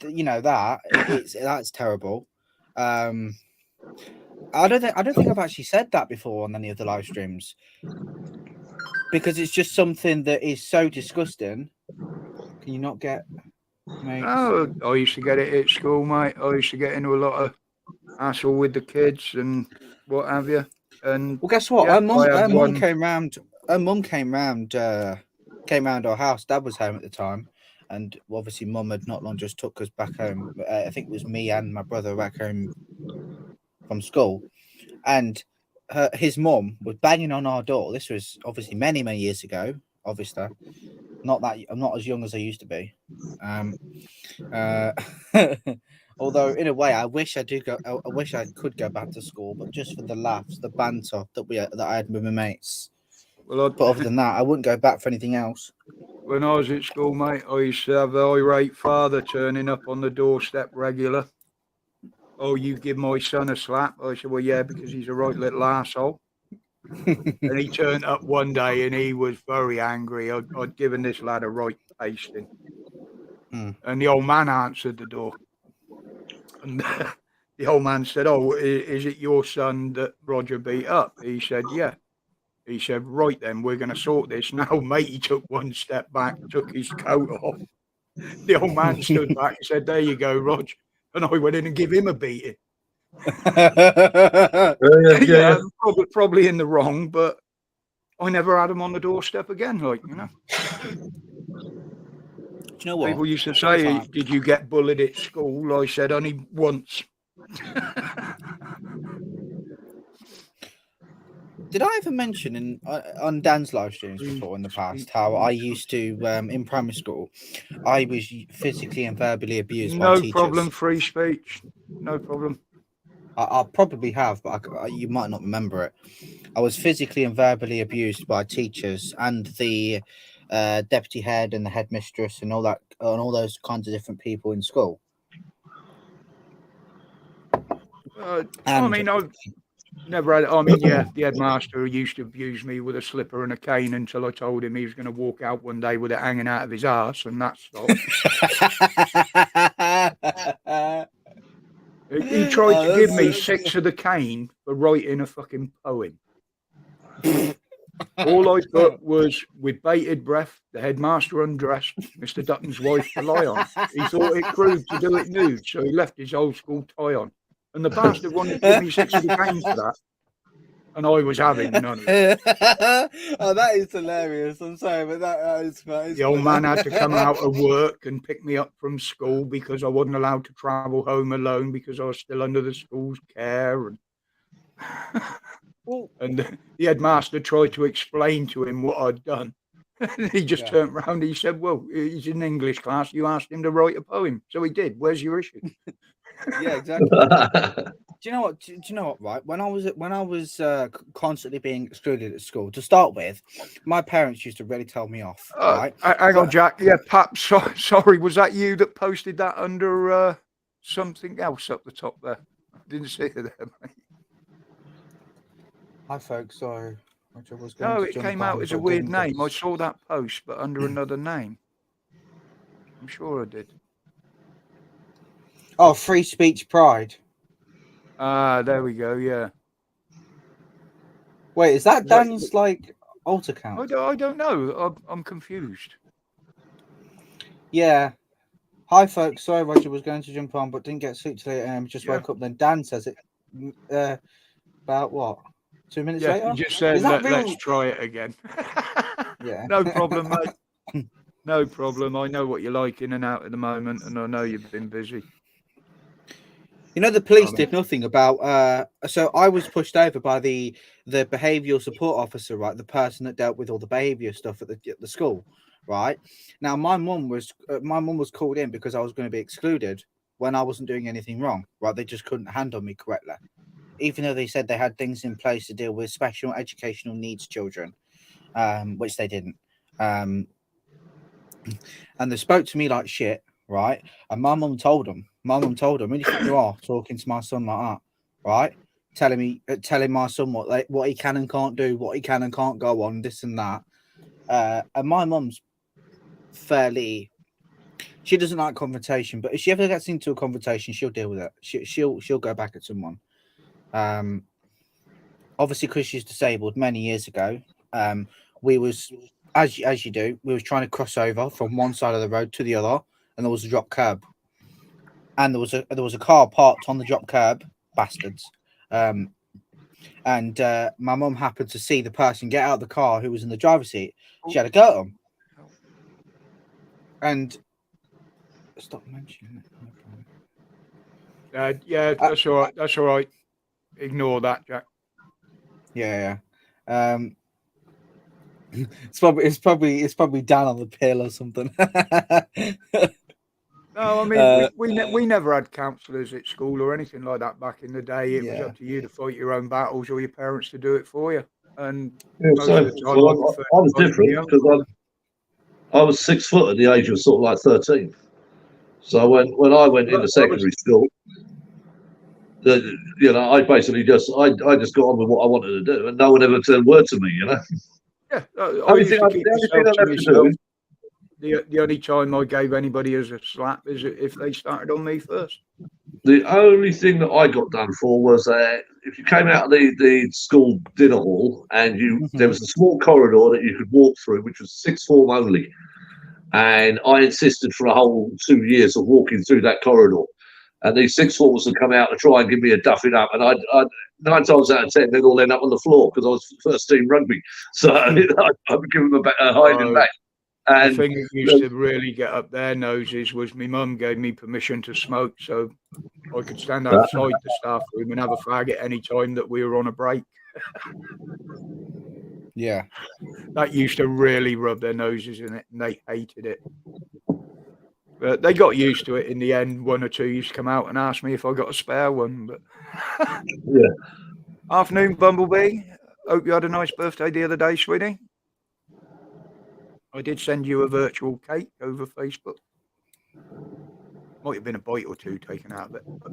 you know, that's terrible. I don't think I've actually said that before on any of the live streams, because it's just something that is so disgusting. Can you not get, mate? Oh, I used to get it at school, mate. I used to get into a lot of hassle with the kids and what have you. And well, guess what? yeah, Her mum one- came round. Her mum came round our house. Dad was home at the time, and obviously mum had not long just took us back home. I think it was me and my brother back home from school, and his mum was banging on our door. This was obviously many years ago. Obviously, not that I'm not as young as I used to be. Although in a way, I wish I wish I could go back to school, but just for the laughs, the banter that I had with my mates. Well, But other than that, I wouldn't go back for anything else. when I was at school, mate, I used to have the irate father turning up on the doorstep regular. "Oh, you give my son a slap?" I said, "Well, yeah, because he's a right little arsehole." And he turned up one day and he was very angry. I'd given this lad a right pasting. And the old man answered the door. And the old man said, "Oh, is it your son that Roger beat up?" He said, "Yeah." He said, "Right then, we're going to sort this." Now, mate, he took one step back, took his coat off. The old man stood back and said, "There you go, Roger." And I went in and give him a beating. Yeah, probably in the wrong, but I never had him on the doorstep again, like, you know. Do you know what? People used to say, "Did you get bullied at school?" I said, "Only once." Did I ever mention on Dan's live streams before in the past how I used to, in primary school, I was physically and verbally abused by teachers? No problem, free speech. No problem. I probably have, but you might not remember it. I was physically and verbally abused by teachers and the deputy head and the headmistress and all that, and all those kinds of different people in school. I mean, I've never had. I mean, yeah, the headmaster used to abuse me with a slipper and a cane until I told him he was going to walk out one day with it hanging out of his arse, and that stopped. He tried to give me 6 of the cane for writing a fucking poem. All I put was, "With bated breath, the headmaster undressed Mr. Dutton's wife to lie on." He thought it crude to do it nude, so he left his old school tie on. And the bastard wanted to give me 6 of the cane for that. And I was having none of it. Oh, that is hilarious. I'm sorry, but that is the old man had to come out of work and pick me up from school because I wasn't allowed to travel home alone because I was still under the school's care. And the headmaster tried to explain to him what I'd done. He just turned around and he said, "Well, he's in English class. You asked him to write a poem. So he did. Where's your issue?" Yeah, exactly. Do you know what? Do you know what? Right, when I was constantly being excluded at school, to start with, my parents used to really tell me off. Right? Hang on, Jack. Yeah, Pap. Sorry, was that you that posted that under something else up the top there? I didn't see it there, mate. Hi, folks. Sorry. No, it came out as a weird name. I saw that post, but under another name. I'm sure I did. Oh, free speech pride. Ah, there we go. Yeah. Wait, is that What- Dan's like alt account? I don't know. I'm confused. Yeah. Hi, folks. Sorry, Roger was going to jump on, but didn't get suit today. Just Yeah. woke up. Then Dan says it. About what? 2 minutes Yeah, later. you just said Is that let's real? try it again. Yeah. No problem, mate. No problem. I know what you're like in and out at the moment, and I know you've been busy. You know, the police did nothing about. So I was pushed over by the behavioural support officer, right? The person that dealt with all the behaviour stuff at the school, right? Now, my mum was called in because I was going to be excluded when I wasn't doing anything wrong, right? They just couldn't handle me correctly, even though they said they had things in place to deal with special educational needs children, which they didn't. And they spoke to me like shit, right? And my mum told them, who do you think you are talking to my son like that, right? Telling my son what he can and can't do, what he can and can't go on, this and that. And my mum's fairly, she doesn't like confrontation, but if she ever gets into a confrontation, she'll deal with it. She'll go back at someone. Obviously, because she's disabled many years ago, we was, as you do, we was trying to cross over from one side of the road to the other, and there was a drop curb, and there was a car parked on the drop curb, bastards. And my mum happened to see the person get out of the car who was in the driver's seat. She had a go at him, and stop mentioning it. Yeah, that's all right. That's all right. Ignore that, Jack. Yeah. It's probably down on the pill or something. No, I mean we never had counsellors at school or anything like that back in the day. It was Yeah. up to you to fight your own battles or your parents to do it for you. And Yeah, most so of the time, well, I prefer I was to fight different my own because battles. I was 6 foot at the age of sort of like 13. So when I went into secondary school, I basically just I just got on with what I wanted to do, and no one ever said a word to me. Yeah, I Only used thing to I- keep the only thing myself I to left to do myself. is- The only time I gave anybody as a slap is if they started on me first. The only thing that I got done for was if you came out of the school dinner hall and there was a small corridor that you could walk through, which was sixth form only, and I insisted for a whole 2 years of walking through that corridor, and these sixth formers would come out to try and give me a duffing up, and I'd 9 times out of 10 they'd all end up on the floor because I was first team rugby, so I would give them a hiding back. The And thing that used to really get up their noses was my mum gave me permission to smoke, so I could stand outside the staff room and have a fag at any time that we were on a break. Yeah. That used to really rub their noses in it, and they hated it. But they got used to it in the end. One or two used to come out and ask me if I got a spare one. But yeah. Afternoon, Bumblebee. Hope you had a nice birthday the other day, sweetie. I did send you a virtual cake over Facebook. Might have been a bite or two taken out of it. But...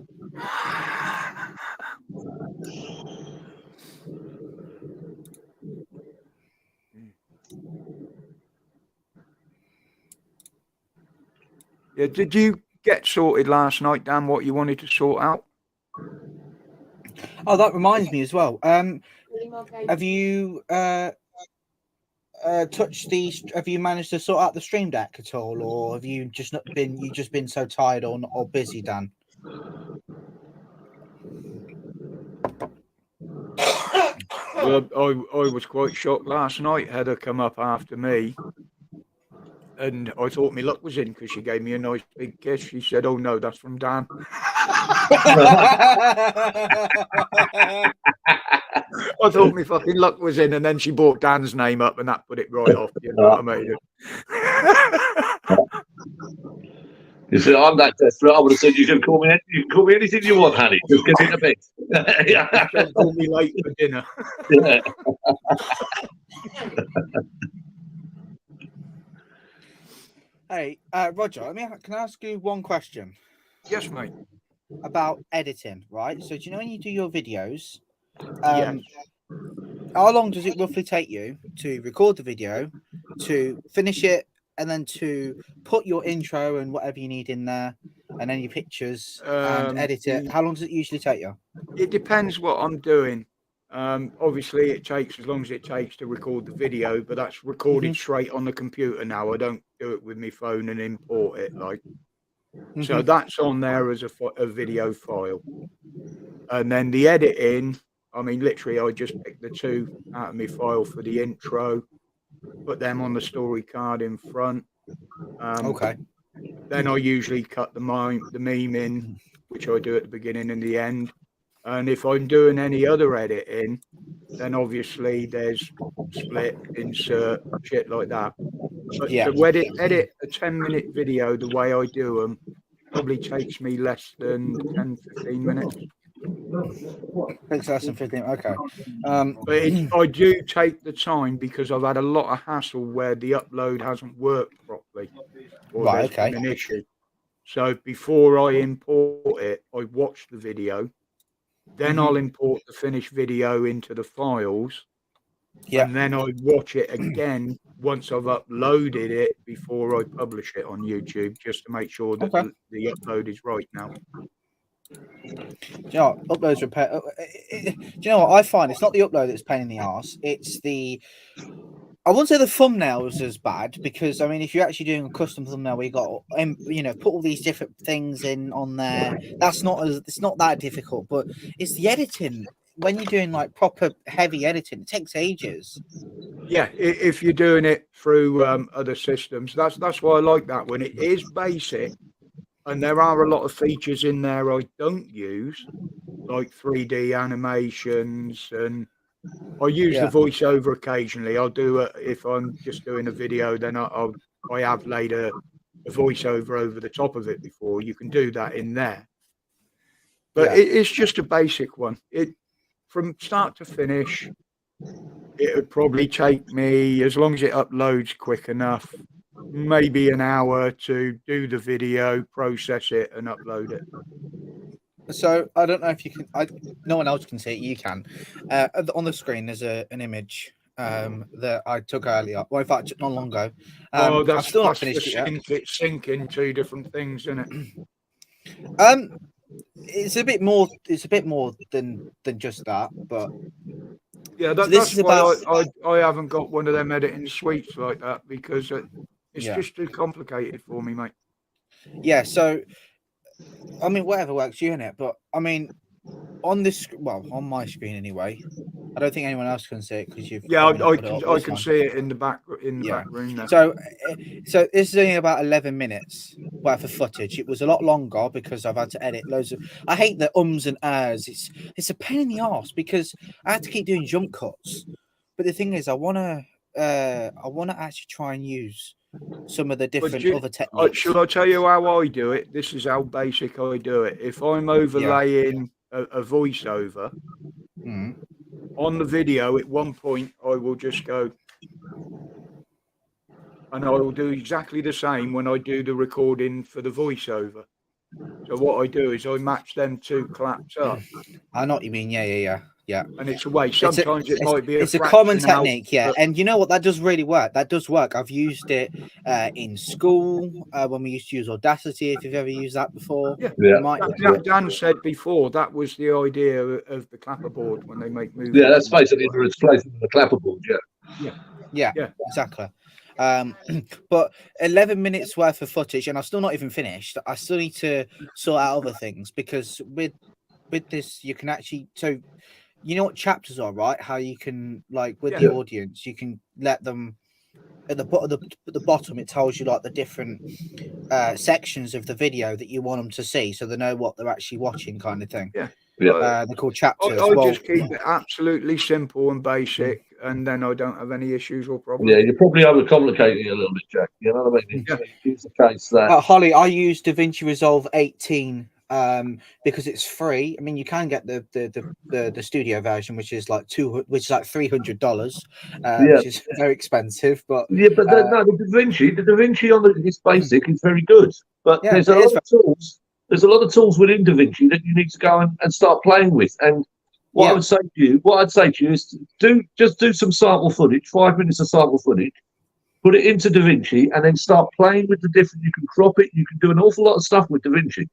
Yeah, did you get sorted last night, Dan, what you wanted to sort out? Oh, that reminds me as well. Have you touched the? Have you managed to sort out the Stream Deck at all, or have you just not been? You just been so tired or busy, Dan? Well, I was quite shocked last night. Heather come up after me, and I thought my luck was in because she gave me a nice big kiss. She said, "Oh no, that's from Dan." I thought my fucking luck was in, and then she brought Dan's name up, and that put it right off. You know what I mean? You see, I'm that desperate. I would have said, "You can call me anything you want, honey. Just give me the bit." Don't call me late for dinner. Yeah. Hey, Roger, can I ask you one question? Yes, mate. About editing, right? So, do you know when you do your videos? Yes. How long does it roughly take you to record the video, to finish it, and then to put your intro and whatever you need in there, and then your pictures and edit it? How long does it usually take you? It depends what I'm doing. Obviously, it takes as long as it takes to record the video, but that's recorded straight on the computer now. I don't do it with my phone and import it. So that's on there as a video file. And then the editing, I mean, literally, I just pick the two out of my file for the intro, put them on the story card in front. Okay. Then I usually cut the meme in, which I do at the beginning and the end. And if I'm doing any other editing, then obviously there's split, insert, shit like that. But to edit a 10-minute video the way I do them probably takes me less than 10, 15 minutes. Takes less than 15, okay. But I do take the time because I've had a lot of hassle where the upload hasn't worked properly. Or there's been an issue. So before I import it, I watch the video. Then I'll import the finished video into the files. And then I watch it again once I've uploaded it before I publish it on YouTube, just to make sure that the upload is right now. Do you know what? Uploads repair. Do you know what I find? It's not the upload that's pain in the ass. It's the. I wouldn't say the thumbnails is bad because I mean, if you're actually doing a custom thumbnail where you got, put all these different things in on there, it's not that difficult. But it's the editing. When you're doing like proper heavy editing, it takes ages. Yeah, if you're doing it through other systems, that's why I like that one. It is basic, and there are a lot of features in there I don't use, like 3D animations, and I use the voiceover occasionally. I'll do it if I'm just doing a video. Then I have laid a voiceover over the top of it before. You can do that in there, but it's just a basic one. From start to finish, it would probably take me, as long as it uploads quick enough, maybe an hour to do the video, process it, and upload it. So I don't know if you can. No one else can see it. You can. On the screen, there's an image that I took earlier. Well, in fact, not long ago. I've still not finished it yet. It's syncing two different things, isn't it? It's a bit more. It's a bit more than just that, but yeah, that's why I haven't got one of them editing suites like that because it's just too complicated for me, mate. Yeah, so I mean, whatever works you in it, but I mean, on this, on my screen anyway. I don't think anyone else can see it because you've. Yeah, I can see it in the back room there. So this is only about 11 minutes worth of footage. It was a lot longer because I've had to edit loads of. I hate the ums and ahs. It's a pain in the arse because I had to keep doing jump cuts. But the thing is, I wanna actually try and use some of the different other techniques. Shall I tell you how I do it? This is how basic I do it. If I'm overlaying a voiceover. On the video, at one point, I will just go, and I will do exactly the same when I do the recording for the voiceover. So what I do is I match them two claps up. I know what you mean. Yeah. And it's a way. Sometimes it might be. It's a common technique, And you know what? That does really work. That does work. I've used it in school when we used to use Audacity. If you've ever used that before, Dan said before that was the idea of the clapperboard when they make movies. Yeah, that's basically its place in the clapperboard. Yeah, exactly. But 11 minutes worth of footage, and I'm still not even finished. I still need to sort out other things because with this, you can actually you know what chapters are, right? How you can with the audience, you can let them at the bottom. It tells you like the different sections of the video that you want them to see, so they know what they're actually watching, kind of thing. They're called chapters. I'll just keep it absolutely simple and basic, and then I don't have any issues or problems. Yeah, you're probably overcomplicating it a little bit, Jack. You know what I mean? It's the case that Holly, I use DaVinci Resolve 18. Because it's free. I mean, you can get the studio version, which is like $300, which is very expensive. But the DaVinci on it's basic is very good. But there's a lot of tools. There's a lot of tools within DaVinci that you need to go and start playing with. And what I'd say to you is do some sample footage, 5 minutes of sample footage, put it into DaVinci, and then start playing with the different. You can crop it. You can do an awful lot of stuff with DaVinci,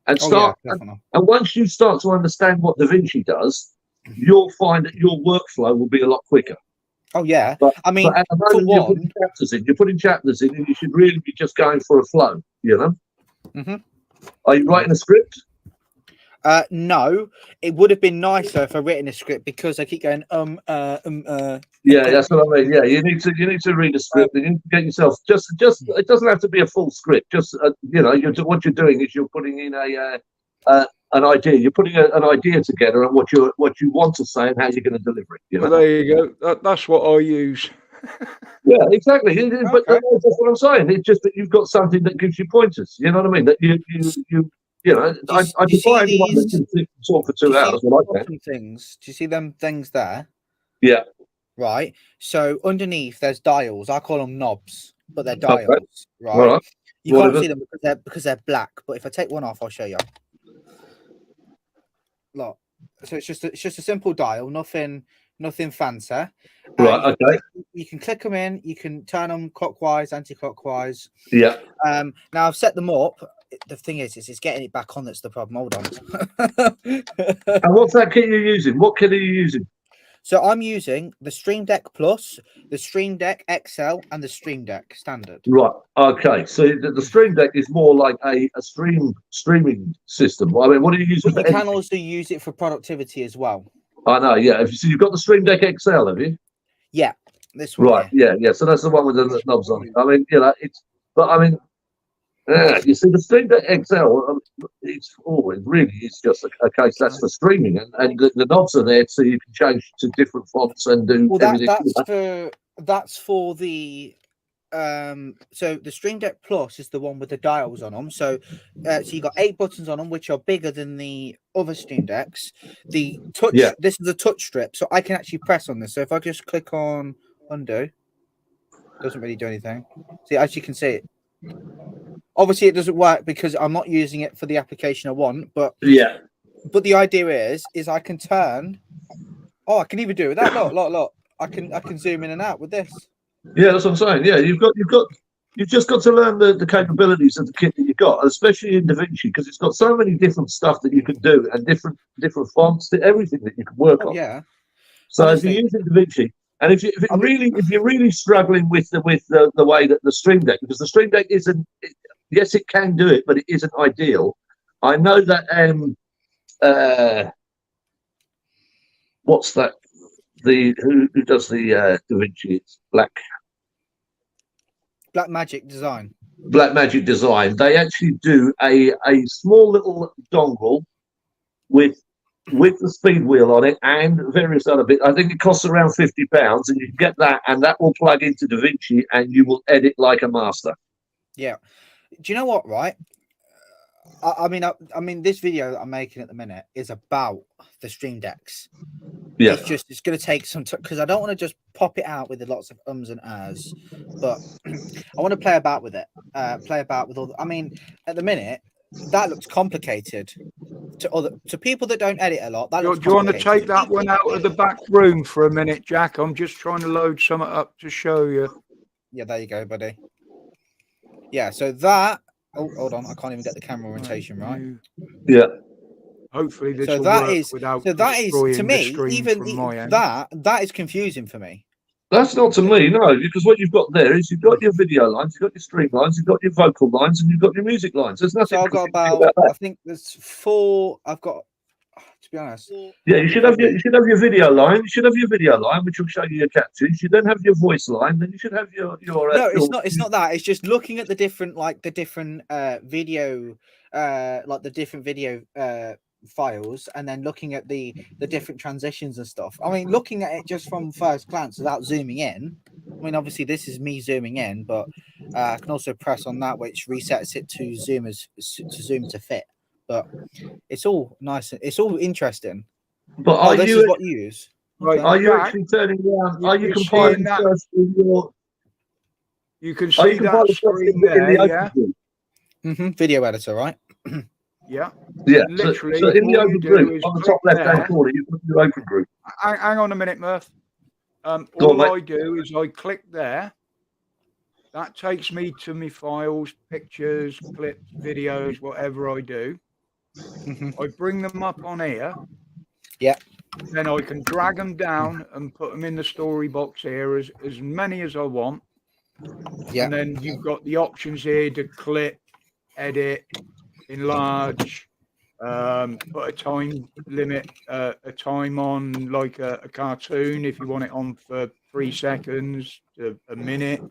and Oh yeah, definitely. and once you start to understand what DaVinci does, you'll find that your workflow will be a lot quicker. Oh yeah. But, I mean, but at the for moment, you're one, putting chapters in, and you should really be just going for a flow. You know. Mhm. Are you writing a script? no, it would have been nicer if I written a script because I keep going Yeah, that's what I mean. Yeah, you need to read a script and you need to get yourself just. It doesn't have to be a full script. Just you know, what you're doing is you're putting in an idea. You're putting an idea together and what you want to say and how you're going to deliver it. You know? Well, there you go. That's what I use. Yeah, exactly. But Okay. that's what I'm saying. It's just that you've got something that gives you pointers. You know what I mean? That you know. I you see defy anyone that these- can sit and talk for 2 do you see hours. Well, I can. bottom things? Do you see them things there? Yeah. Right. So underneath there's dials. I call them knobs, but they're Okay. dials. Right. All right. You What can't is see them because they're black. But if I take one off, I'll show you. Look. So it's just a simple dial, nothing fancy. Right. Okay. You can click them in. You can turn them clockwise, anti-clockwise. Yeah. Now I've set them up. The thing is it's getting it back on that's the problem. Hold on. And what's that kit you're using? What kit are you using? So I'm using the Stream Deck Plus, the Stream Deck XL, and the Stream Deck Standard. Right. Okay. So the Stream Deck is more like a streaming system. I mean, what are you using? But For you can editing? also use it for productivity as well. I know. Yeah. So you've got the Stream Deck XL, have you? Yeah, this one. Right. here. Yeah. So that's the one with the knobs on it. I mean, you know, you see, the Stream Deck XL, it really is just a case that's for streaming, and the knobs are there so you can change to different fonts and do Well, everything. that's for the so the Stream Deck Plus is the one with the dials on them. So you got 8 buttons on them, which are bigger than the other Stream Decks. The touch, Yeah. This is a touch strip, so I can actually press on this. So if I just click on undo, doesn't really do anything. See, as you can see, obviously it doesn't work because I'm not using it for the application I want. But Yeah. the idea is I can turn. Oh, I can even do it with that. Look. I can zoom in and out with this. Yeah, that's what I'm saying. Yeah, you've just got to learn the capabilities of the kit that you've got, especially in DaVinci, because it's got so many different stuff that you can do and different fonts, everything that you can work on. Yeah. So if Honestly. you're using DaVinci, and if you're really struggling with the way that the Stream Deck, because the Stream Deck isn't, yes, it can do it, but it isn't ideal. I know that. What's that? Who does the DaVinci? It's Black Blackmagic Design. Design. They actually do a small little dongle with the speed wheel on it and various other bits. I think it costs around £50, and you can get that, and that will plug into DaVinci, and you will edit like a master. Yeah. Do you know what? Right. I mean, this video that I'm making at the minute is about the Stream Decks. Yeah. It's going to take some time because I don't want to just pop it out with lots of ums and ahs, but I want to play about with it. Play about with all. I mean, at the minute, that looks complicated to people that don't edit a lot. That Do looks you want to complicated. take that one out of the back room for a minute, Jack? I'm just trying to load something up to show you. Yeah, there you go, buddy. Yeah, so that. Oh, hold on, I can't even get the camera orientation right. Yeah. Hopefully this So will that work is without so that is destroying to the me screen even from my end. that is confusing for me. That's not to me, no, because what you've got there is you've got your video lines, you've got your stream lines, you've got your vocal lines, and you've got your music lines. There's nothing. So I've got confusing about that. I think there's 4. I've got, to be honest. Yeah, you should have your video line. You should have your video line, which will show you your captions. You should then have your voice line. Then you should have your. No, it's not that. It's just looking at the different video, like the different video files, and then looking at the different transitions and stuff. I mean, looking at it just from first glance without zooming in. I mean, obviously this is me zooming in, but I can also press on that, which resets it to zoom to fit. But it's all nice. It's all interesting. But This is what you use. Right, Are you Jack, actually turning around? Are you you're compiling seeing that? first in your? you can Are see you that compiling first screen in there, the yeah? open group? Video editor, right? Yeah. Yeah. Literally, So in the all you open do group, is on the click top left-hand there. corner, you've got your open group. Hang on a minute, Murph. Go on, All mate. I do is I click there, That takes me to my files, pictures, clips, videos, whatever I do. I bring them up on here. Yeah. Then I can drag them down and put them in the story box here, as many as I want. Yeah. And then you've got the options here to clip, edit, enlarge, put a time limit, a time on like a cartoon if you want it on for 3 seconds to a minute.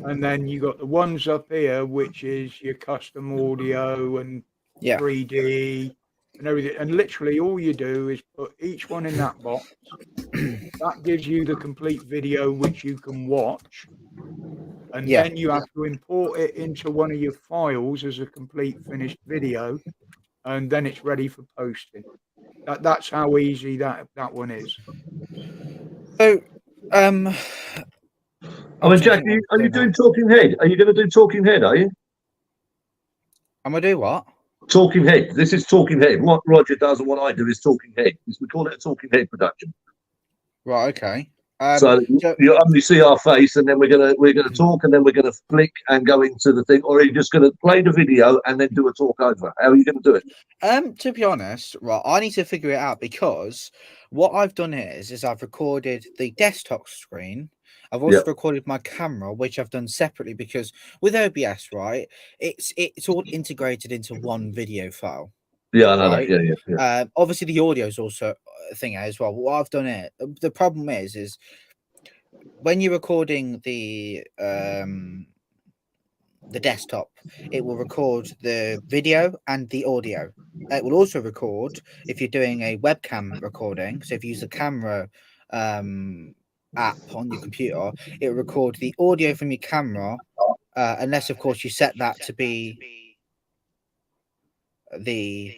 And then you got the ones up here, which is your custom audio and 3D and everything. And literally all you do is put each one in that box. That gives you the complete video, which you can watch. And then you have to import it into one of your files as a complete finished video. And then it's ready for posting. That's how easy that one is. So, I mean, Jack, are you doing Talking Head? Are you going to do Talking Head, are you? I'm going to do what? Talking Head. This is Talking Head. What Roger does and what I do is Talking Head. We call it a Talking Head production. Right, okay. So you only see our face, and then we're gonna talk, and then we're gonna flick and go into the thing, or are you just gonna play the video and then do a talk over? How are you gonna do it? To be honest, right, I need to figure it out, because what I've done is I've recorded the desktop screen. I've also recorded my camera, which I've done separately, because with OBS, right, it's all integrated into one video file. Yeah, I know that. Yeah. Obviously, the audio is also a thing as well. But what I've done here, the problem is when you're recording the desktop, it will record the video and the audio. It will also record if you're doing a webcam recording. So if you use the camera app on your computer, it will record the audio from your camera, unless, of course, you set that to be the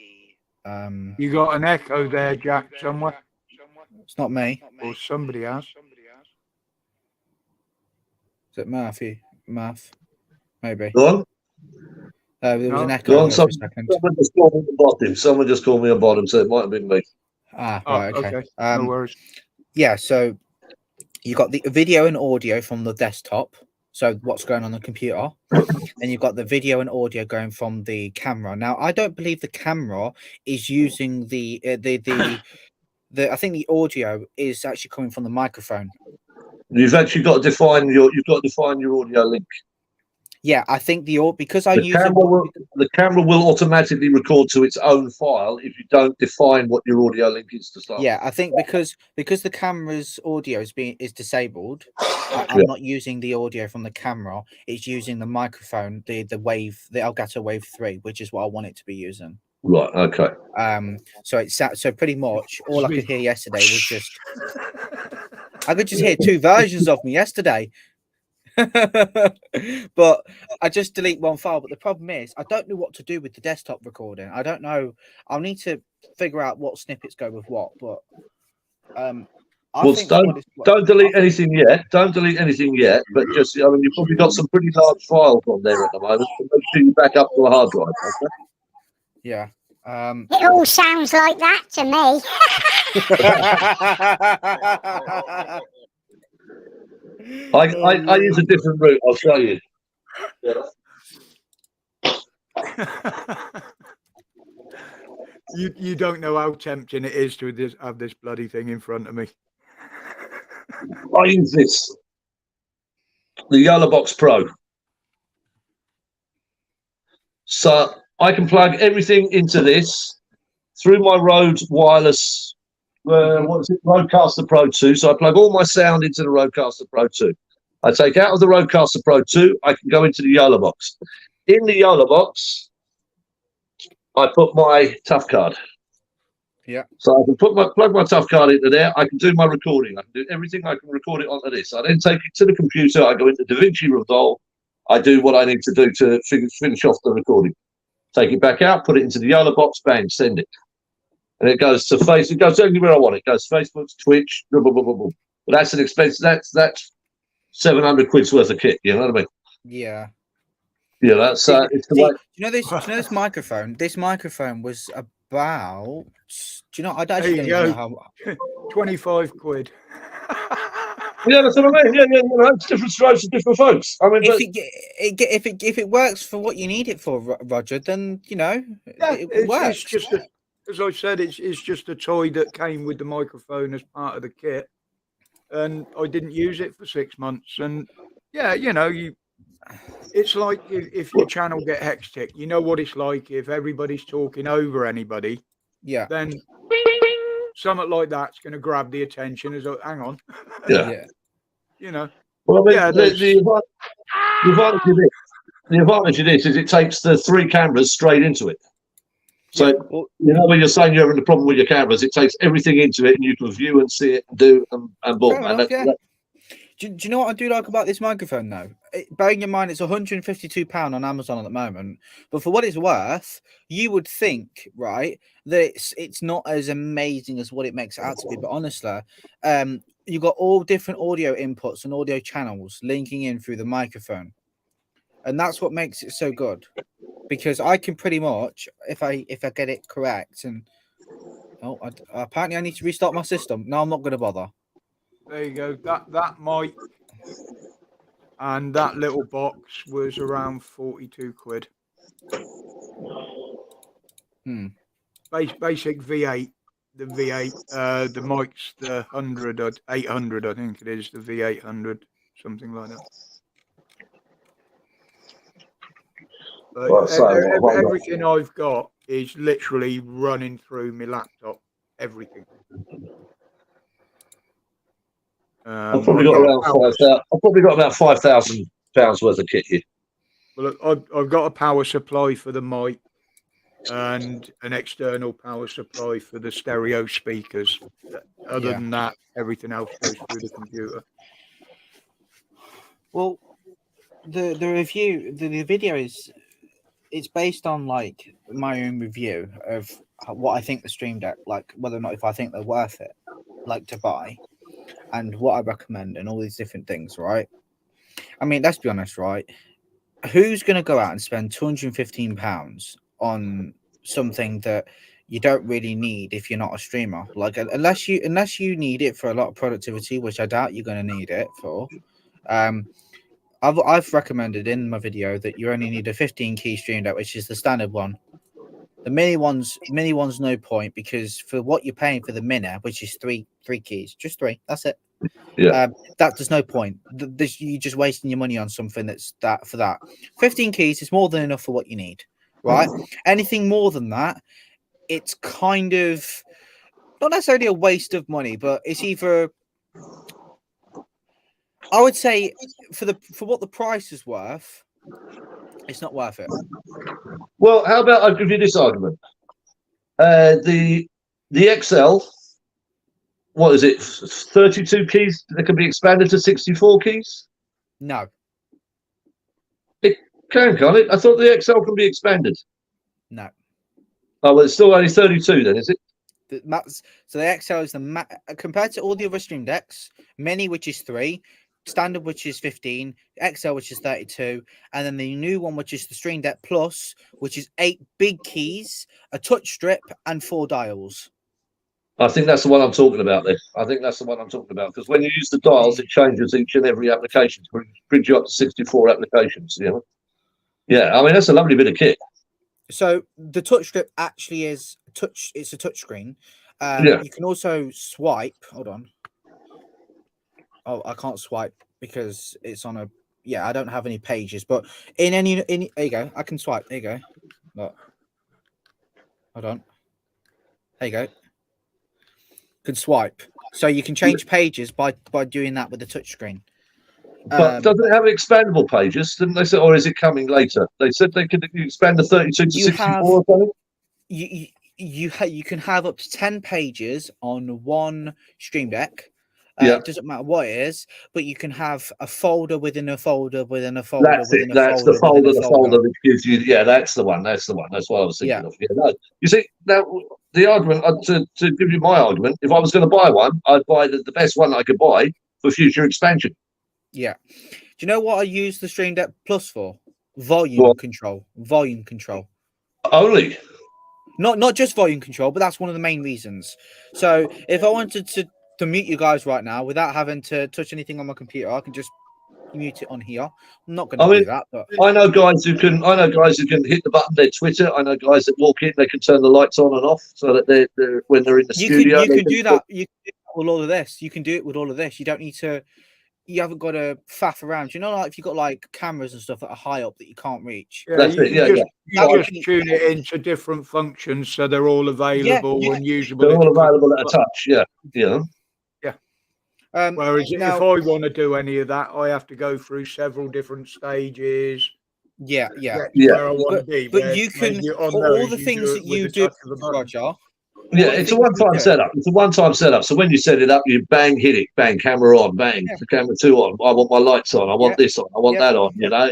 you got an echo there, Jack, somewhere? It's not me. Or somebody has. Is it Murphy? Maybe. Go on. There was an echo for a second. Someone just called me a bottom. Someone just called me a bottom, so it might have been me. Right, okay. No worries. Yeah, so you got the video and audio from the desktop. So what's going on the computer, and you've got the video and audio going from the camera. Now, I don't believe the camera is using the I think the audio is actually coming from the microphone. You've actually got to define your audio link. Yeah, I think because the camera will automatically record to its own file if you don't define what your audio link is to start. Yeah, I think because the camera's audio is disabled, I'm not using the audio from the camera. It's using the microphone, the Elgato Wave 3, which is what I want it to be using. Right. Okay. So pretty much all I could hear yesterday was just I could just hear two versions of me yesterday. But I just delete one file. But the problem is I don't know what to do with the desktop recording. I don't know. I'll need to figure out what snippets go with what. But don't delete anything yet. Don't delete anything yet. But just you've probably got some pretty large files on there at the moment. So make sure you back up to a hard drive. Okay? Yeah. It all sounds like that to me. I use a different route. I'll show you. Yeah. You don't know how tempting it is to have this bloody thing in front of me. I use this, the YOLOBox Pro. So I can plug everything into this through my Rode wireless. Rodecaster Pro 2. So I plug all my sound into the Rodecaster Pro 2. I take out of the Rodecaster Pro 2, I can go into the YOLOBox. In the YOLOBox, I put my Tough Card. Yeah. So I can plug my Tough Card into there. I can do my recording. I can do everything. I can record it onto this. I then take it to the computer. I go into DaVinci Resolve. I do what I need to do to finish off the recording. Take it back out, put it into the YOLOBox, bang, send it. And it goes to Facebook. It goes anywhere I want. It goes to Facebook, Twitch, blah, blah, blah, blah, blah. But that's an expense. That's 700 quid's worth of kit. You know what I mean? Yeah. Yeah, that's it's the way. You know this microphone? This microphone was about. Do you know? I don't actually know how. 25 quid. Yeah, that's what I mean. Yeah, it's different strokes for different folks. I mean, If it works for what you need it for, Roger, then Yeah, it works. it's just as I said, it's just a toy that came with the microphone as part of the kit, and I didn't use it for 6 months. And yeah, it's like if your channel get hectic, you know what it's like if everybody's talking over anybody. Yeah. Then something like that's going to grab the attention. As hang on, yeah. Well, I mean, yeah, the advantage of this is it takes the 3 cameras straight into it. So when you're saying you're having a problem with your cameras, it takes everything into it, and you can view and see it and do and boom. Do you know what I do like about this microphone though? Bearing in mind it's £152 on Amazon at the moment, but for what it's worth, you would think, right, that it's not as amazing as what it makes it out to be. But honestly, you've got all different audio inputs and audio channels linking in through the microphone, and that's what makes it so good. Because I can pretty much, if I get it correct, and apparently I need to restart my system. No, I'm not going to bother. There you go. That mic and that little box was around 42 quid. Basic V8. The V8. The mic's the 100 or 800, I think it is. The V800, something like that. But everything I've got is literally running through my laptop. Everything. I've probably got around I've probably got about £5,000 worth of kit here. Well, I've got a power supply for the mic and an external power supply for the stereo speakers. Other than that, everything else goes through the computer. Well, the review, the video is. It's based on like my own review of what I think the Stream Deck, like whether or not if I think they're worth it, like to buy, and what I recommend, and all these different things, right? I mean, let's be honest, right? Who's going to go out and spend £215 on something that you don't really need if you're not a streamer? Like, unless you need it for a lot of productivity, which I doubt you're going to need it for. I've recommended in my video that you only need a 15 key Stream Deck, which is the standard one. The mini one's no point, because for what you're paying for the mini, which is three keys, just 3, that's it. Yeah, there's no point. You're just wasting your money on something that's that for that. 15 keys is more than enough for what you need, right? Anything more than that, it's kind of not necessarily a waste of money, but it's either. I would say for what the price is worth, it's not worth it. Well, how about I give you this argument? The XL, what is it? 32 keys that can be expanded to 64 keys? No. It can, can't it? I thought the XL can be expanded. No. Oh, well, it's still only 32 then, is it? So the XL is compared to all the other Stream Decks, Mini, which is 3, Standard, which is 15, XL, which is 32, and then the new one, which is the Stream Deck Plus, which is 8 big keys, a touch strip, and 4 dials. I think that's the one I'm talking about then. I think that's the one I'm talking about, because when you use the dials, it changes each and every application to bring you up to 64 applications. Yeah, I mean, that's a lovely bit of kit. So the touch strip actually is it's a touch screen. You can also swipe. Hold on. Oh, I can't swipe because it's on a. Yeah, I don't have any pages, but in there you go. I can swipe. There you go. Look. Hold on. There you go. Can swipe, so you can change pages by doing that with the touch screen. But doesn't it have expandable pages? Didn't they say, or is it coming later? They said they could expand the 32 to 64 or something. You can have up to 10 pages on one Stream Deck. It doesn't matter what it is, but you can have a folder within a folder within a folder. That's it. That's the folder which gives you. Yeah, that's the one. That's what I was thinking of. Yeah, no. You see, now the argument to give you my argument, if I was going to buy one, I'd buy the best one I could buy for future expansion. Yeah. Do you know what I use the Stream Deck Plus for? Volume control. Volume control. Only. Not just volume control, but that's one of the main reasons. So if I wanted to to mute you guys right now without having to touch anything on my computer. I can just mute it on here. I'm not going to do that, but I know guys who can hit the button. Their Twitter. I know guys that walk in. They can turn the lights on and off so that they're when they're in the studio. You can do that. You can do that with all of this. You can do it with all of this. You don't need to. You haven't got to faff around. You know, like if you've got like cameras and stuff that are high up that you can't reach. Yeah, That's it. Yeah, you yeah. just tune it into different functions so they're all available and usable. They're all available at a touch. Yeah, yeah. Whereas now, if I want to do any of that, I have to go through several different stages. Yeah. Where I want to be. But you can all the things that you do, Roger. Yeah, it's a one-time setup. It's a one-time setup. So when you set it up, you bang, hit it, bang, camera on, bang, the camera 2 on. I want my lights on. I want this on. I want that on. You know,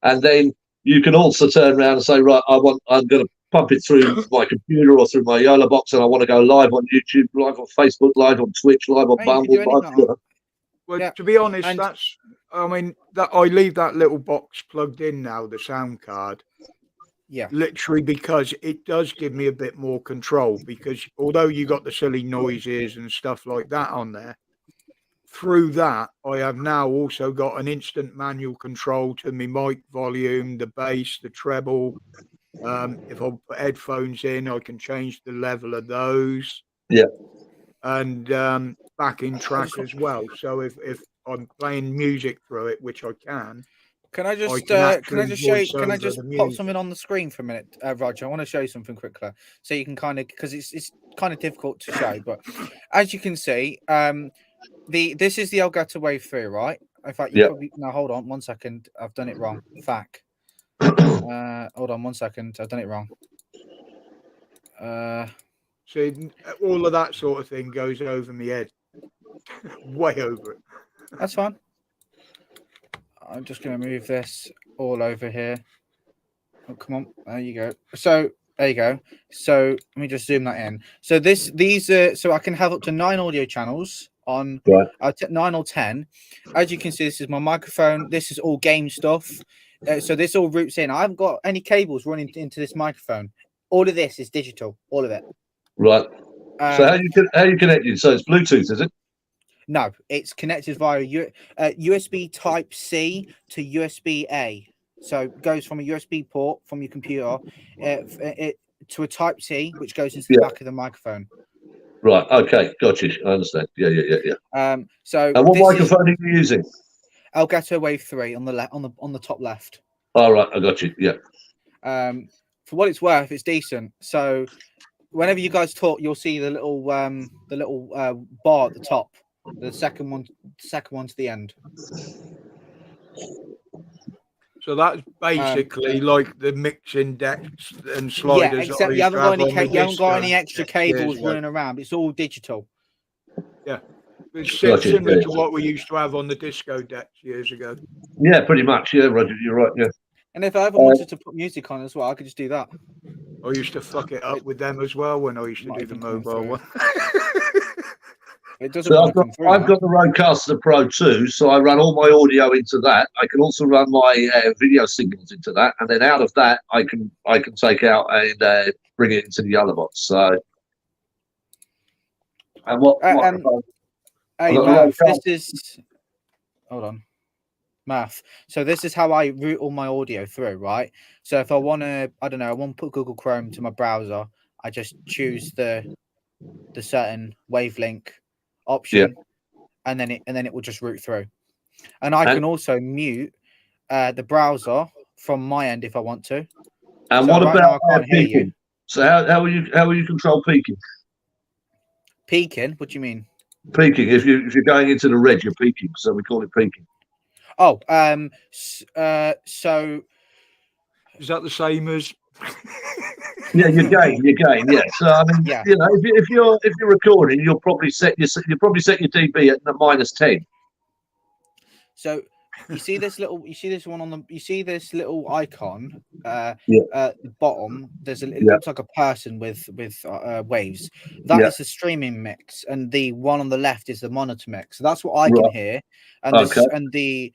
and then you can also turn around and say, right, I'm going to pump it through my computer or through my Yola box, and I want to go live on YouTube, live on Facebook, live on Twitch, live on Bumble. Well, to be honest, I leave that little box plugged in now, the sound card. Yeah. Literally because it does give me a bit more control, because although you got the silly noises and stuff like that on there, through that I have now also got an instant manual control to my mic volume, the bass, the treble. If I put headphones in, I can change the level of those. Yeah. And backing track as well. So if I'm playing music through it, which I can. Can I just pop something on the screen for a minute, Roger? I want to show you something quickly, so you can kind of, because it's kind of difficult to show, but as you can see, this is the Elgato Wave 3, right? In fact, you probably now hold on 1 second. I've done it wrong. Fuck. Hold on 1 second. I've done it wrong. So all of that sort of thing goes over my head, way over it. That's fine. I'm just going to move this all over here. Oh, come on. There you go. So there you go. So let me just zoom that in. So so I can have up to 9 audio channels on 9 or 10. As you can see, this is my microphone. This is all game stuff. So this all routes in. I haven't got any cables running into this microphone. All of this is digital. All of it. Right. So how you connected? So it's Bluetooth, is it? No, it's connected via USB Type-C to USB-A. So it goes from a USB port from your computer to a Type-C, which goes into the back of the microphone. Right. Okay. Gotcha. I understand. Yeah. So. And what microphone are you using? Elgato Wave 3 on the top left. All right. I got you. Yeah. For what it's worth, it's decent. So whenever you guys talk, you'll see the little bar at the top. The second one to the end. So that's basically like the mixing decks and sliders. Yeah, except you haven't got any extra cables running around. It's all digital. Yeah, it's similar to what we used to have on the disco decks years ago. Yeah, pretty much. Yeah, Roger, you're right. Yeah. And if I ever wanted to put music on as well, I could just do that. I used to fuck it up with them as well when I used to do the mobile one. It doesn't. So I've got the Rodecaster Pro 2, so I run all my audio into that. I can also run my video signals into that, and then out of that, I can take out and bring it into the other box. So, and hold on, Math. So this is how I route all my audio through, right? So if I want to, I want to put Google Chrome to my browser, I just choose the certain wavelength option, and then it will just route through. And I can also mute the browser from my end if I want to. And so what right about now I can't hear you. So how will you control peaking? Peaking? What do you mean? Peaking. If you're going into the red, you're peaking. So we call it peaking. Oh, so is that the same as? Yeah, you gain. Yeah. So I mean, you know, if you're recording, you'll probably set your dB at -10. So you see this little icon at the bottom. It looks like a person with waves. That is the streaming mix, and the one on the left is the monitor mix. So that's what I can hear, and the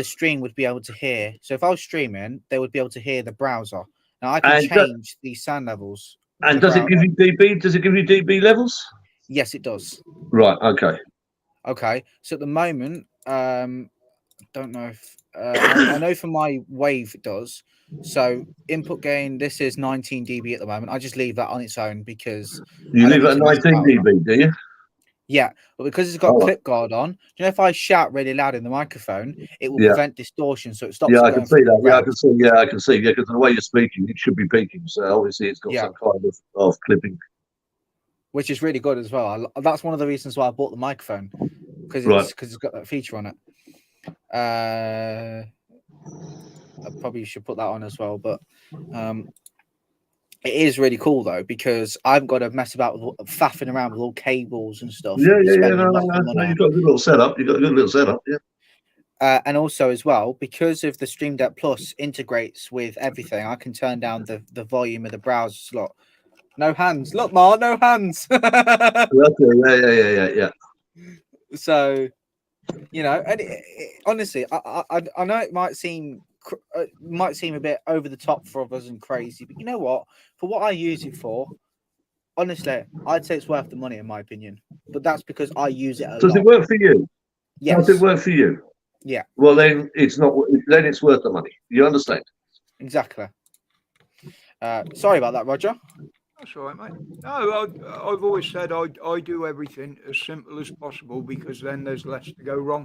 stream would be able to hear. So if I was streaming, they would be able to hear the browser. Now I can change the sound levels. And does it give you dB? Does it give you dB levels? Yes, it does. Right. Okay. Okay. So at the moment, don't know if I know for my wave it does. So input gain, this is 19 dB at the moment. I just leave that on its own because You I don't leave it need at to mess 19 about with that. dB, do you? Yeah, but because it's got Oh, clip guard on, do you know if I shout really loud in the microphone, it will yeah. prevent distortion, so it stops Yeah, it I going can see through that. the Yeah, I red. can see. Yeah, I can see. Yeah, because the way you're speaking, it should be peaking. So obviously, it's got Yeah. some kind of clipping. Which is really good as well. That's one of the reasons why I bought the microphone because Right. it's got that feature on it. I probably should put that on as well, but it is really cool though because I've got to mess about with faffing around with all cables and stuff. Yeah, yeah, yeah. spending No, lots of no. money. You've got a good little setup. You've got a good little setup. Yeah. And also as well, because of the Stream Deck Plus integrates with everything, I can turn down the volume of the browser slot. No hands. Look, Mark, no hands. Yeah. So, you know, and honestly, I know it might seem a bit over the top for others and crazy, but you know what? For what I use it for, honestly, I'd say it's worth the money in my opinion. But that's because I use it a Does lot. it work for you? Yes. Does it work for you? Yeah. Well, then it's not. Then it's worth the money. You understand? Exactly. Sorry about that, Roger. That's all right, mate. No, I've always said I do everything as simple as possible because then there's less to go wrong.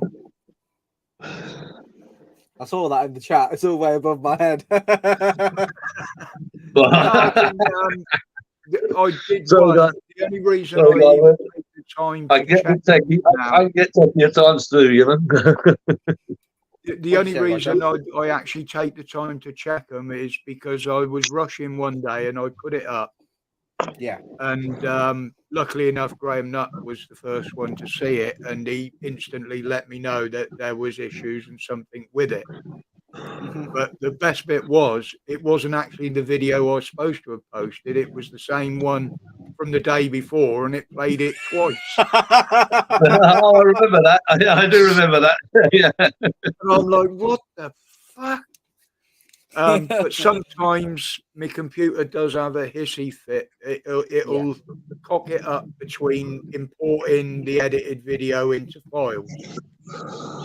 I saw that in the chat. It's all way above my head. No, I did Sorry, one. guys. The only reason Sorry, I guys. take the time I to get check the techie. now, I get techie at times too. You know. the only reason I actually take the time to check them is because I was rushing one day and I put it up. Yeah. And luckily enough, Graham Nutt was the first one to see it, and he instantly let me know that there was issues and something with it. But the best bit was it wasn't actually the video I was supposed to have posted. It was the same one from the day before, and it played it twice. Oh, I remember that. I do remember that. Yeah. And I'm like, what the fuck? But sometimes my computer does have a hissy fit. It'll cock it up between importing the edited video into files.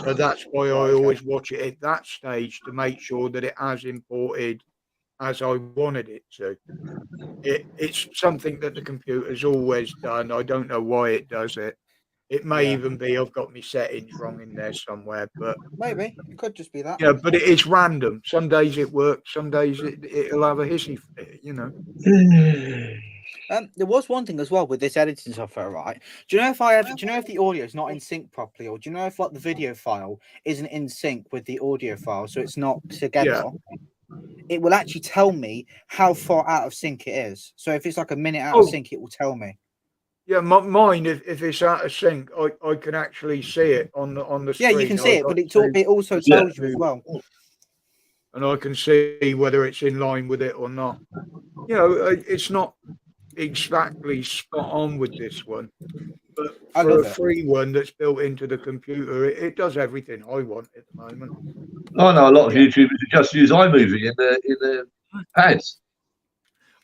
So that's why I always watch it at that stage to make sure that it has imported as I wanted it to. It's something that the computer's always done. I don't know why it does it. It may even be I've got my settings wrong in there somewhere, but maybe it could just be that. Yeah, but it is random. Some days it works, some days it'll have a hissy fit, you know. There was one thing as well with this editing software, right? Do you know if the audio is not in sync properly, or do you know if like the video file isn't in sync with the audio file, so it's not together? It will actually tell me how far out of sync it is. So if it's like a minute out of sync, it will tell me. Yeah, mine. If it's out of sync, I can actually see it on the screen. Yeah, you can see it, but it also tells you as well. And I can see whether it's in line with it or not. You know, it's not exactly spot on with this one, but for a free one that's built into the computer, it does everything I want at the moment. I know a lot of YouTubers who just use iMovie in the pads.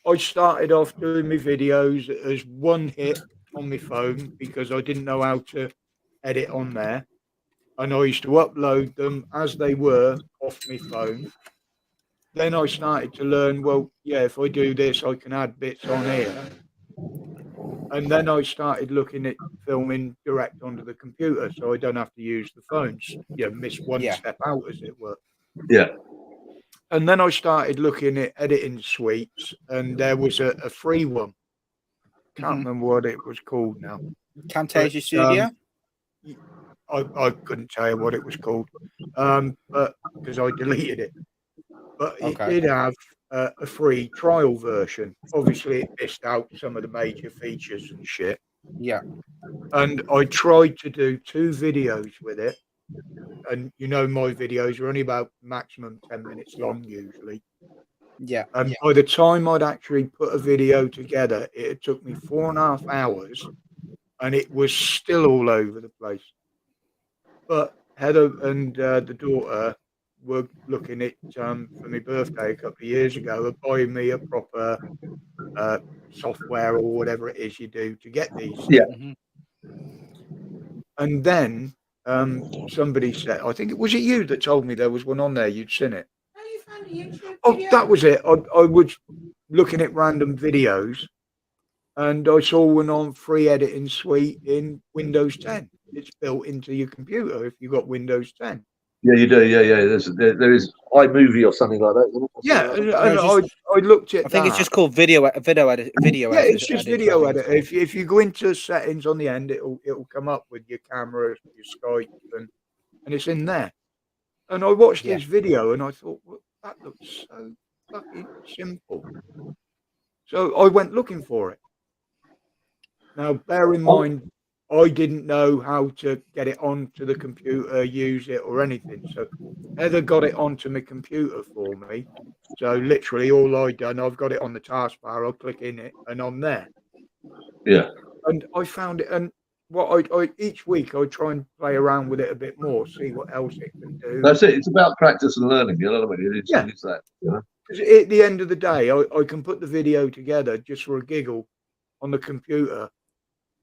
I started off doing my videos as one hit on my phone because I didn't know how to edit on there. And I used to upload them as they were off my phone. Then I started to learn, well, yeah, if I do this, I can add bits on here. And then I started looking at filming direct onto the computer so I don't have to use the phones. You know, miss one step out, as it were. Yeah. And then I started looking at editing suites, and there was a free one. Can't remember what it was called now. Camtasia Studio? I couldn't tell you what it was called, but because I deleted it. But it did have a free trial version. Obviously, it missed out some of the major features and shit. Yeah. And I tried to do 2 videos with it. And you know, my videos are only about maximum 10 minutes long usually. Yeah. And by the time I'd actually put a video together, it took me 4.5 hours, and it was still all over the place. But Heather and the daughter were looking at for my birthday a couple of years ago, buying me a proper software or whatever it is you do to get these. Yeah. Mhm. And then somebody said, I think it was you that told me there was one on there. You'd seen it. How you found a YouTube Oh, video? that was it. I was looking at random videos, and I saw one on free editing suite in Windows 10. It's built into your computer if you've got Windows 10. Yeah, you do. Yeah. There is iMovie or something like that. Isn't it? Or Yeah, something and, like that. No, and I looked at I think it's that. just called video edit. Yeah, it's just video editor. editor. If you go into settings on the end, it'll come up with your camera, your Skype, and it's in there. And I watched Yeah. his video, and I thought, well, that looks so fucking simple. So I went looking for it. Now, bear in mind, I didn't know how to get it onto the computer, use it, or anything. So Heather got it onto my computer for me. So literally, all I done, I've got it on the taskbar. I'll click in it, and I'm there. Yeah. And I found it, and what I each week I try and play around with it a bit more, see what else it can do. That's it. It's about practice and learning. You know what I mean? Yeah. It's that. You know? 'Cause at the end of the day, I can put the video together just for a giggle on the computer,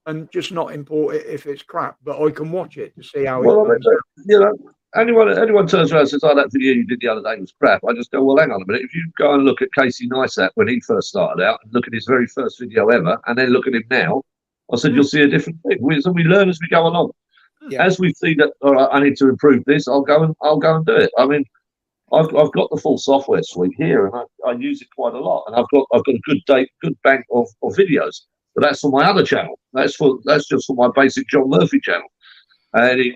and just not import it if it's crap. But I can watch it to see how Well, it comes out. you know, anyone turns around and says, "Oh, that video you did the other day was crap." I just go, "Well, hang on a minute. If you go and look at Casey Neistat when he first started out, and look at his very first video ever, and then look at him now," I said, "You'll see a different thing." We learn as we go along. Yeah. As we see that, all right, I need to improve this, I'll go and do it. I mean, I've got the full software suite here, and I use it quite a lot, and I've got a good bank of videos. But that's for my other channel. That's just for my basic John Murphy channel. And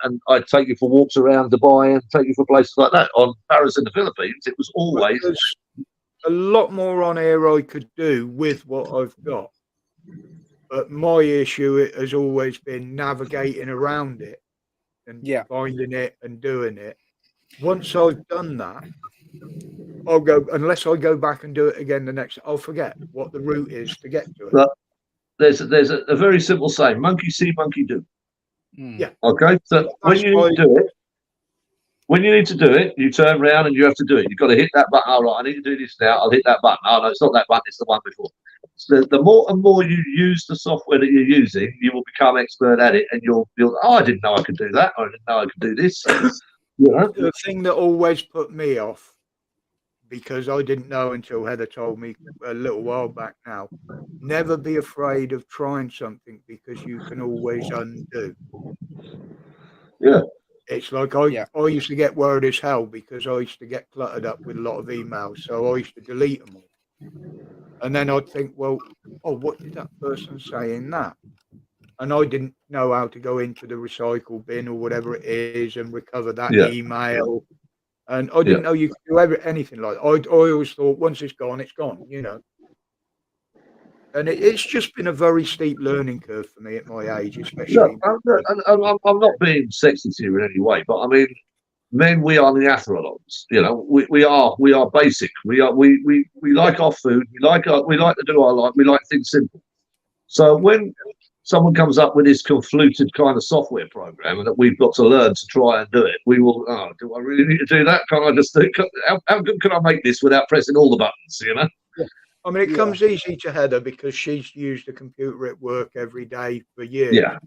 and I take you for walks around Dubai and take you for places like that. On Paris in the Philippines, it was always There's a lot more on here I could do with what I've got. But my issue has always been navigating around it and finding it and doing it. Once I've done that, I'll go, unless I go back and do it again the next, I'll forget what the route is to get to it. But there's a very simple saying: monkey see, monkey do. Yeah. Okay. So when you need to do it, you turn around and you have to do it. You've got to hit that button. All right, I need to do this now. I'll hit that button. Oh no, it's not that button. It's the one before. So the more and more you use the software that you're using, you will become expert at it, and you'll oh, I didn't know I could do that. I didn't know I could do this. The thing that always put me off, because I didn't know until Heather told me a little while back now, never be afraid of trying something because you can always undo. Yeah. It's like I used to get worried as hell because I used to get cluttered up with a lot of emails. So I used to delete them all. And then I'd think, well, what did that person say in that? And I didn't know how to go into the recycle bin or whatever it is and recover that email. And I didn't know you could do anything like that. I always thought once it's gone, And it's just been a very steep learning curve for me at my age, especially. Look, I'm not being sexist here in any way, but I mean, men, we are Neanderthals. We are basic. We like our food. We like to do our life. We like things simple. So when someone comes up with this confluted kind of software program and that we've got to learn to try and do it, we will. Oh, do I really need to do that? Can't I just do? How good can I make this without pressing all the buttons? Yeah. I mean, it comes easy to Heather because she's used a computer at work every day for years. Yeah.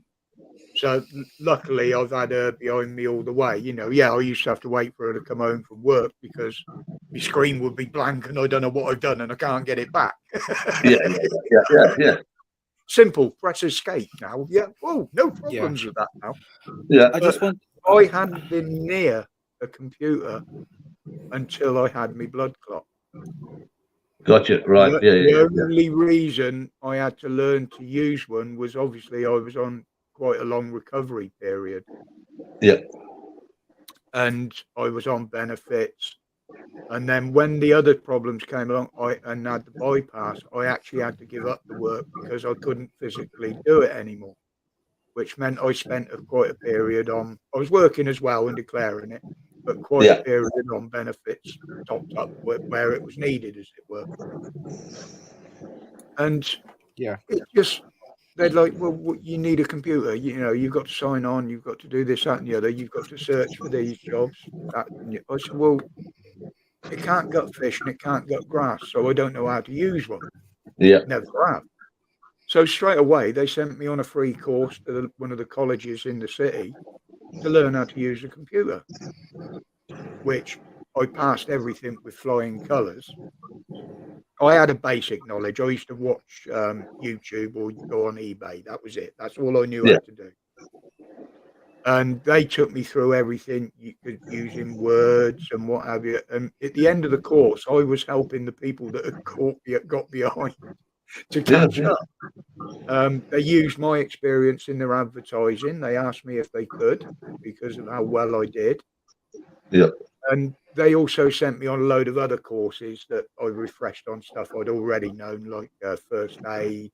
So luckily, I've had her behind me all the way. I used to have to wait for her to come home from work because my screen would be blank and I don't know what I've done and I can't get it back. Yeah. Simple. Press escape now. Yeah. Oh, no problems with that now. Yeah. I hadn't been near a computer until I had my blood clot. Gotcha. Right. The only reason I had to learn to use one was obviously I was on quite a long recovery period. Yeah. And I was on benefits. And then when the other problems came along, and had the bypass, I actually had to give up the work because I couldn't physically do it anymore, which meant I spent quite a period on, I was working as well and declaring it, but quite a period on benefits topped up where it was needed, as it were. And it just, they're like, well, you need a computer, you've got to sign on, you've got to do this, that, and the other, you've got to search for these jobs. I said, well, it can't gut fish and it can't gut grass, so I don't know how to use one. Yeah. Never have. So straight away, they sent me on a free course to one of the colleges in the city to learn how to use a computer, which I passed everything with flying colours. I had a basic knowledge. I used to watch YouTube or go on eBay. That was it. That's all I knew how to do. And they took me through everything using words and what have you. And at the end of the course, I was helping the people that had got behind to catch up. They used my experience in their advertising. They asked me if they could because of how well I did. Yeah. And they also sent me on a load of other courses that I refreshed on stuff I'd already known, like first aid.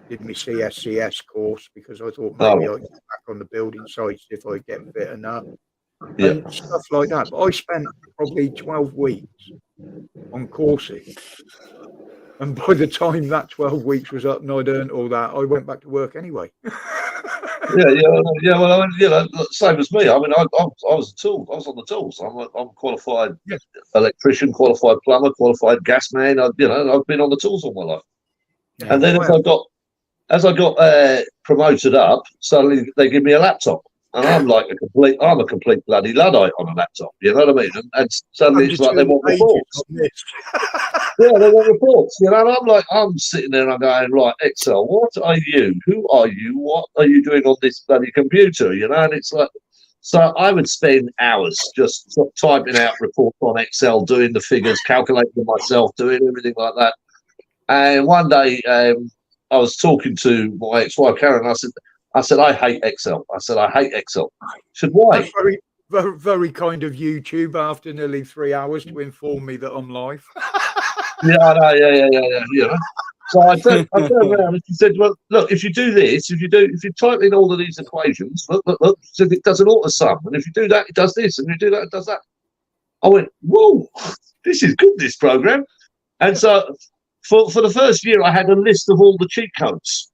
Did my CSCS course because I thought maybe I'd get back on the building sites if I get fit enough. And stuff like that. But I spent probably 12 weeks on courses. And by the time that 12 weeks was up and I'd earned all that, I went back to work anyway. Yeah. Well, same as me. I mean, I was a tool. I was on the tools. I'm qualified electrician, qualified plumber, qualified gas man. I've been on the tools all my life. Yeah. And then as I got promoted up, suddenly they give me a laptop, and I'm a complete bloody Luddite on a laptop. You know what I mean? And suddenly it's like they want reports. Yeah, they want reports. You know, and I'm sitting there and I'm going, right, Excel, what are you? Who are you? What are you doing on this bloody computer? You know, and it's like, so I would spend hours just typing out reports on Excel, doing the figures, calculating them myself, doing everything like that. And one day I was talking to my ex-wife, Karen, and I said, I hate Excel. I said, I hate Excel. She said, why? That's very, very, very kind of YouTube after nearly 3 hours to inform me that I'm live. Yeah, I know. Yeah. You know? So I turned around and she said, well, look, if you do this, if you type in all of these equations, look, so it does an auto sum. And if you do that, it does this. And you do that, it does that. I went, whoa, this is good, this program. And so for the first year, I had a list of all the cheat codes.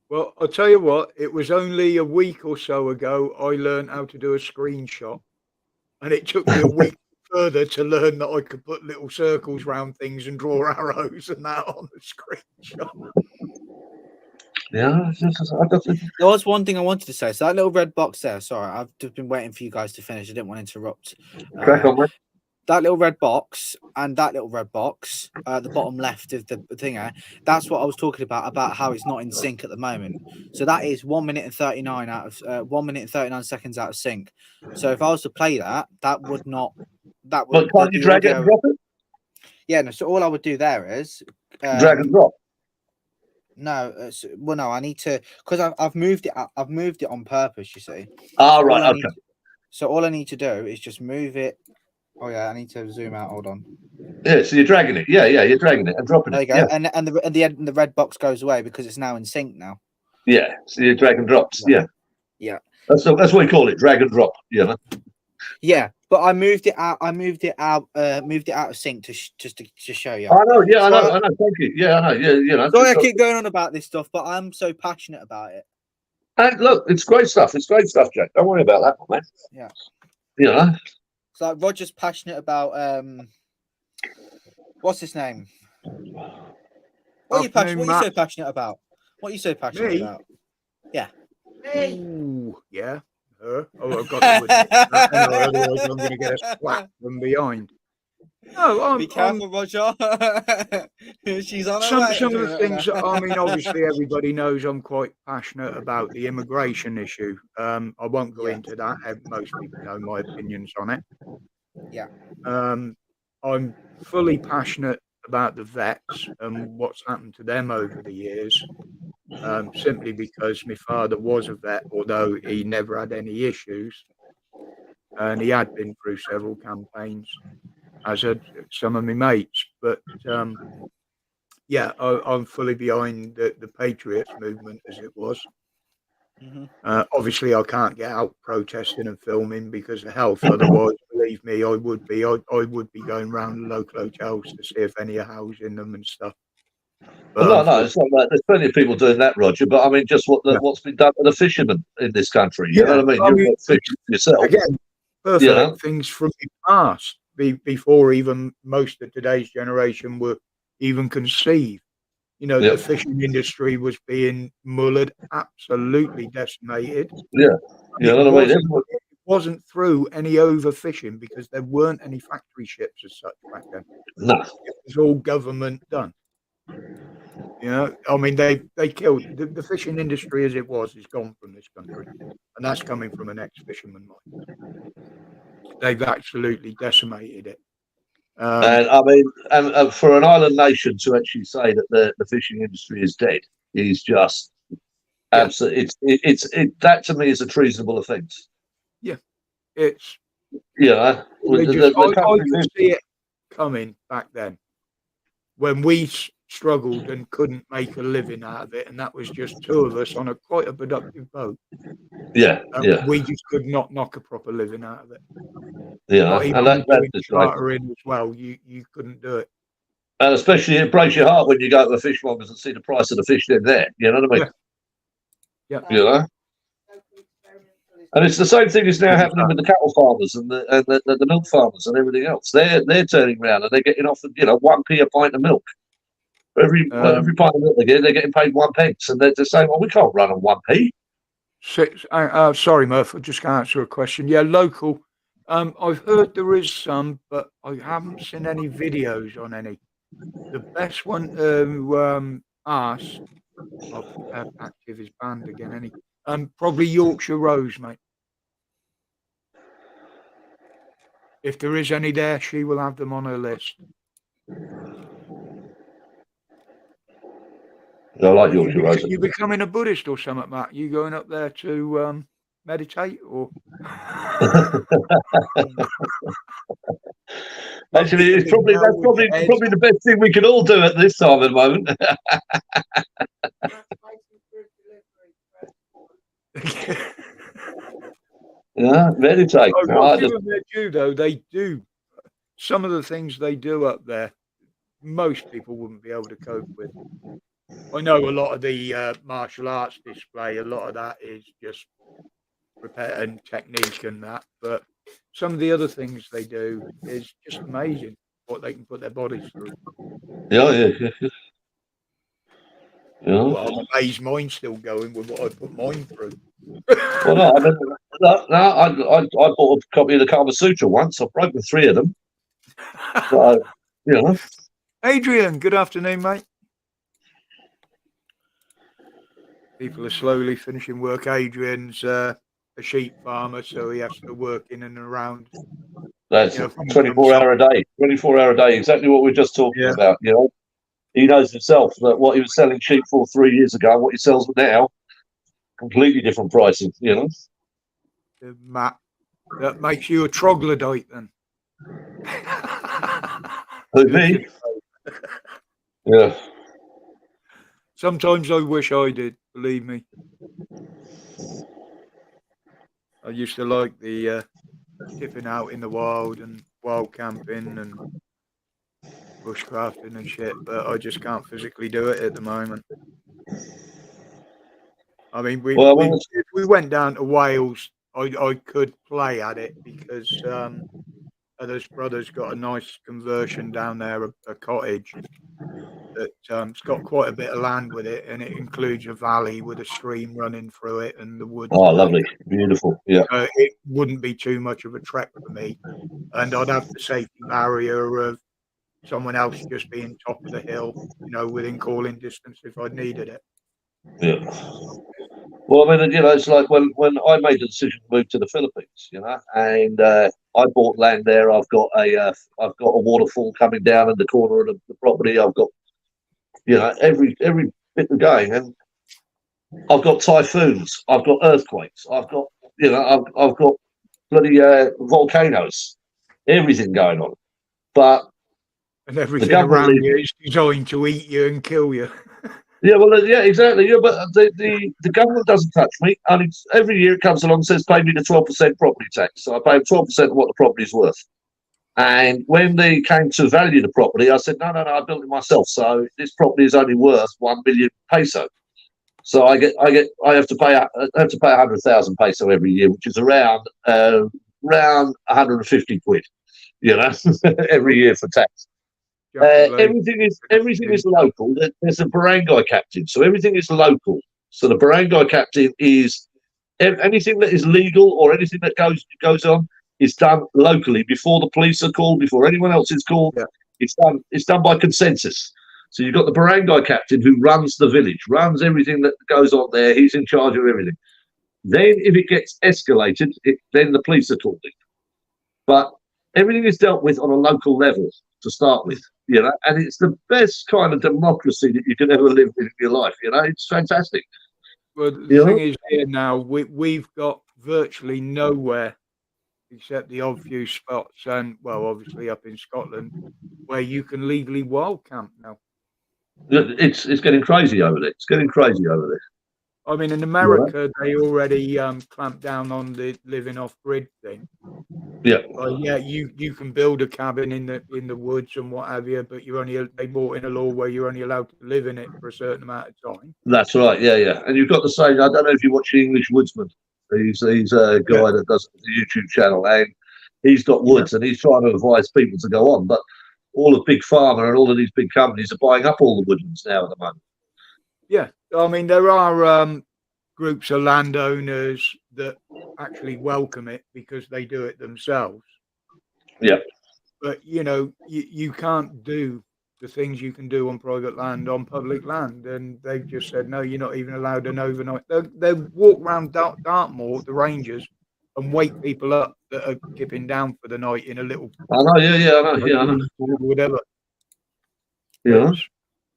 Well, I'll tell you what, it was only a week or so ago I learned how to do a screenshot. And it took me a week further to learn that I could put little circles around things and draw arrows and that on the screenshot. Yeah. There was one thing I wanted to say. So that little red box there, sorry, I've just been waiting for you guys to finish. I didn't want to interrupt. Crack on, mate. That little red box and that little red box, the bottom left of the thing, that's what I was talking about how it's not in sync at the moment. So that is 1 minute and 39 out of 1 minute and 39 seconds out of sync. So if I was to play that would not. That would. But can't you drag it and drop it? Yeah, no. So all I would do there is drag and drop. No, no. I need to because I've moved it. I've moved it on purpose. You see. Oh, right. Okay. So all I need to do is just move it. Oh yeah, I need to zoom out. Hold on. Yeah, so you're dragging it. Yeah, you're dragging it and dropping it. There you go. Yeah. And the red box goes away because it's now in sync now. Yeah, so you drag and drops. Yeah. That's what we call it, drag and drop. You know. Yeah, but I moved it out. Moved it out of sync to show you. I know. Yeah, I know. Thank you. Yeah, I know. Yeah, you know. Sorry, I keep going on about this stuff, but I'm so passionate about it. And look, it's great stuff. It's great stuff, Jack. Don't worry about that, man. Yeah. You know. So Roger's passionate about what's his name? What are you so passionate about? What are you so passionate about? Yeah. Ooh, yeah. Oh, I've got to otherwise I'm going to get a slap from behind. No, be careful, Roger. She's on some of the things. I mean, obviously, everybody knows I'm quite passionate about the immigration issue. I won't go into that. Most people know my opinions on it. Yeah. I'm fully passionate about the vets and what's happened to them over the years. Simply because my father was a vet, although he never had any issues, and he had been through several campaigns, as had some of my mates. But yeah, I'm fully behind the Patriots movement as it was. Mm-hmm. Obviously, I can't get out protesting and filming because of health. Otherwise, believe me, I would be going around the local hotels to see if any are housing them and stuff. But no, it's not like there's plenty of people doing that, Roger. But I mean, just what's been done to the fishermen in this country. You know what I mean? You're fishing yourself. Again, perfect things from the past, before even most of today's generation were even conceive. You know, Yep. the fishing industry was being mullered, absolutely decimated. Yeah. Yeah. It I mean, it wasn't through any overfishing because there weren't any factory ships as such back then. no. It was all government done. You know, I mean, they killed the fishing industry as it was is gone from this country, and that's coming from an ex-fisherman. They've absolutely decimated it. And I mean, and for an island nation to actually say that the fishing industry is dead is just absolutely. It's that to me is a treasonable offence. It's Yeah, I could see it coming back then when we struggled and couldn't make a living out of it, and that was just two of us on quite a productive boat. yeah, yeah, We just could not knock a proper living out of it. yeah, Not even and doing that's right. chartering as well. You couldn't do it. And especially it breaks your heart when you go to the fishmongers and see the price of the fish they're there. You know what I mean? Yeah. You know. And it's the same thing is now happening with the cattle farmers and the milk farmers and everything else. They're turning around and they're getting offered 1p a pint of milk. Every pint of milk they get, they're getting paid 1 pence, and they're saying, "Well, we can't run on 1p." Sorry, Murph. I just can't answer a question. Yeah, local. I've heard there is some, but I haven't seen any videos on any. The best one to ask, active is banned again. Probably Yorkshire Rose, mate. If there is any there, she will have them on her list. I like Yorkshire Rose. You becoming a Buddhist or something, Matt? You going up there to meditate or? Actually, that's probably the best thing we can all do at this time at the moment. Yeah, meditate. I'll give them their due, though. They do some of the things they do up there. Most people wouldn't be able to cope with. I know a lot of the martial arts display. A lot of that is just repair and technique and that, but some of the other things they do is just amazing what they can put their bodies through. Yeah. Well, I'm amazed mine's still going with what I put mine through. Well, no, I bought a copy of the Kama Sutra once. I broke the 3 of them. So, Adrian, good afternoon, mate. People are slowly finishing work. Adrian's a sheep farmer, so he has to work in and around. That's 24-hour a day. 24-hour a day. Exactly what we we're just talking about. He knows himself that what he was selling sheep for 3 years ago, what he sells now, completely different pricing. Matt, that makes you a troglodyte, then. Who, me? Yeah. Sometimes I wish I did. Believe me. I used to like the tipping out in the wild and wild camping and bushcrafting and shit, but I just can't physically do it at the moment. I mean, if we went down to Wales, I could play at it because Others Brothers got a nice conversion down there, a cottage that it's got quite a bit of land with it, and it includes a valley with a stream running through it and the woods. Oh, lovely, beautiful, yeah. It wouldn't be too much of a trek for me, and I'd have the safety barrier of someone else just being top of the hill, within calling distance if I needed it. Yeah. Well, I mean, it's like when I made the decision to move to the Philippines, and I bought land there. I've got a waterfall coming down in the corner of the property. I've got, every bit of going, and I've got typhoons. I've got earthquakes. I've got, I've got bloody volcanoes. Everything going on, and everything around you is designed to eat you and kill you. Yeah, well, yeah, exactly. Yeah, but the government doesn't touch me. And every year it comes along and says, pay me the 12% property tax. So I pay them 12% of what the property is worth. And when they came to value the property, I said, no, I built it myself. So this property is only worth 1 million peso. So I have to pay 100,000 peso every year, which is around 150 quid, every year for tax. Everything is local. There's a barangay captain, so everything is local. So the barangay captain is anything that is legal or anything that goes on is done locally before the police are called, before anyone else is called. Yeah. It's done by consensus. So you've got the barangay captain who runs the village, runs everything that goes on there. He's in charge of everything. Then if it gets escalated, then the police are called in. But everything is dealt with on a local level to start with, you know, and it's the best kind of democracy that you can ever live in your life, you know. It's fantastic. Well, the thing is here now, we've got virtually nowhere except the odd few spots and, well, obviously up in Scotland, where you can legally wild camp now. It's getting crazy over there. It's getting crazy over there. I mean, in America, they already clamped down on the living off grid thing. Yeah. Yeah, you can build a cabin in the woods and what have you, but they brought in a law where you're only allowed to live in it for a certain amount of time. That's right. Yeah. And you've got the same. I don't know if you watch The English Woodsman. He's a guy that does the YouTube channel, and he's got woods, and he's trying to advise people to go on. But all of Big Pharma and all of these big companies are buying up all the woodlands now at the moment. Yeah, I mean, there are groups of landowners that actually welcome it because they do it themselves. Yeah. But, you know, you can't do the things you can do on private land on public land. And they've just said, no, you're not even allowed an overnight. They walk around Dartmoor, the Rangers, and wake people up that are kipping down for the night in a little... I know, I know. Whatever. Yeah. It's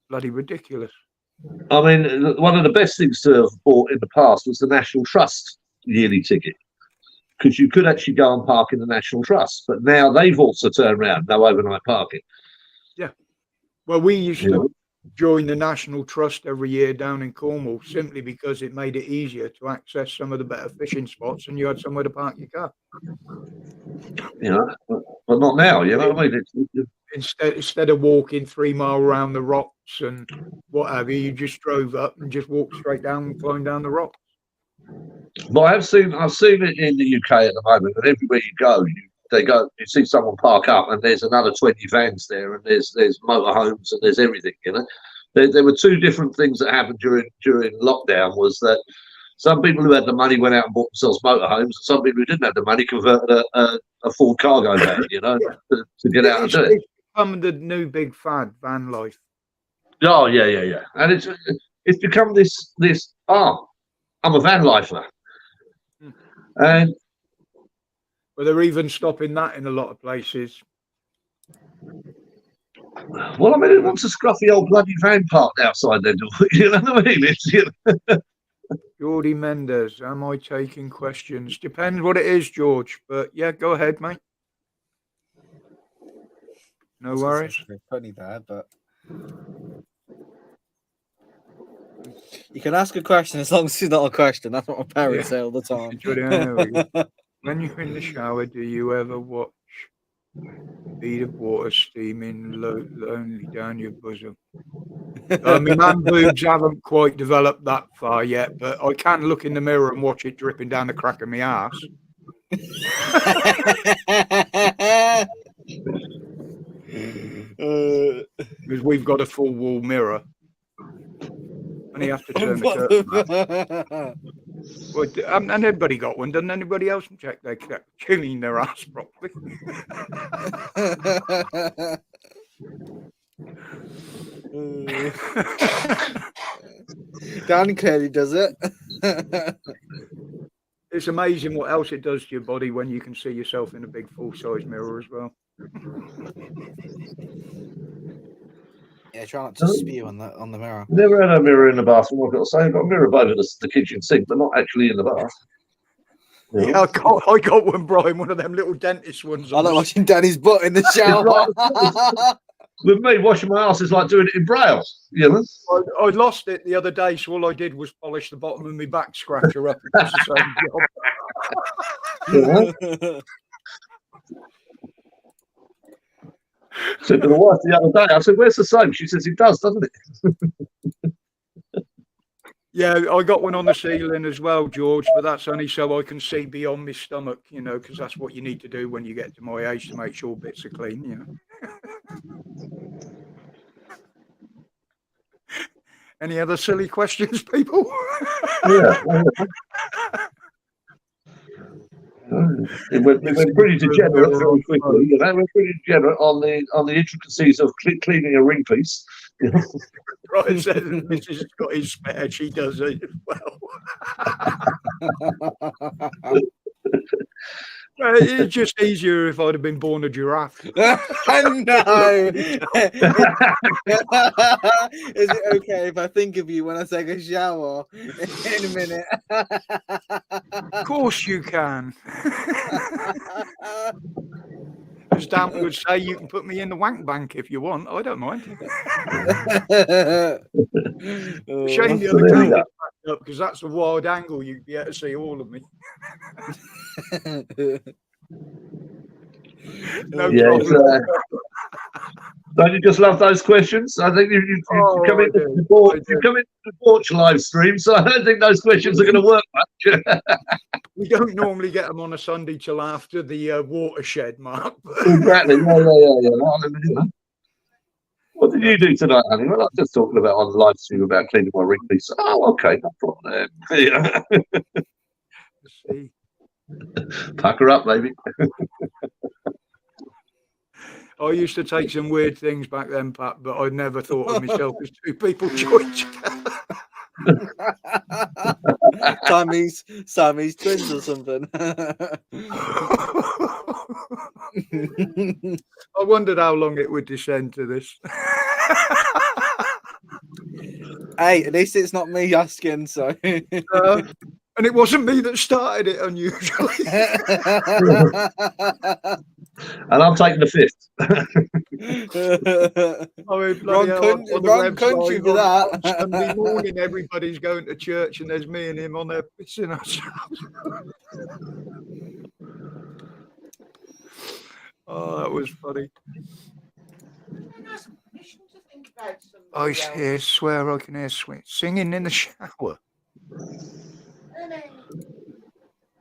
bloody ridiculous. I mean, one of the best things to have bought in the past was the National Trust yearly ticket, because you could actually go and park in the National Trust. But now they've also turned around, no overnight parking. Yeah. Well, we used to join the National Trust every year down in Cornwall simply because it made it easier to access some of the better fishing spots and you had somewhere to park your car. You know, but not now, you know what I mean? Instead of walking 3 miles around the rocks and what have you, you just drove up and just walked straight down and climbed down the rocks. But I've seen it in the UK at the moment, and everywhere you go, you see someone park up, and there's another 20 vans there, and there's motorhomes, and there's everything. You know, there were two different things that happened during lockdown. Was that some people who had the money went out and bought themselves motorhomes, and some people who didn't have the money converted a Ford cargo van, you know, to get out and do it. It's become the new big fad, van life. Oh yeah, and it's become this. I'm a van lifer, and but they're even stopping that in a lot of places. Well, I mean, it wants a scruffy old bloody van parked outside their door. You know what I mean? Geordie Mendes, am I taking questions? Depends what it is, George. But yeah, go ahead, mate. No worries. Funny there, but you can ask a question as long as it's not a question. That's what my parents say all the time. When you're in the shower, do you ever watch bead of water steaming lonely down your bosom? My man boobs haven't quite developed that far yet, but I can look in the mirror and watch it dripping down the crack of my ass. Because we've got a full wall mirror. And you have to turn the curtain. Well, and everybody got one. Doesn't anybody else check their cleaning their ass properly? Dan clearly does it. It's amazing what else it does to your body when you can see yourself in a big full-size mirror as well. Yeah, try not to spew on the mirror. Never had a mirror in the bathroom. I've got to say, I've got a mirror above the kitchen sink, but not actually in the bath. Yeah, I got one, Brian, one of them little dentist ones. I like watching Danny's butt in the shower. With me, washing my ass is like doing it in Braille, you know? I lost it the other day, so all I did was polish the bottom of my back scratcher up. It's the same job. I said to the wife the other day, I said, where's the soap? She says, it does, doesn't it? Yeah, I got one on the ceiling as well, George, but that's only so I can see beyond my stomach, you know, because that's what you need to do when you get to my age to make sure bits are clean, you know. Any other silly questions, people? Yeah. It went pretty degenerate very quickly. You know, we're pretty degenerate on the intricacies of cleaning a ring piece. Right, it says Mrs. has got his spare. She does it as well. It's just easier if I'd have been born a giraffe. No. Is it okay if I think of you when I take a shower in a minute? Of course you can. As Dan would say, you can put me in the wank bank if you want. I don't mind. Shame the other camera's backed up because that's a wide angle. You'd be able to see all of me. No problem. Don't you just love those questions? I think you come into the Porch live stream, so I don't think those questions are going to work much. We don't normally get them on a Sunday till after the watershed, Mark. Exactly. Yeah. What did you do tonight, honey? Well, I was just talking about on the live stream about cleaning my ring piece. Oh, okay, no problem. Yeah. See. Pucker up, maybe. I used to take some weird things back then, Pat, but I never thought of myself as two people joined together. Siamese twins or something. I wondered how long it would descend to this. Hey, at least it's not me asking, so. And it wasn't me that started it, unusually. And I'm taking the fifth. I mean, wrong country for that. On Sunday morning, everybody's going to church, and there's me and him on there pissing ourselves. Oh, that was funny. I swear I can hear singing in the shower.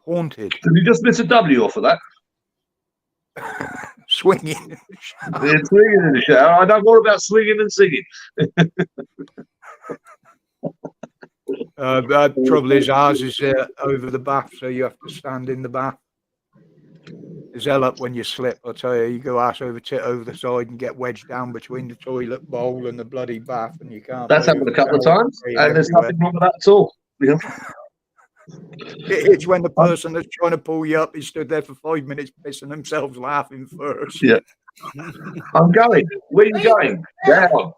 Haunted. Did you just miss a W off of that? Swinging in the shower. Yeah, swinging in the shower. I know more about swinging than singing. The trouble is, ours is over the bath, so you have to stand in the bath. There's hell up when you slip. I'll tell you, you go ass over tit over the side and get wedged down between the toilet bowl and the bloody bath, and you can't. That's happened a couple of times, and there's nothing wrong with that at all. You know? It's when the person that's trying to pull you up, he stood there for 5 minutes pissing themselves laughing first. Yeah. I'm going. Where are you going? Down.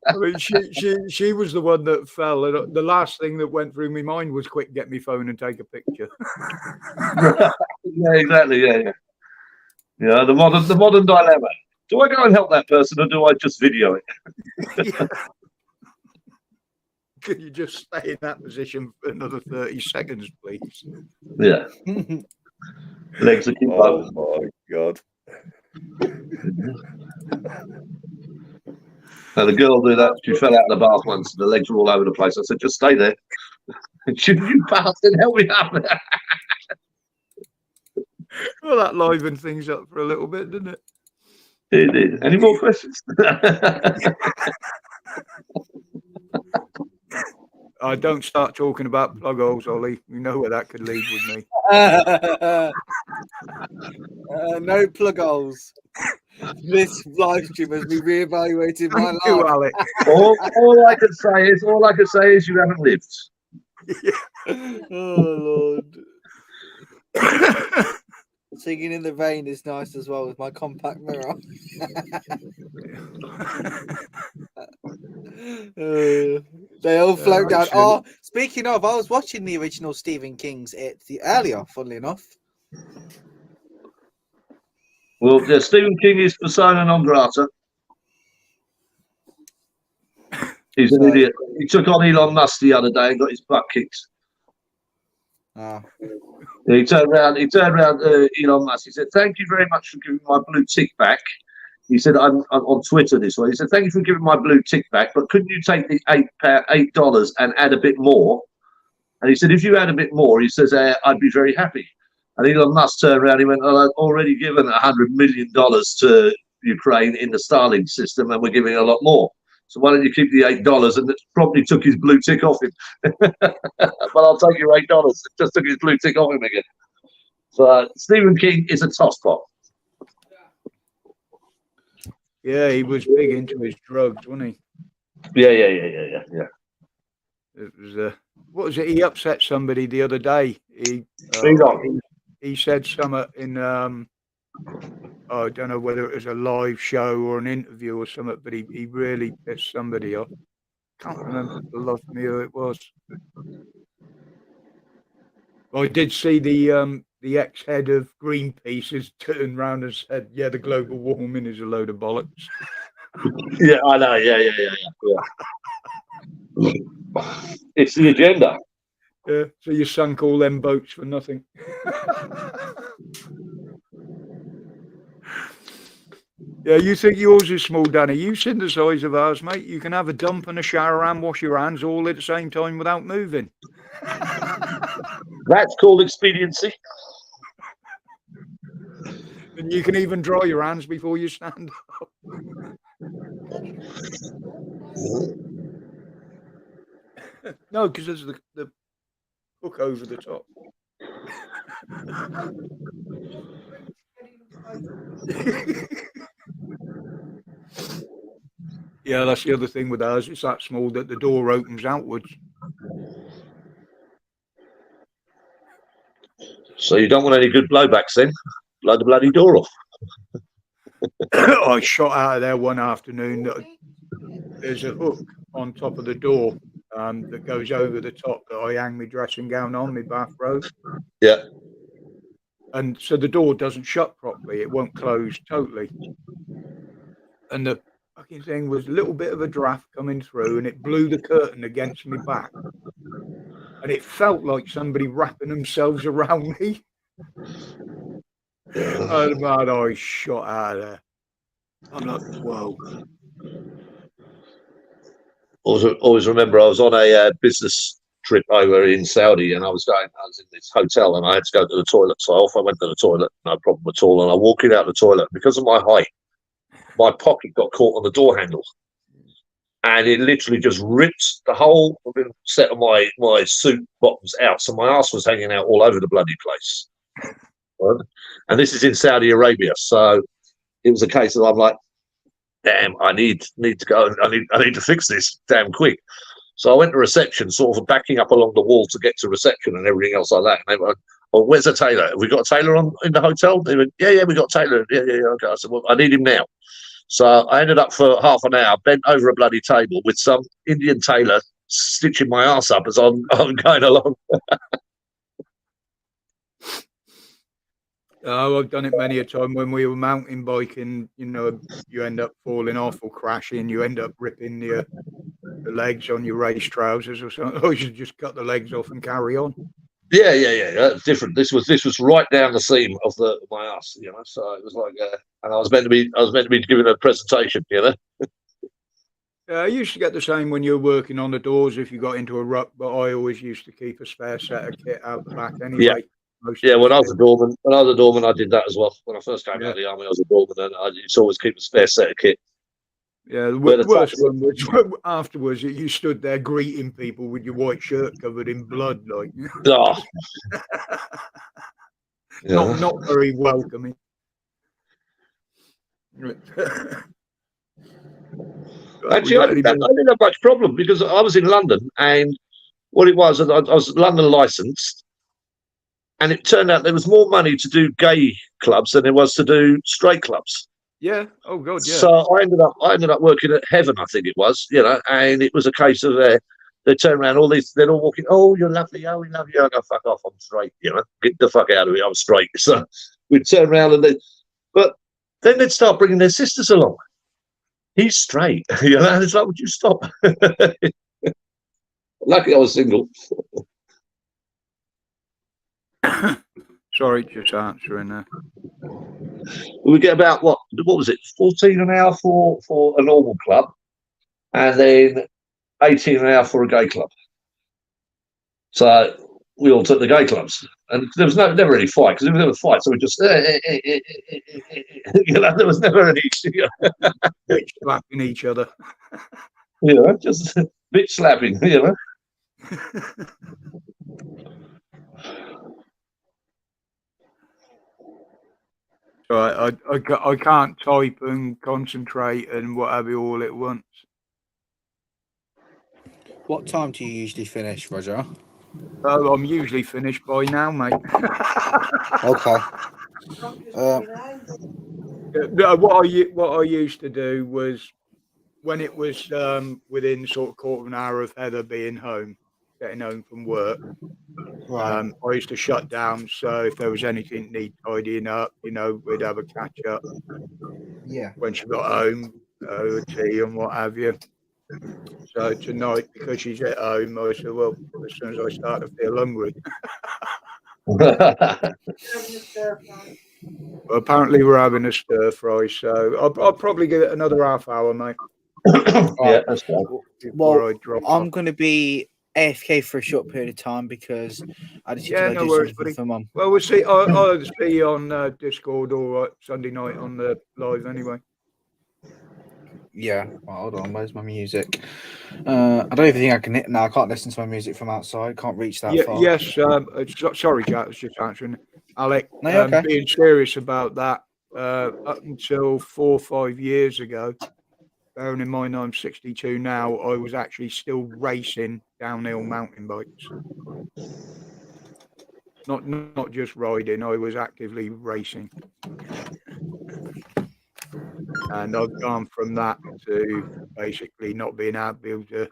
I mean, she was the one that fell. And the last thing that went through my mind was quick, get my phone and take a picture. Yeah, exactly. Yeah. Yeah, the modern dilemma. Do I go and help that person or do I just video it? Yeah. Can you just stay in that position for another 30 seconds, please? Yeah. Legs are keep Oh, my God. And the girl did that. She fell out of the bath once. The legs were all over the place. I said, just stay there. Shouldn't you bastard help me up? Well, that livened things up for a little bit, didn't it? It did. Any more questions? I don't start talking about plug holes, Ollie. You know where that could lead with me. No plug holes. This live stream has me reevaluating my Thank you, life. Alec. all I can say is you haven't lived. Oh Lord. Singing in the Rain is nice as well with my compact mirror. They all float down. Oh, speaking of, I was watching the original Stephen King's It earlier, funnily enough. Well, yeah, Stephen King is persona non grata. He's an idiot. He took on Elon Musk the other day and got his butt kicked. Oh. He turned around Elon Musk. He said, "Thank you very much for giving my blue tick back." He said, I'm on Twitter this way. He said, "Thank you for giving my blue tick back, but couldn't you take the $8 and add a bit more?" And he said, "If you add a bit more," he says, "I'd be very happy." And Elon Musk turned around. He went, "Well, I've already given $100 million to Ukraine in the Starlink system, and we're giving a lot more." So why don't you keep the $8? And it probably took his blue tick off him. But I'll take your $8. It just took his blue tick off him again. So Stephen King is a tosspot. Yeah, he was big into his drugs, wasn't he? Yeah. It was what was it? He upset somebody the other day. He said something in I don't know whether it was a live show or an interview or something, but he really pissed somebody off. Can't remember for the life of me who it was. I did see the ex-head of Greenpeace has turned around and said, "Yeah, the global warming is a load of bollocks." Yeah, I know. Yeah. It's the agenda. Yeah, so you sunk all them boats for nothing. Yeah, you think yours is small, Danny? You've seen the size of ours, mate. You can have a dump and a shower and wash your hands all at the same time without moving. That's called expediency. And you can even dry your hands before you stand up. No, because there's the hook over the top. Yeah, that's the other thing with ours. It's that small that the door opens outwards. So you don't want any good blowbacks then? Blow the bloody door off. I shot out of there one afternoon. There's a hook on top of the door that goes over the top that I hang my dressing gown on, my bathrobe. Yeah. And so the door doesn't shut properly. It won't close totally. And the fucking thing was a little bit of a draft coming through and it blew the curtain against me back. And it felt like somebody wrapping themselves around me. And man, I shot out of there. I'm like, whoa. Always remember I was on a business trip over in Saudi and I was in this hotel and I had to go to the toilet. So off I went to the toilet, no problem at all. And I walked out the toilet. Because of my height, my pocket got caught on the door handle. And it literally just ripped the whole set of my suit bottoms out. So my ass was hanging out all over the bloody place. Right? And this is in Saudi Arabia. So it was a case of I'm like, damn, I need to go. I need to fix this damn quick. So I went to reception, sort of backing up along the wall to get to reception and everything else like that. And they went, "Oh, where's the tailor? Have we got a tailor in the hotel?" They went, "Yeah, we got a tailor. Yeah, okay." I said, "Well, I need him now." So I ended up for half an hour bent over a bloody table with some Indian tailor stitching my ass up as I'm going along. Oh, I've done it many a time when we were mountain biking. You know, you end up falling off or crashing. You end up ripping the legs on your race trousers or something. Or you should just cut the legs off and carry on. Yeah. That's different. This was right down the seam of my ass, you know. So it was like, and I was meant to be giving a presentation, you know. I used to get the same when you were working on the doors if you got into a rut, but I always used to keep a spare set of kit out the back anyway. Yeah, when I was a doorman, I did that as well. When I first came out of the army, I was a doorman, and I used to always keep a spare set of kit. Yeah, the worst one was afterwards. You stood there greeting people with your white shirt covered in blood, like. Oh. Not very welcoming. Actually, I didn't have much problem because I was in London, and what it was, I was London licensed. And it turned out there was more money to do gay clubs than there was to do straight clubs. Yeah. Oh God. Yeah. So I ended up working at Heaven, I think it was, you know, and it was a case of they turn around, they're all walking. "Oh, you're lovely. Oh, we love you." I go, "Fuck off. I'm straight. You know, get the fuck out of here. I'm straight." So we'd turn around but then they'd start bringing their sisters along. "He's straight." You know, and it's like, "Would you stop?" Lucky I was single. Sorry, just answering there. We get about what was it, 14 an hour for a normal club, and then 18 an hour for a gay club. So we all took the gay clubs, and there was never any fight because there was never a fight. So we just, you know, there was never any You know, just bitch slapping. You know. Right, I can't type and concentrate and whatever all at once. What time do you usually finish, Roger? Oh, I'm usually finished by now, mate. Okay. No, what I used to do was when it was within sort of quarter of an hour of Heather being home, getting home from work. Right. I used to shut down, so if there was anything need tidying up, you know, we'd have a catch up Yeah. when she got home, a tea and what have you. So tonight, because she's at home, I said, well, as soon as I start to feel hungry. Well, apparently we're having a stir fry, so I'll probably give it another half hour, mate. Yeah, that's fine. Before I drop I'm off. going to be AFK for a short period of time because I just need Yeah, to go no do worries, something buddy. for Mum. Well, we'll see. I'll either see you on Discord or Sunday night on the live anyway. Yeah. Well, hold on. Where's my music? I don't even think I can. No, I can't listen to my music from outside. Can't reach that Yeah, far. yes. Sorry, Jack. I was just answering. Alec, No, you're okay. being serious about that, up until 4 or 5 years ago, bearing in mind I'm 62 now, I was actually still racing downhill mountain bikes. Not just riding, I was actively racing. And I've gone from that to basically not being able to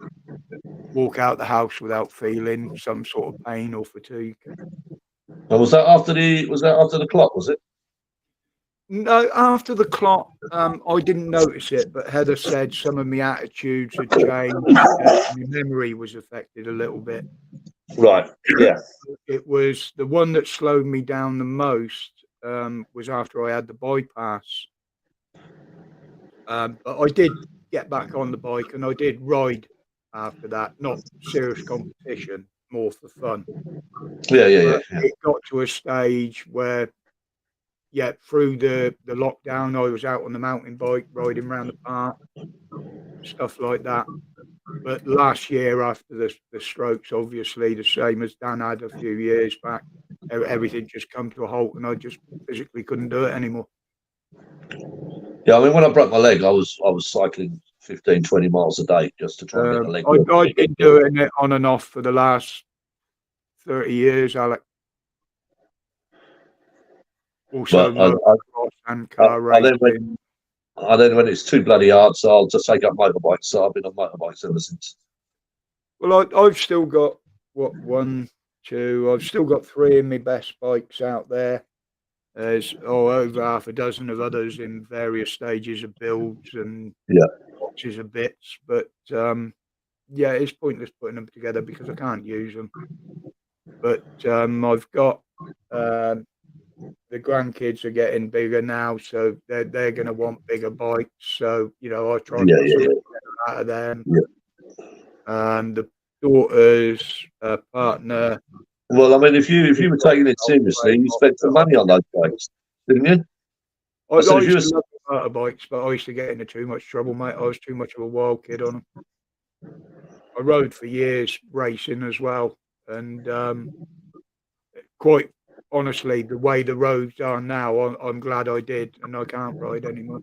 walk out the house without feeling some sort of pain or fatigue. And was that after the clock? Was it? No, after the clock, I didn't notice it, but Heather said some of my attitudes had changed. My memory was affected a little bit. Right. Yeah. It was the one that slowed me down the most was after I had the bypass. But I did get back on the bike and I did ride after that, not serious competition, more for fun. Yeah. It got to a stage where, yeah, through the lockdown, I was out on the mountain bike, riding around the park, stuff like that. But last year, after the strokes, obviously, the same as Dan had a few years back, everything just come to a halt and I just physically couldn't do it anymore. Yeah, I mean, when I broke my leg, I was cycling 15, 20 miles a day just to try and get the leg. I've been doing it on and off for the last 30 years, Alec. Also, and car racing. And then when it's too bloody hard, so I'll just take up motorbikes. So I've been on motorbikes ever since. Well, I've still got, I've still got 3 of my best bikes out there. There's over half a dozen of others in various stages of builds and boxes of bits. But yeah, it's pointless putting them together because I can't use them. But I've got the grandkids are getting bigger now, so they're going to want bigger bikes. So you know, I try to put something out of them. And the daughter's partner. Well, I mean, if you were taking it seriously, you spent some money on those bikes, didn't you? I used to love motorbikes, but I used to get into too much trouble, mate. I was too much of a wild kid on them. I rode for years racing as well, and quite honestly, the way the roads are now, I'm glad I did, and I can't ride anymore.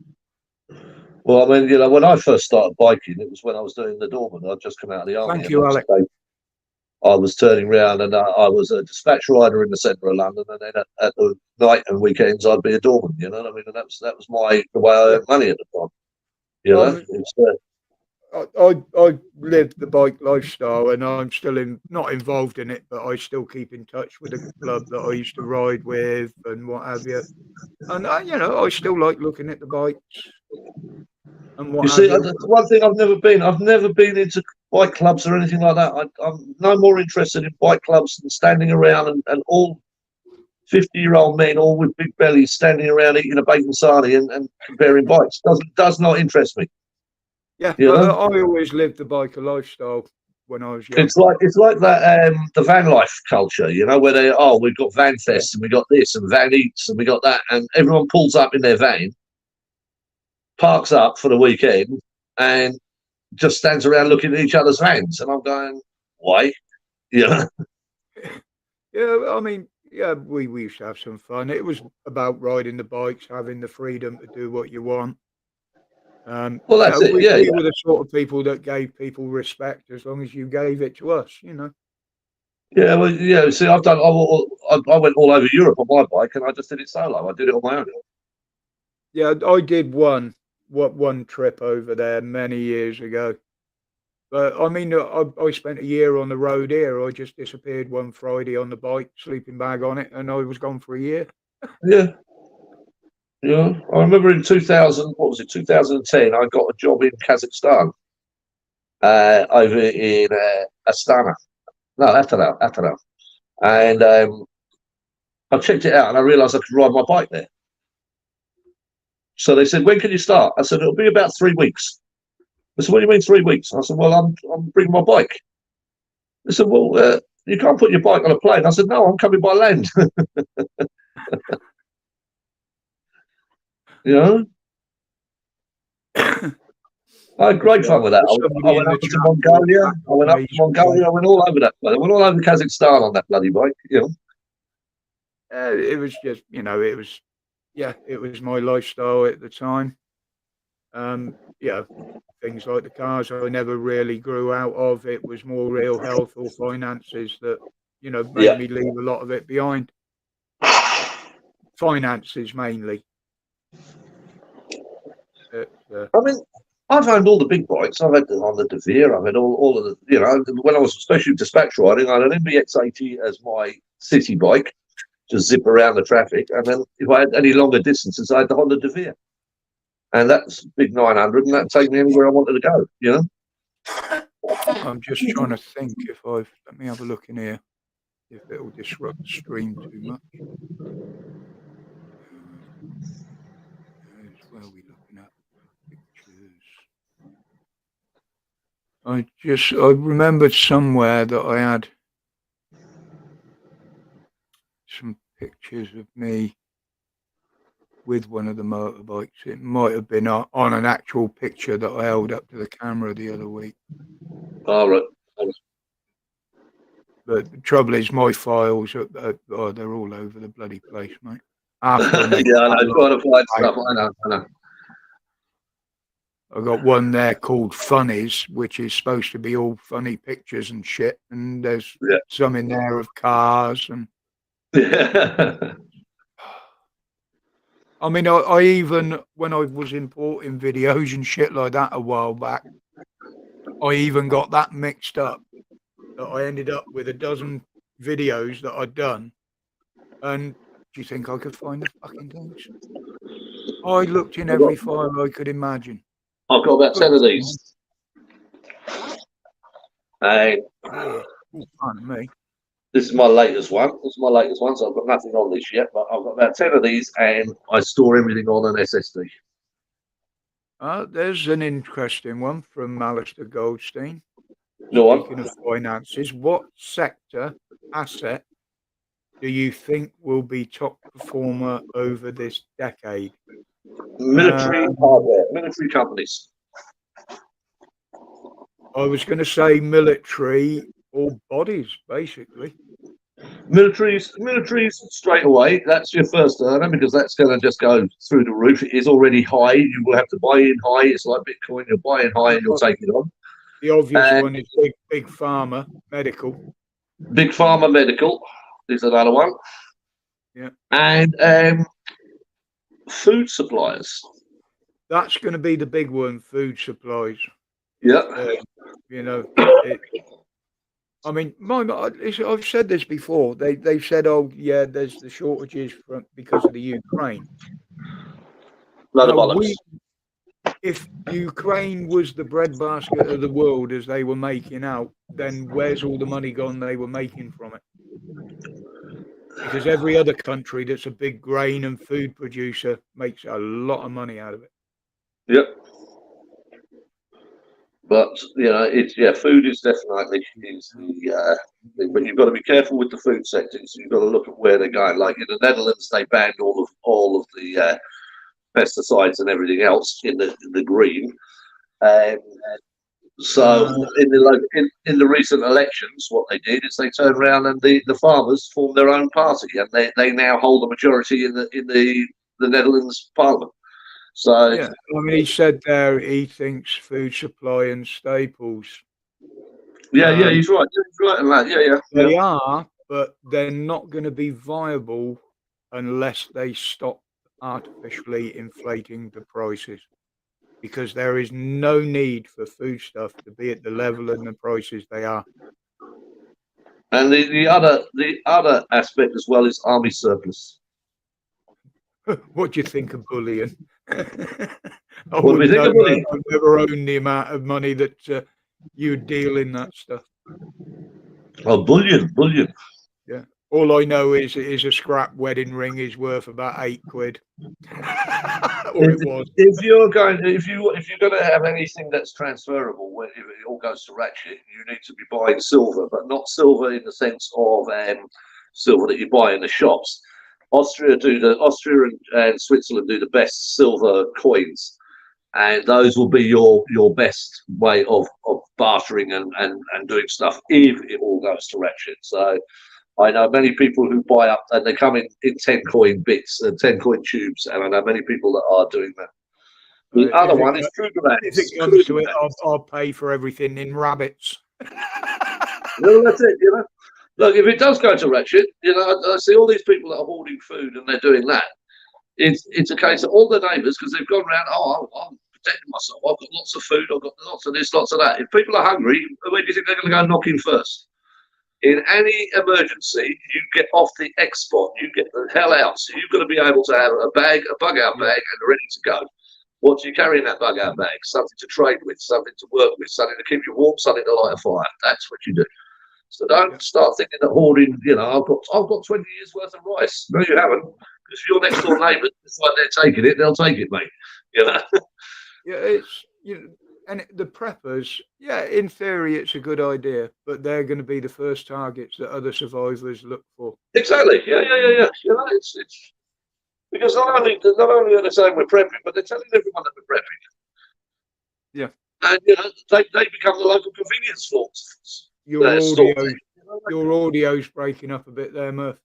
Well, I mean, you know, when I first started biking, it was when I was doing the Dorman. I'd just come out of the army. Thank you, Alec. I was turning around and I was a dispatch rider in the centre of London, and then at the night and weekends I'd be a doorman. You know what I mean? And that was the way I earned money at the time. You know, I lived the bike lifestyle, and I'm still not involved in it, but I still keep in touch with the club that I used to ride with and what have you. And you know, I still like looking at the bikes. And what you see, one thing I've never been into bike clubs or anything like that. I'm no more interested in bike clubs than standing around and all 50-year-old men, all with big bellies, standing around eating a bacon sarnie and comparing bikes. Does not interest me. Yeah, you know? I always lived the biker lifestyle when I was young. It's like that the van life culture, you know, where we've got Van Fest and we got this and Van Eats and we got that, and everyone pulls up in their van, parks up for the weekend, and just stands around looking at each other's hands, and I'm going, why? Yeah. Yeah, I mean, yeah, we used to have some fun. It was about riding the bikes, having the freedom to do what you want. Well, that's it. We Yeah, were the sort of people that gave people respect as long as you gave it to us, you know. yeah. Well, yeah. See, I went all over Europe on my bike, and I just did it solo. I did it on my own. Yeah, I did one trip over there many years ago. But I mean, I spent a year on the road here. I just disappeared one Friday on the bike, sleeping bag on it, and I was gone for a year. Yeah. Yeah. I remember in 2000, what was it, 2010, I got a job in Kazakhstan, over in Astana. No, Astana. And I checked it out, and I realised I could ride my bike there. So they said, when can you start? I said, it'll be about 3 weeks. They said, what do you mean 3 weeks? I said, well, I'm bringing my bike. They said, well, you can't put your bike on a plane. I said, no, I'm coming by land. You know? I had great fun with that. I went up to Mongolia. I went all over that. I went all over Kazakhstan on that bloody bike. You know? It was just, you know, it was my lifestyle at the time. Yeah, things like the cars I never really grew out of. It was more ill health or finances that, you know, made me leave a lot of it behind. Finances mainly. I mean, I've owned all the big bikes. I've had the Honda Devere. I've had all of the, you know, when I was especially dispatch riding, I had an MBX80 as my city bike to zip around the traffic. And then if I had any longer distances, I had the Honda Devere. And that's big 900, and that take me anywhere I wanted to go, you know? I'm just trying to think let me have a look in here, if it'll disrupt the stream too much. Where are we looking at? Pictures. I remembered somewhere that I had some pictures of me with one of the motorbikes. It might have been on an actual picture that I held up to the camera the other week. All right. But the trouble is, my files they're all over the bloody place, mate. Yeah, I know. Trying to find stuff. I know. I got one there called Funnies, which is supposed to be all funny pictures and shit. And there's some in there of cars and. Yeah. I mean, I even, when I was importing videos and shit like that a while back, I even got that mixed up. That I ended up with a dozen videos that I'd done. And do you think I could find the fucking things? I looked in every file I could imagine. I've got about 10 of these. Pardon me. This is my latest one. So I've got nothing on this yet, but I've got about 10 of these, and I store everything on an SSD. There's an interesting one from Alistair Goldstein. Go on. Speaking of finances, what asset do you think will be top performer over this decade? Military hardware, military companies. I was going to say military or bodies, basically. Militaries straight away. That's your first earner, because that's going to just go through the roof. It is already high. You will have to buy in high. It's like Bitcoin. You'll buy in high and you'll take it on. The obvious one is big pharma medical. Big pharma medical is another one. Yeah. And food suppliers. That's going to be the big one. Food supplies. Yeah. You know. I mean, I've said this before. They've said, "Oh, yeah, there's the shortages because of the Ukraine." If Ukraine was the breadbasket of the world, as they were making out, then where's all the money gone they were making from it? Because every other country that's a big grain and food producer makes a lot of money out of it. Yep. But you know, food is definitely but you've got to be careful with the food sector. So you've got to look at where they're going. Like in the Netherlands, they banned all of the pesticides and everything else in the green. So in the recent elections, what they did is they turned around and the farmers formed their own party, and they now hold a majority in the Netherlands Parliament. So Yeah, I mean, he said there he thinks food supply and staples. yeah, he's right. He's right on that. Yeah. They are, but they're not going to be viable unless they stop artificially inflating the prices. Because there is no need for foodstuff to be at the level and the prices they are. And the other aspect as well is army surplus. What do you think of bullion? I What do we think of bullion? I've never owned the amount of money that you deal in that stuff. Oh, bullion. Yeah. All I know is a scrap wedding ring is worth about £8. Or it was. If you're going to have anything that's transferable, if it all goes to ratchet, you need to be buying silver, but not silver in the sense of silver that you buy in the shops. Austria and Switzerland do the best silver coins, and those will be your best way of bartering and doing stuff if it all goes to ratchet. So I know many people who buy up, and they come in 10 coin bits and 10 coin tubes, and I know many people that are doing that. The other one is Krugerrands. If it comes to it, I'll pay for everything in rabbits. Well, that's it, you know. Look, if it does go to ratchet, you know, I see all these people that are hoarding food and they're doing that. It's a case of all the neighbours, because they've gone around, I'm protecting myself. I've got lots of food, I've got lots of this, lots of that. If people are hungry, where do you think they're going to go knocking first? In any emergency, you get off the X spot, you get the hell out. So you've got to be able to have a bug out bag, and ready to go. What do you carry in that bug out bag? Something to trade with, something to work with, something to keep you warm, something to light a fire. That's what you do. So don't start thinking that hoarding, you know, I've got 20 years worth of rice. No, you haven't. Because your next door neighbour, it's like they're taking it, they'll take it, mate. You know. Yeah, it's and the preppers, yeah, in theory, it's a good idea, but they're going to be the first targets that other survivors look for. Exactly. Yeah. You know, it's because not only are they saying we're prepping, but they're telling everyone that we're prepping. Yeah. And you know, they become the local convenience stores. Your audio's breaking up a bit there, Murph.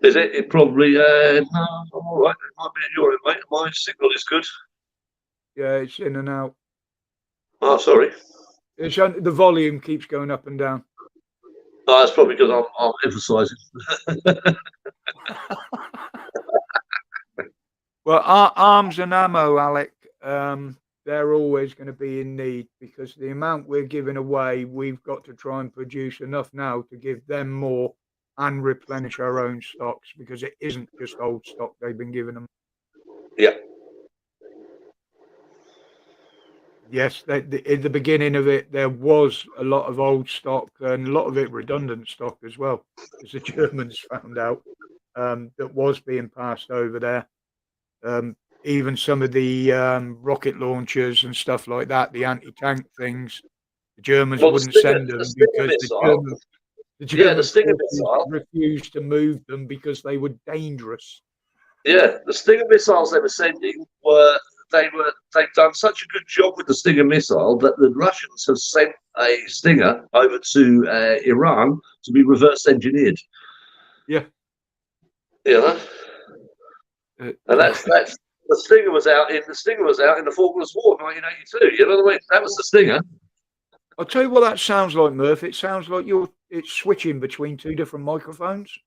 Is it? It probably. No, I'm all right. It might be at your end, mate. My signal is good. Yeah, it's in and out. Oh, sorry. The volume keeps going up and down. No, that's probably because I'm emphasising. Well, our arms and ammo, Alec, they're always going to be in need, because the amount we're giving away, we've got to try and produce enough now to give them more and replenish our own stocks, because it isn't just old stock they've been giving them. Yeah. Yes, in the beginning of it, there was a lot of old stock and a lot of it redundant stock as well, as the Germans found out, that was being passed over there. Even some of the rocket launchers and stuff like that, the anti-tank things, the Germans wouldn't send them because the Germans refused to move them because they were dangerous. Yeah, the Stinger missiles they were sending they've done such a good job with the Stinger missile that the Russians have sent a Stinger over to Iran to be reverse engineered. Yeah. You know? And that's the Stinger was out in the Falklands War, 1982. You know what I mean? That was the Stinger. I'll tell you what that sounds like, Murph. It sounds like it's switching between two different microphones.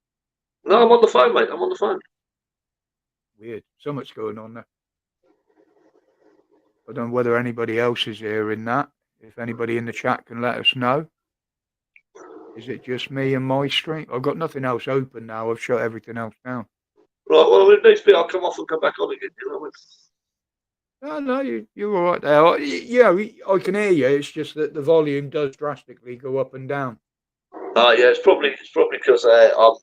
No, I'm on the phone, mate. I'm on the phone. Weird. So much going on there. I don't know whether anybody else is hearing that. If anybody in the chat can let us know. Is it just me and my stream? I've got nothing else open now. I've shut everything else down. Right, well, if needs be, I'll come off and come back on again. You know what I mean? No, you're all right there. Yeah, I can hear you. It's just that the volume does drastically go up and down. Yeah, it's probably because I'm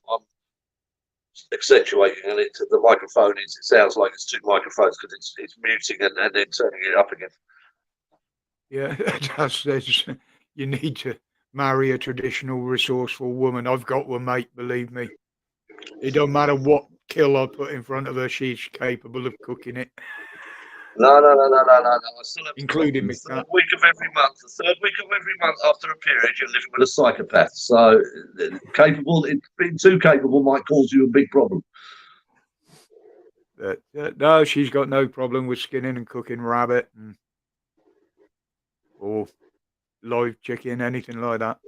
accentuating, and the microphone it sounds like it's two microphones because it's muting and then turning it up again. Yeah, you need to marry a traditional, resourceful woman. I've got one, mate. Believe me. It don't matter what kill I put in front of her; she's capable of cooking it. No. I still have Including the me. third week of every month. The third week of every month after a period, you're living with a psychopath. So capable, being too capable might cause you a big problem. No, she's got no problem with skinning and cooking rabbit or live chicken, anything like that.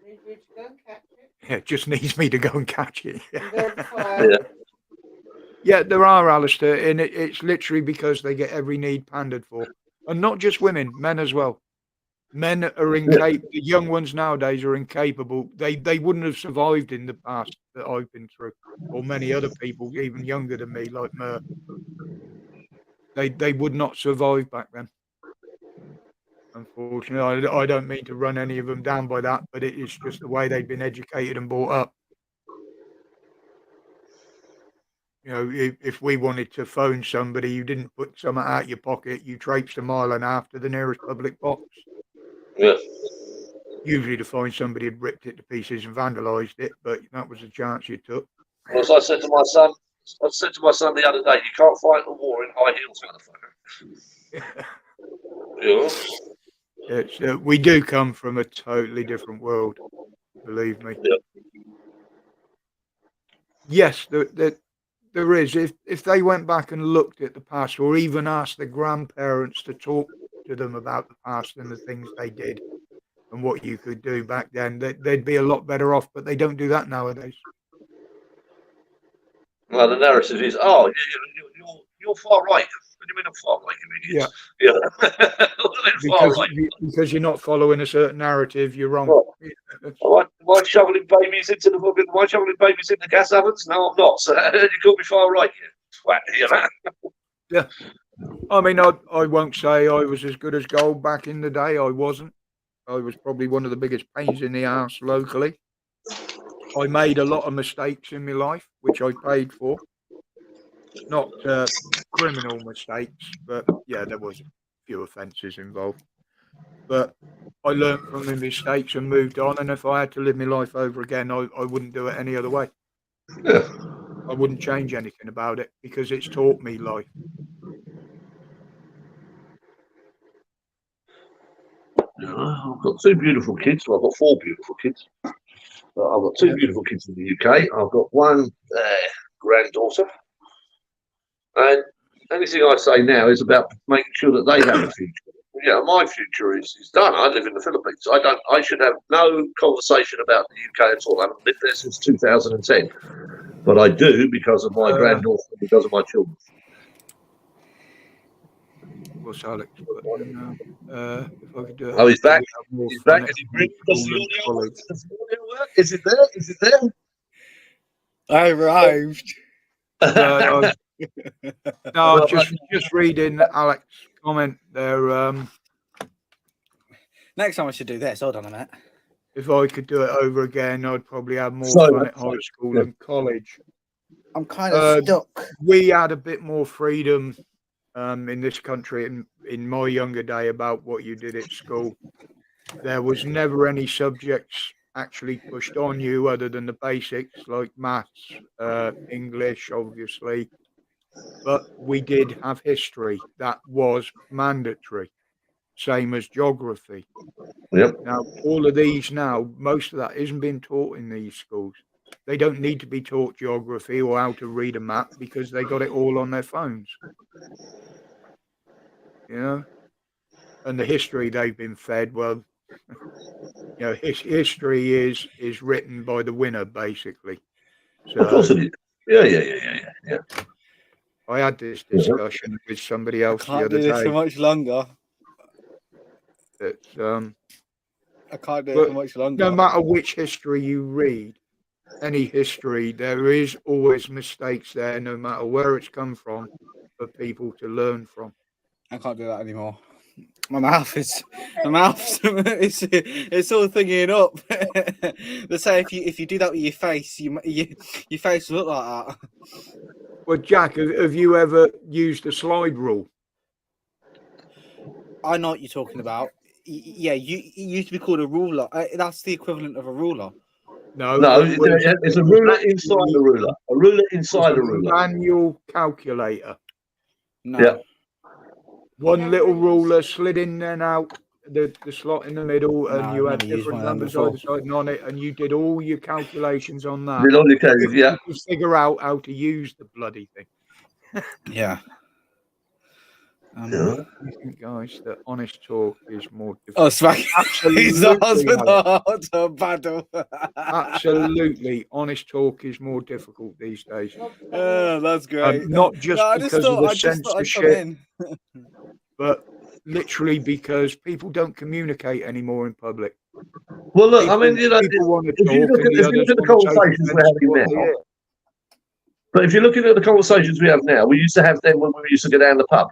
Need you to go and catch it. Yeah, it just needs me to go and catch it. And then fire. Yeah. Yeah, there are, Alistair, and it's literally because they get every need pandered for. And not just women, men as well. Men are incapable, the young ones nowadays are incapable. They wouldn't have survived in the past that I've been through, or many other people, even younger than me, like Mer. They would not survive back then. Unfortunately, I don't mean to run any of them down by that, but it is just the way they've been educated and brought up. You know, if we wanted to phone somebody, you didn't put something out your pocket, you traipsed a mile and a half to the nearest public box. Yeah. Usually to find somebody had ripped it to pieces and vandalised it, but that was a chance you took. Well, as I said to my son, the other day, you can't fight a war in high heels, motherfucker. Yeah. We do come from a totally different world, believe me. Yeah. Yes, there is. If they went back and looked at the past, or even asked the grandparents to talk to them about the past and the things they did and what you could do back then, they'd be a lot better off. But they don't do that nowadays. Well, the narrative is, you're far right. What do you mean I'm far right? You idiots? Yeah. Far right. Because you're not following a certain narrative, you're wrong. Well, am I shoveling babies into the gas ovens? No, I'm not. So you call me far right, you twat, you know? Yeah. I mean, I won't say I was as good as gold back in the day. I wasn't. I was probably one of the biggest pains in the arse locally. I made a lot of mistakes in my life, which I paid for. Not criminal mistakes, but yeah, there was a few offences involved. But I learned from the mistakes and moved on. And if I had to live my life over again, I wouldn't do it any other way. Yeah. I wouldn't change anything about it because it's taught me life. I've got two beautiful kids. Well, I've got four beautiful kids. I've got two beautiful kids in the UK. I've got one granddaughter. And anything I say now is about making sure that they have a future. Yeah, my future is done. I live in the Philippines. I should have no conversation about the UK at all. I haven't lived there since 2010. But I do because of my granddaughter and because of my children. What's Alex? But, if I could do it. Oh, he's back. He's back. Is he bringing the audio work? Is it there? Is it there? I arrived. No, I'm just reading Alex's comment there. Next time I should do this. Hold on a minute. If I could do it over again, I'd probably have more fun at high school and college. I'm kind of stuck. We had a bit more freedom in this country in my younger day about what you did at school. There was never any subjects actually pushed on you other than the basics like maths, English, obviously. But we did have history that was mandatory, same as geography. Yep. Now, all of these now, most of that isn't being taught in these schools. They don't need to be taught geography or how to read a map because they got it all on their phones. You know? And the history they've been fed, well, you know, history is written by the winner, basically. So, of course it is. Yeah. I had this discussion with somebody else the Can't other do this day. for much longer. That, I can't do it for much longer. no matter which history you read, any history, there is always mistakes there, no matter where it's come from, for people to learn from. I can't do that anymore. My mouth it's all thinking up. They say if you do that with your face, your face will look like that. Well, Jack, have you ever used the slide rule? I know what you're talking about. Yeah, it used to be called a ruler. That's the equivalent of a ruler. No, No, it it's a was ruler actually- inside a ruler. A ruler it was inside a a ruler. manual calculator. No. Yeah. One little ruler slid in and out the slot in the middle, and No, you I've had never used different one of them numbers before. either side and on it, and you did all your calculations on that. Did all your cases, yeah. You could figure out how to use the bloody thing. Yeah. Yeah. I think, guys, that honest talk is more difficult. Oh, smack. He's the husband Alex. of battle. Absolutely, honest talk is more difficult these days. Oh, that's great. Not just No, because of the censorship, in. but literally because people don't communicate anymore in public. Well, look, I mean, you know, people want to if you talk look at, and the if you look others at the want to take conversations we're offense to having what they now, hear. but if you're looking at the conversations we have now, we used to have them when we used to go down the pub.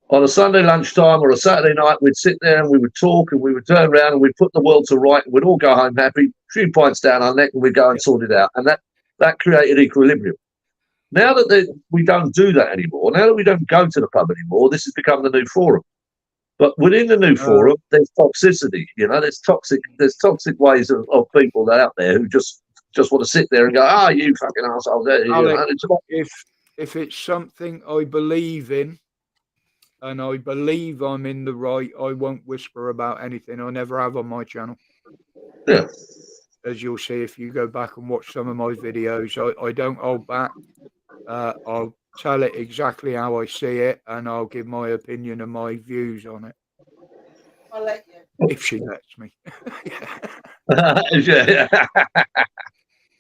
On a Sunday lunchtime or a Saturday night, we'd sit there and we would talk and we would turn around and we'd put the world to right and we'd all go home happy, 3 pints down our neck, and we'd go and sort it out. And that created equilibrium. Now that we don't do that anymore, now that we don't go to the pub anymore, this has become the new forum. But within the new forum, there's toxicity. You know, there's toxic ways of people out there who just want to sit there and go, you fucking arsehole. Alex, if it's something I believe in, and I believe I'm in the right, I won't whisper about anything. I never have on my channel. Yeah. As you'll see if you go back and watch some of my videos, I don't hold back. I'll tell it exactly how I see it, and I'll give my opinion and my views on it. I'll let you. If she lets me. Yeah.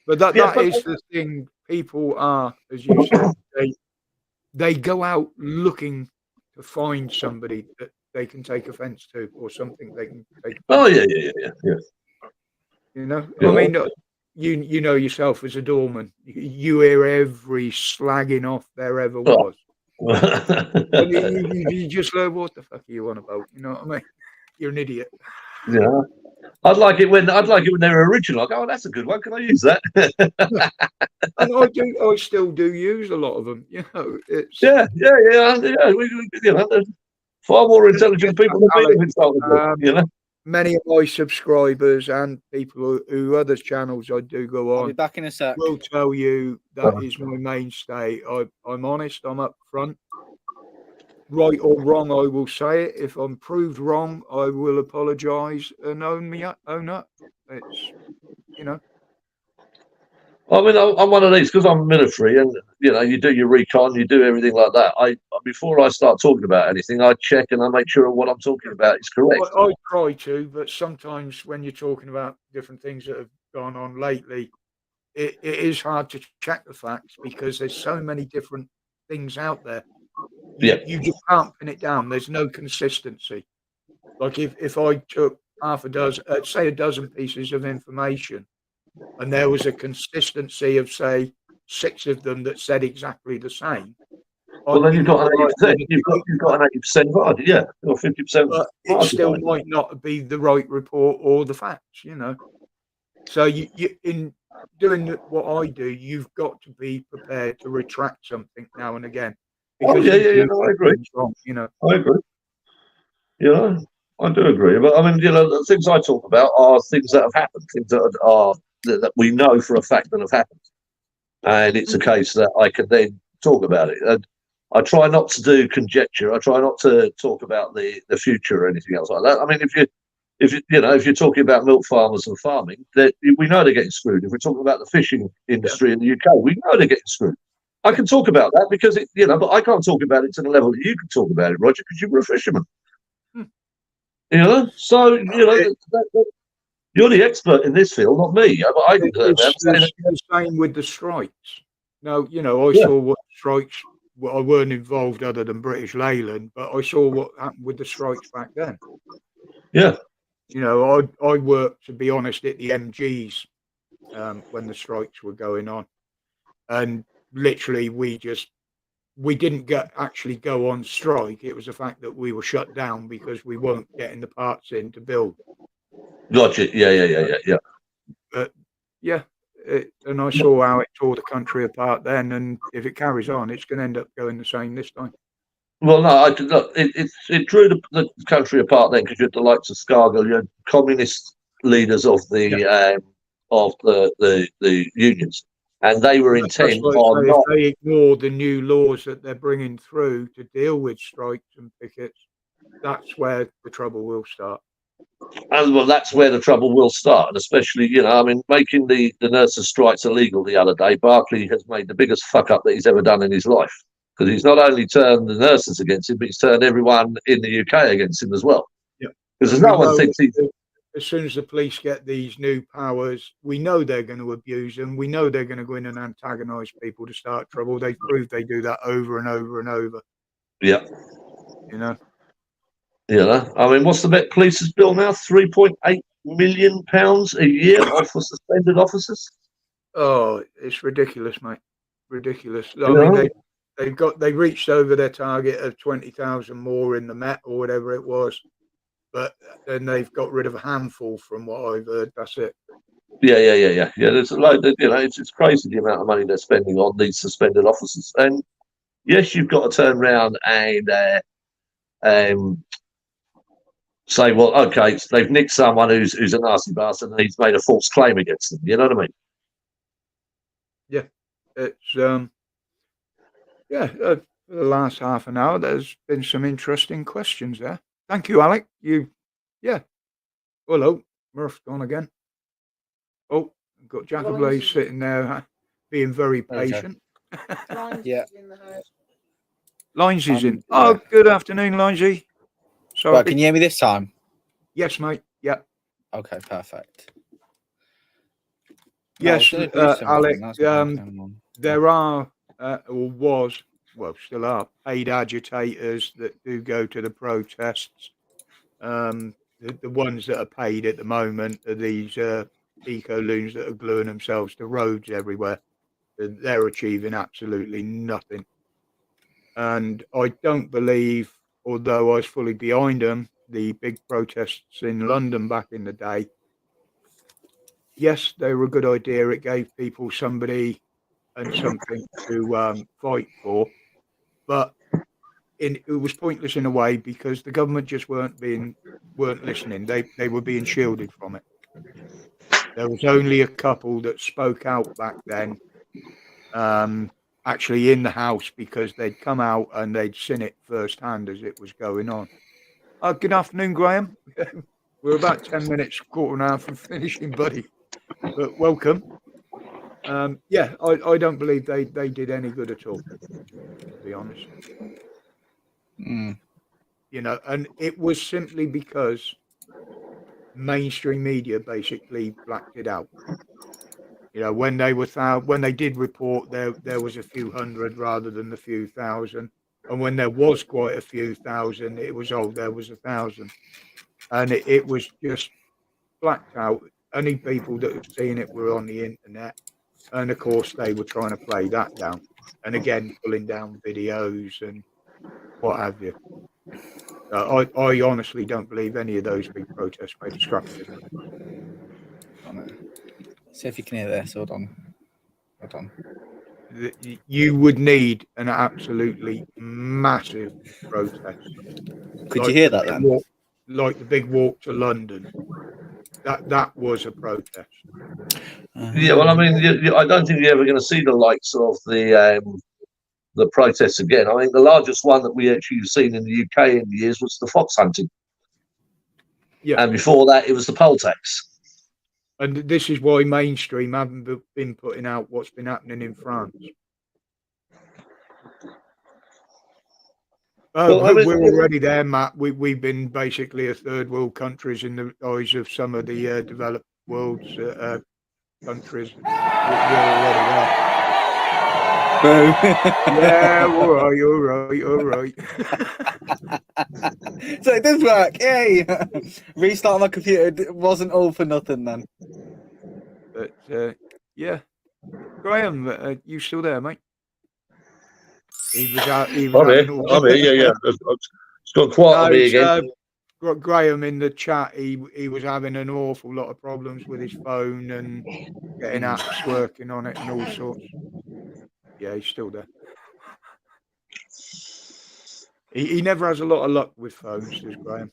But that is the thing. People are, as you said, they go out looking to find somebody that they can take offense to, or something they can take. Oh yeah. You know, Yeah. I mean, you know yourself as a doorman, you hear every slagging off there ever was. And you just like, what the fuck are you on about? You know what I mean? You're an idiot. Yeah. I'd like it when they're original. I go, oh, that's a good one. Can I use that? And I still do use a lot of them. You know, it's Yeah. We you know, there's far more intelligent people than me have insulted me, you know. many of my subscribers and people who others channels I do go I'll on be back in a sec. will tell you that is my mainstay. I'm honest, I'm up front. Right or wrong, I will say it. If I'm proved wrong, I will apologise and own up. It's, you know. I mean, I'm one of these because I'm military, and you know, you do your recon, you do everything like that. Before I start talking about anything, I check and I make sure what I'm talking about is correct. I try to, but sometimes when you're talking about different things that have gone on lately, it is hard to check the facts because there's so many different things out there. You just can't pin it down. There's no consistency. Like if I took say a dozen pieces of information, and there was a consistency of say 6 of them that said exactly the same. Well, then you've got an 80%. You've got an 80% margin, yeah, or 50%. But it still might not be the right report or the facts, you know. So you in doing what I do, you've got to be prepared to retract something now and again. Oh, yeah, no, I agree. Wrong, you know. I agree. You know, I do agree. But I mean, you know, the things I talk about are things that have happened, things that we know for a fact that have happened. And it's a case that I can then talk about it. And I try not to do conjecture. I try not to talk about the future or anything else like that. I mean, if you're talking about milk farmers and farming, we know they're getting screwed. If we're talking about the fishing industry in the UK, we know they're getting screwed. I can talk about that because but I can't talk about it to the level that you can talk about it, Roger, because you were a fisherman. You know, so you're the expert in this field, not me. I can It's the same with the strikes. Now, you know, I saw what strikes. Well, I weren't involved other than British Leyland, but I saw what happened with the strikes back then. Yeah. You know, I worked, to be honest, at the MGs when the strikes were going on, and literally we didn't actually go on strike. It was the fact that we were shut down because we weren't getting the parts in to build. Gotcha. Yeah. But yeah, and I saw how it tore the country apart then, and if it carries on, it's going to end up going the same this time. Well, no, it drew the country apart then because you had the likes of Scargill, you had communist leaders of the unions, and they were intent Like on say, not. if they ignore the new laws that they're bringing through to deal with strikes and pickets, that's where the trouble will start. And well, that's where the trouble will start, and especially, I mean, making the nurses' strikes illegal the other day. Barclay has made the biggest fuck up that he's ever done in his life, because he's not only turned the nurses against him, but he's turned everyone in the UK against him as well. Yeah, because no one thinks he's. As soon as the police get these new powers, we know they're going to abuse them. We know they're going to go in and antagonise people to start trouble. They've proved they do that over and over and over. Yeah. I mean, what's the Met Police's bill now? £3.8 million a year for suspended officers. Oh, it's ridiculous, mate. Ridiculous. I mean, they reached over their target of 20,000 more in the Met or whatever it was, but then they've got rid of a handful from what I've heard. That's it. Yeah. There's a load. It's crazy the amount of money they're spending on these suspended officers. And yes, you've got to turn around and say, well, okay, so they've nicked someone who's a nasty bastard and he's made a false claim against them. You know what I mean? Yeah, it's for the last half an hour, there's been some interesting questions there. Thank you, Alec. Hello, Murph's gone again. Oh, I've got Jack of Blaze sitting there, being very patient. Yeah. Lines is in. Oh, good afternoon, Lindsay. Sorry. Right, can you hear me this time? Yes, mate. Yeah. Okay, perfect. Yes, Alec. There are, or still are, paid agitators that do go to the protests. The ones that are paid at the moment are these eco-loons that are gluing themselves to roads everywhere. They're achieving absolutely nothing. And I don't believe, although I was fully behind them, the big protests in London back in the day, yes, they were a good idea. It gave people somebody and something to fight for, but it was pointless in a way because the government just weren't listening. They were being shielded from it. There was only a couple that spoke out back then, actually in the House, because they'd come out and they'd seen it firsthand as it was going on. Good afternoon, Graham. We're about 10 minutes, quarter an hour from finishing, buddy. But welcome. I don't believe they did any good at all, to be honest. And it was simply because mainstream media basically blacked it out. When they did report, there was a few hundred rather than the few thousand, and when there was quite a few thousand, it was there was 1,000, and it was just blacked out. Only people that had seen it were on the internet, and of course they were trying to play that down, and again pulling down videos and what have you. I honestly don't believe any of those big protests were destructive. See if you can hear this. Hold on. You would need an absolutely massive protest. Could you hear that then? Like the big walk to London. That was a protest. Yeah, well, I mean, I don't think you're ever going to see the likes of the protests again. I think the largest one that we actually have seen in the UK in the years was the fox hunting. Yeah. And before that, it was the poll tax. And this is why mainstream haven't been putting out what's been happening in France. We're already there, Matt. We've been basically a third world countries in the eyes of some of the developed world's countries. We're already there. Boom. Yeah, all right. So it does work. Yay! Restart my computer. It wasn't all for nothing then. But yeah, Graham, you still there, mate? He was out. I'm here. Yeah. It's gone quiet on me again. Graham in the chat. He was having an awful lot of problems with his phone and getting apps working on it and all sorts. Yeah, he's still there. He never has a lot of luck with phones, does Graham?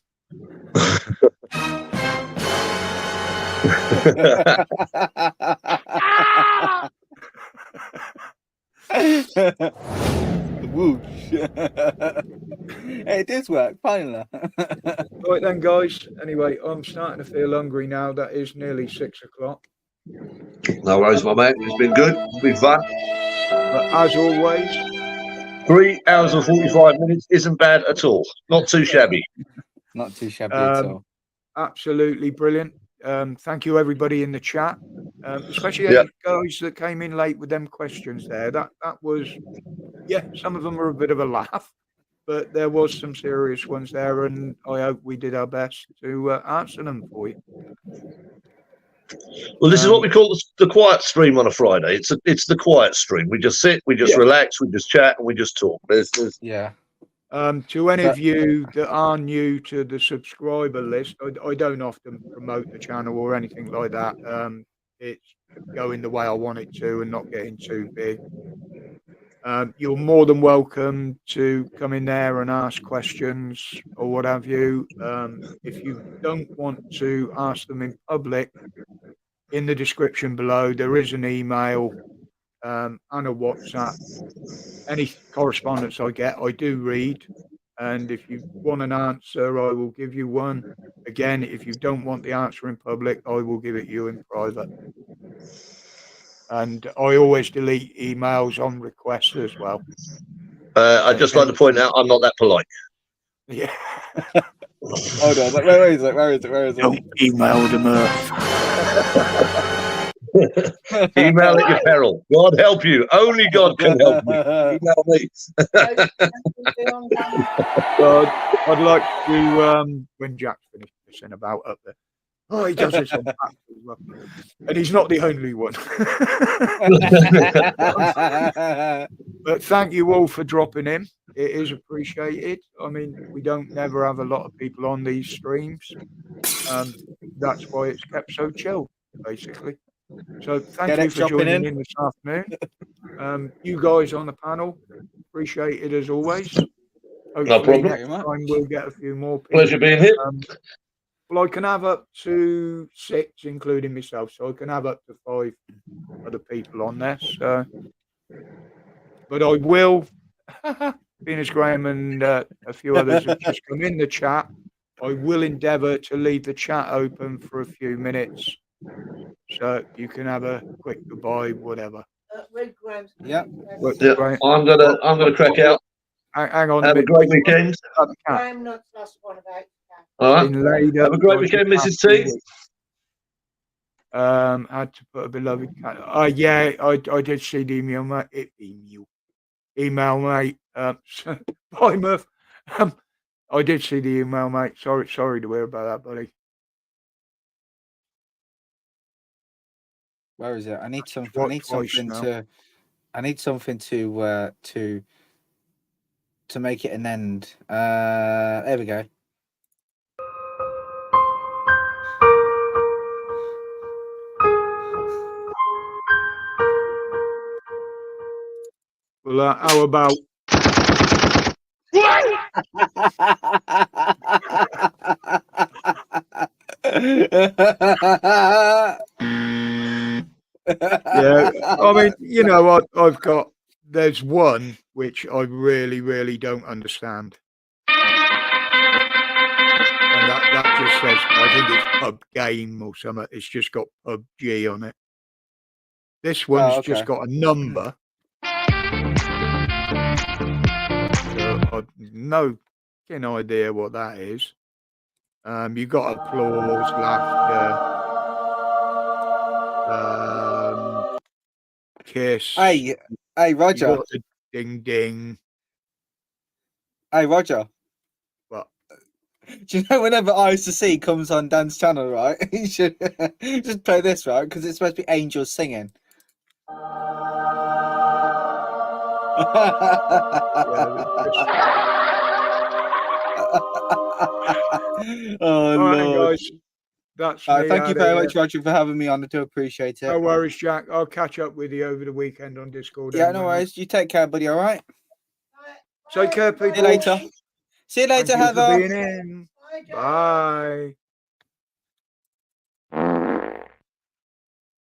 Whoosh. Hey, it does work, finally. Right then, guys. Anyway, I'm starting to feel hungry now. That is nearly 6 o'clock. No worries, my man. It's been good. It's been fun. But as always, 3 hours and 45 minutes isn't bad at all. Not too shabby. Not too shabby at all. absolutely brilliant. Thank you, everybody in the chat, especially Yeah. any guys that came in late with them questions there. That was, yeah, some of them were a bit of a laugh, but there was some serious ones there, and I hope we did our best to answer them for you. Well, this is what we call the quiet stream on a Friday. It's the quiet stream. We just sit, we just relax, we just chat, and we just talk. Yeah. To any of you that are new to the subscriber list, I don't often promote the channel or anything like that. It's going the way I want it to and not getting too big. You're more than welcome to come in there and ask questions or what have you. If you don't want to ask them in public, in the description below, there is an email and a WhatsApp. Any correspondence I get, I do read. And if you want an answer, I will give you one. Again, if you don't want the answer in public, I will give it you in private. And I always delete emails on request as well. I'd just like to point out I'm not that polite. Yeah. Hold on. Where is it? Where is it? Where is it? Don't email them up. Email at your peril. God help you. Only God can help you. Email me. I'd like to, when Jack's finished pissing about up there. Oh, he does this on back as well. And he's not the only one. But thank you all for dropping in. It is appreciated. I mean, we don't never have a lot of people on these streams. That's why it's kept so chill, basically. So thank you for joining in this afternoon. You guys on the panel, appreciate it as always. Hopefully No problem. Next time we'll get a few more people. Pleasure being here. Well, I can have up to 6, including myself, so I can have up to 5 other people on there. So, but I will, Venus Graham and a few others have just come in the chat. I will endeavour to leave the chat open for a few minutes, so you can have a quick goodbye, whatever. Yeah. Yeah. I'm gonna crack out. Hang on. Have a great weekend. I'm not plus one about All right. Have a great weekend, Mrs. T. Had to put a beloved cat. Yeah, I did see the email, mate. Email, mate. Bye, Murph. I did see the email, mate. Sorry to hear about that, buddy. Where is it? I need something. I need something to make it an end. There we go. Well, how about? Yeah, I mean, you know, I've got. There's one which I really don't understand, and that just says I think it's pub game or something. It's just got PUBG on it. This one's just got a number. So I've no idea what that is. You got applause, laughter, kiss. Hey, Roger. Ding ding. Hey, Roger. What? Do you know whenever Eyes to See comes on Dan's channel, right? You should just play this, right? Because it's supposed to be angels singing. Oh, Lord. Guys. That's thank you very much, Roger, for having me on. I do appreciate it. No worries, Jack. I'll catch up with you over the weekend on Discord. Yeah, no worries. You take care, buddy. All right. Take care, people. See you later. See you later, Heather. Bye.